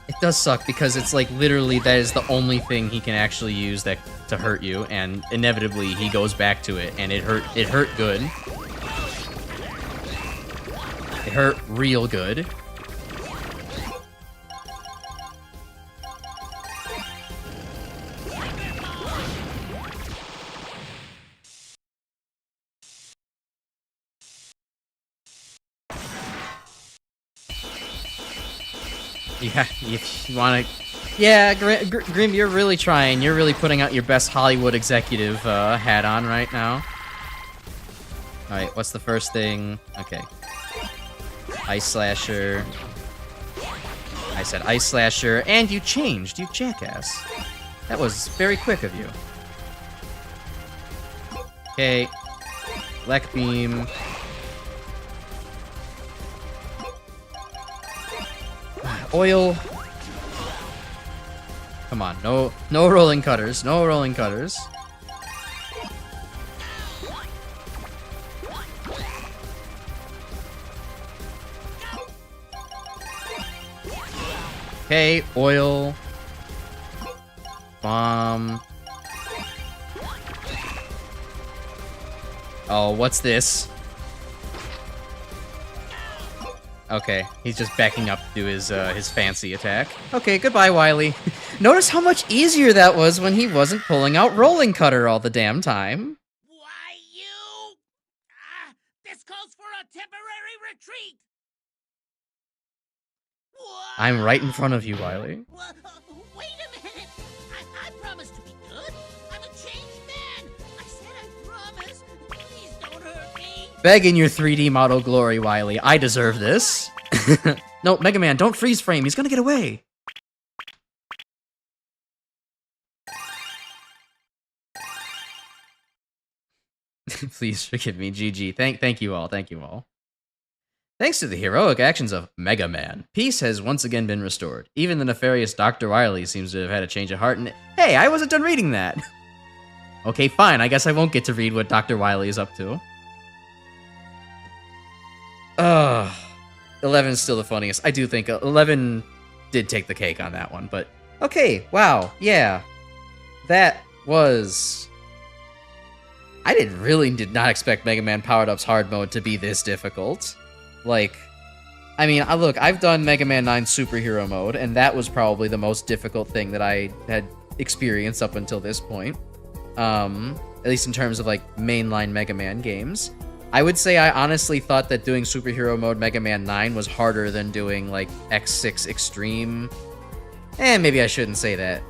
A: It does suck because it's like literally that is the only thing he can actually use to hurt you, and inevitably he goes back to it, and it hurt good. It hurt real good. Yeah, if you want to... Yeah, Grim, you're really trying. You're really putting out your best Hollywood executive hat on right now. Alright, what's the first thing? Okay. Ice Slasher. I said Ice Slasher, and you changed, you jackass. That was very quick of you. Okay. Black Beam. Oil. Come on, no rolling cutters, no rolling cutters. Okay, oil. Bomb. Oh, what's this? Okay, he's just backing up to his fancy attack. Okay, goodbye, Wily. Notice how much easier that was when he wasn't pulling out Rolling Cutter all the damn time.
D: Why, you? This calls for a temporary retreat.
A: I'm right in front of you, Wily.
D: Wait a minute. I promised to be good. I'm a changed man. I said I promise. Please don't hurt me.
A: Beg in your 3D model glory, Wily. I deserve this. No, Mega Man, don't freeze frame. He's gonna get away. Please forgive me, GG. Thank you all. Thank you all. Thanks to the heroic actions of Mega Man, peace has once again been restored. Even the nefarious Dr. Wily seems to have had a change of heart and... Hey, I wasn't done reading that! Okay, fine, I guess I won't get to read what Dr. Wily is up to. 11 is still the funniest. I do think 11 did take the cake on that one, but... Okay, wow, yeah. That was... I did not expect Mega Man Powered Up's hard mode to be this difficult. Like, I mean, look, I've done Mega Man 9 Superhero Mode, and that was probably the most difficult thing that I had experienced up until this point. At least in terms of, like, mainline Mega Man games. I would say I honestly thought that doing Superhero Mode Mega Man 9 was harder than doing, like, X6 Extreme. Maybe I shouldn't say that.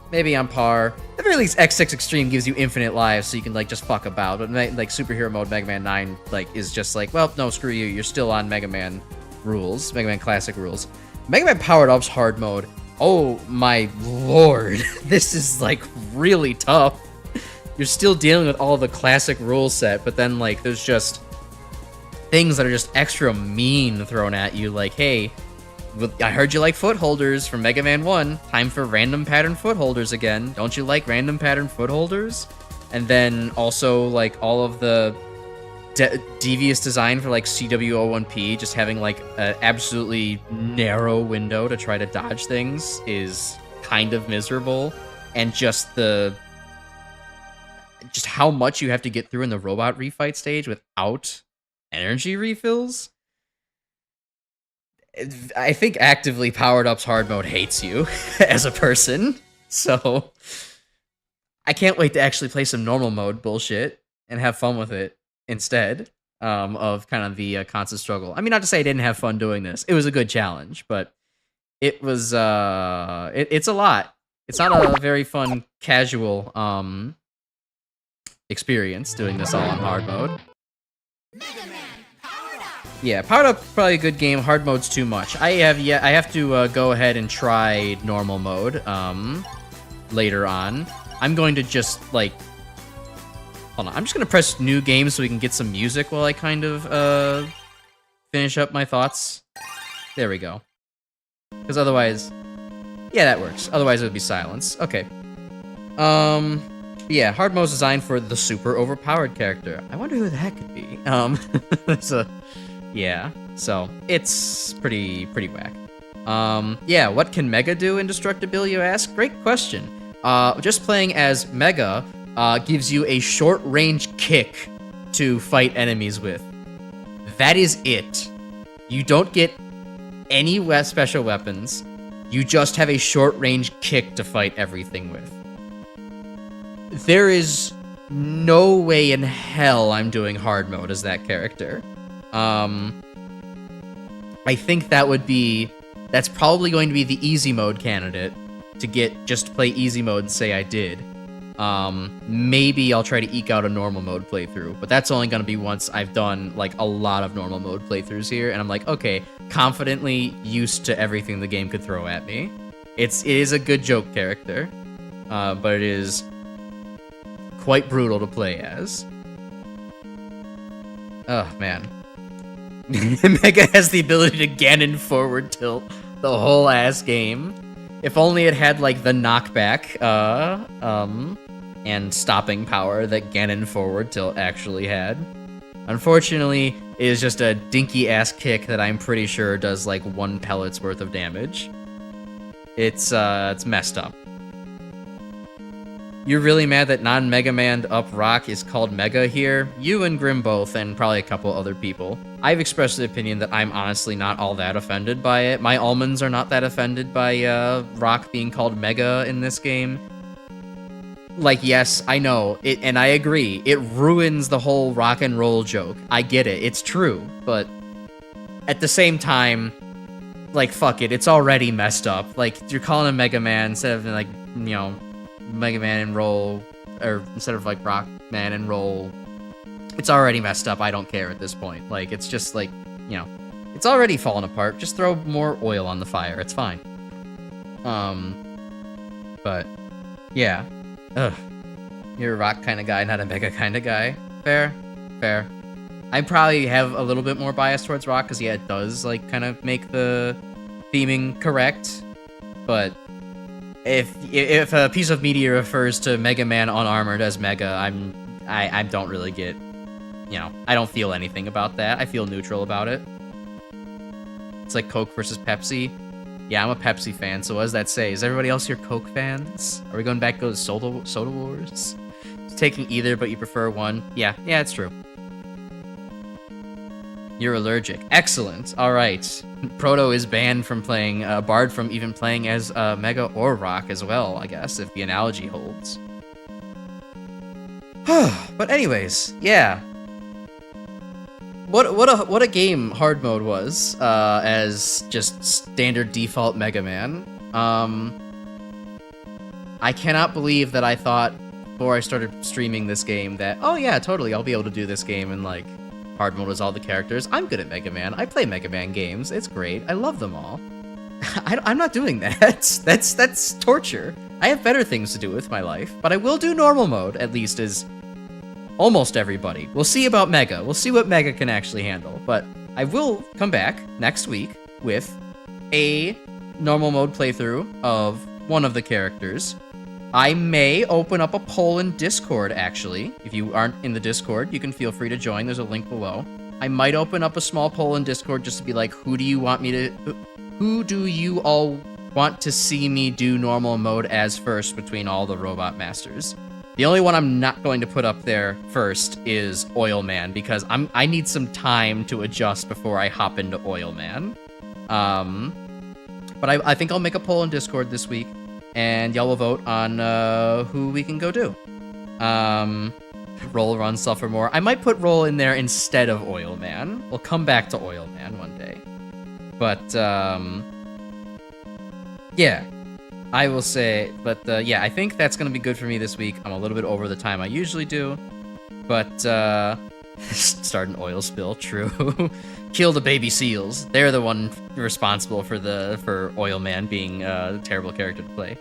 A: Maybe on par. At the very least, X6 Extreme gives you infinite lives, so you can, like, just fuck about. But, like, Superhero Mode Mega Man 9, like, is just like, well, no, screw you. You're still on Mega Man rules. Mega Man Classic rules. Mega Man Powered Up's hard mode. Oh, my lord. This is, like, really tough. You're still dealing with all the classic rule set, but then, like, there's just things that are just extra mean thrown at you. Like, hey... I heard you like footholders from Mega Man 1. Time for random pattern footholders again. Don't you like random pattern footholders? And then also, like, all of the devious design for, like, CW01P, just having, like, an absolutely narrow window to try to dodge things is kind of miserable. And just how much you have to get through in the robot refight stage without energy refills. I think actively Powered Up's hard mode hates you as a person, so I can't wait to actually play some normal mode bullshit and have fun with it instead of kind of the constant struggle. I mean, not to say I didn't have fun doing this. It was a good challenge, but it was it's a lot. It's not a very fun casual experience doing this all on hard mode. Yeah, Powered Up probably a good game. Hard mode's too much. I have to go ahead and try normal mode later on. I'm going to just like hold on. I'm just gonna press new game so we can get some music while I kind of finish up my thoughts. There we go. Because otherwise, yeah, that works. Otherwise, it would be silence. Okay. Yeah, hard mode's designed for the super overpowered character. I wonder who that could be. It's a. Yeah, so it's pretty whack. Yeah, what can Mega do indestructible, you ask? Great question. Just playing as Mega gives you a short-range kick to fight enemies with. That is it. You don't get any special weapons. You just have a short-range kick to fight everything with. There is no way in hell I'm doing hard mode as that character. I think that would be that's probably going to be the easy mode candidate to just play easy mode and say I did. Maybe I'll try to eke out a normal mode playthrough, but that's only going to be once I've done like a lot of normal mode playthroughs here, and I'm like, okay, confidently used to everything the game could throw at me. It is a good joke character, but it is quite brutal to play as. Oh man. Mega has the ability to Ganon forward tilt the whole ass game. If only it had like the knockback, and stopping power that Ganon forward tilt actually had. Unfortunately, it is just a dinky ass kick that I'm pretty sure does like 1 pellet's worth of damage. It's messed up. You're really mad that non-Megaman up rock is called Mega here? You and Grim both, and probably a couple other people. I've expressed the opinion that I'm honestly not all that offended by it. My almonds are not that offended by rock being called Mega in this game. Like, yes, I know, and I agree, it ruins the whole rock and roll joke. I get it, it's true, but at the same time, like, fuck it, it's already messed up. Like, you're calling him Mega Man instead of, like, you know, Mega Man and roll, or instead of like Rock Man and roll. It's already messed up. I don't care at this point. Like, it's just like, you know, it's already fallen apart. Just throw more oil on the fire. It's fine. But yeah. Ugh. You're a rock kind of guy, not a mega kind of guy. Fair. I probably have a little bit more bias towards rock because yeah, it does like kind of make the theming correct. But if a piece of media refers to Mega Man unarmored as Mega, I don't really get, you know, I don't feel anything about that. I feel neutral about it. It's like Coke versus Pepsi. Yeah, I'm a Pepsi fan, so what does that say? Is everybody else here Coke fans? Are we going back to go to Soda Wars? Taking either, but you prefer one? Yeah, it's true. You're allergic. Excellent. All right. Proto is banned from playing, barred from even playing as Mega or Rock as well, I guess, if the analogy holds. But anyways, yeah. What a game hard mode was, as just standard default Mega Man. I cannot believe that I thought before I started streaming this game that, oh yeah, totally, I'll be able to do this game and like hard mode is all the characters. I'm good at Mega Man. I play Mega Man games. It's great. I love them all. I'm not doing that. That's torture. I have better things to do with my life, but I will do normal mode, at least as almost everybody. We'll see about Mega. We'll see what Mega can actually handle, but I will come back next week with a normal mode playthrough of one of the characters. I may open up a poll in Discord, actually. If you aren't in the Discord, you can feel free to join. There's a link below. I might open up a small poll in Discord just to be like, who do you all want to see me do normal mode as first between all the Robot Masters? The only one I'm not going to put up there first is Oil Man, because I need some time to adjust before I hop into Oil Man. But I think I'll make a poll in Discord this week, and y'all will vote on who we can go do. Roll, Run, Suffer More. I might put Roll in there instead of Oil Man. We'll come back to Oil Man one day. But, yeah. I will say, but yeah, I think that's going to be good for me this week. I'm a little bit over the time I usually do. But, start an oil spill, true. Kill the baby seals. They're the one responsible for Oil Man being a terrible character to play.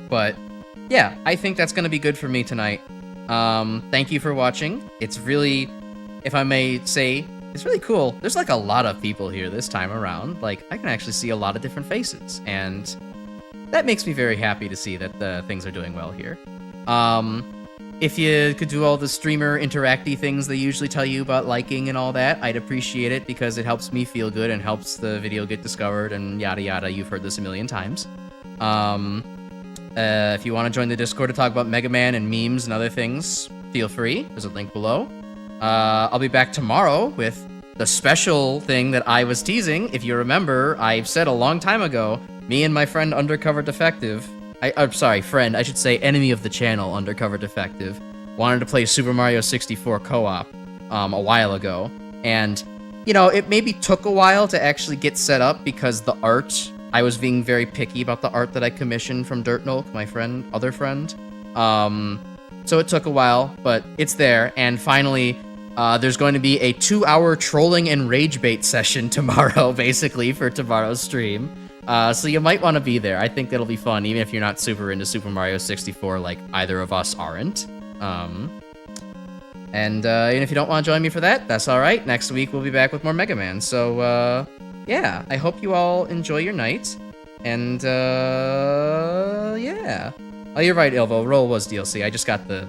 A: But yeah, I think that's gonna be good for me tonight. Thank you for watching. It's really, if I may say, it's really cool. There's like a lot of people here this time around. Like, I can actually see a lot of different faces, and that makes me very happy to see that things are doing well here. If you could do all the streamer interacty things they usually tell you about liking and all that, I'd appreciate it because it helps me feel good and helps the video get discovered and yada yada. You've heard this a million times. If you want to join the Discord to talk about Mega Man and memes and other things, feel free. There's a link below. I'll be back tomorrow with the special thing that I was teasing. If you remember, I've said a long time ago, me and my friend Undercover Defective, I'm sorry, friend, I should say enemy of the channel, Undercover Defective, wanted to play Super Mario 64 co-op a while ago, and you know, it maybe took a while to actually get set up because the art, I was being very picky about the art that I commissioned from Dirtnoke, my other friend. So it took a while, but it's there. And finally, there's going to be a 2-hour trolling and rage bait session tomorrow, basically, for tomorrow's stream. So you might want to be there. I think it'll be fun, even if you're not super into Super Mario 64 like either of us aren't. And if you don't want to join me for that, that's alright. Next week we'll be back with more Mega Man. So, yeah, I hope you all enjoy your night. And, yeah. Oh, you're right, Ilvo. Roll was DLC. I just got the...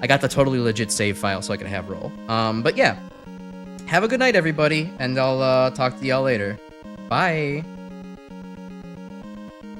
A: I got the totally legit save file so I can have Roll. But yeah. Have a good night, everybody. And I'll talk to y'all later. Bye.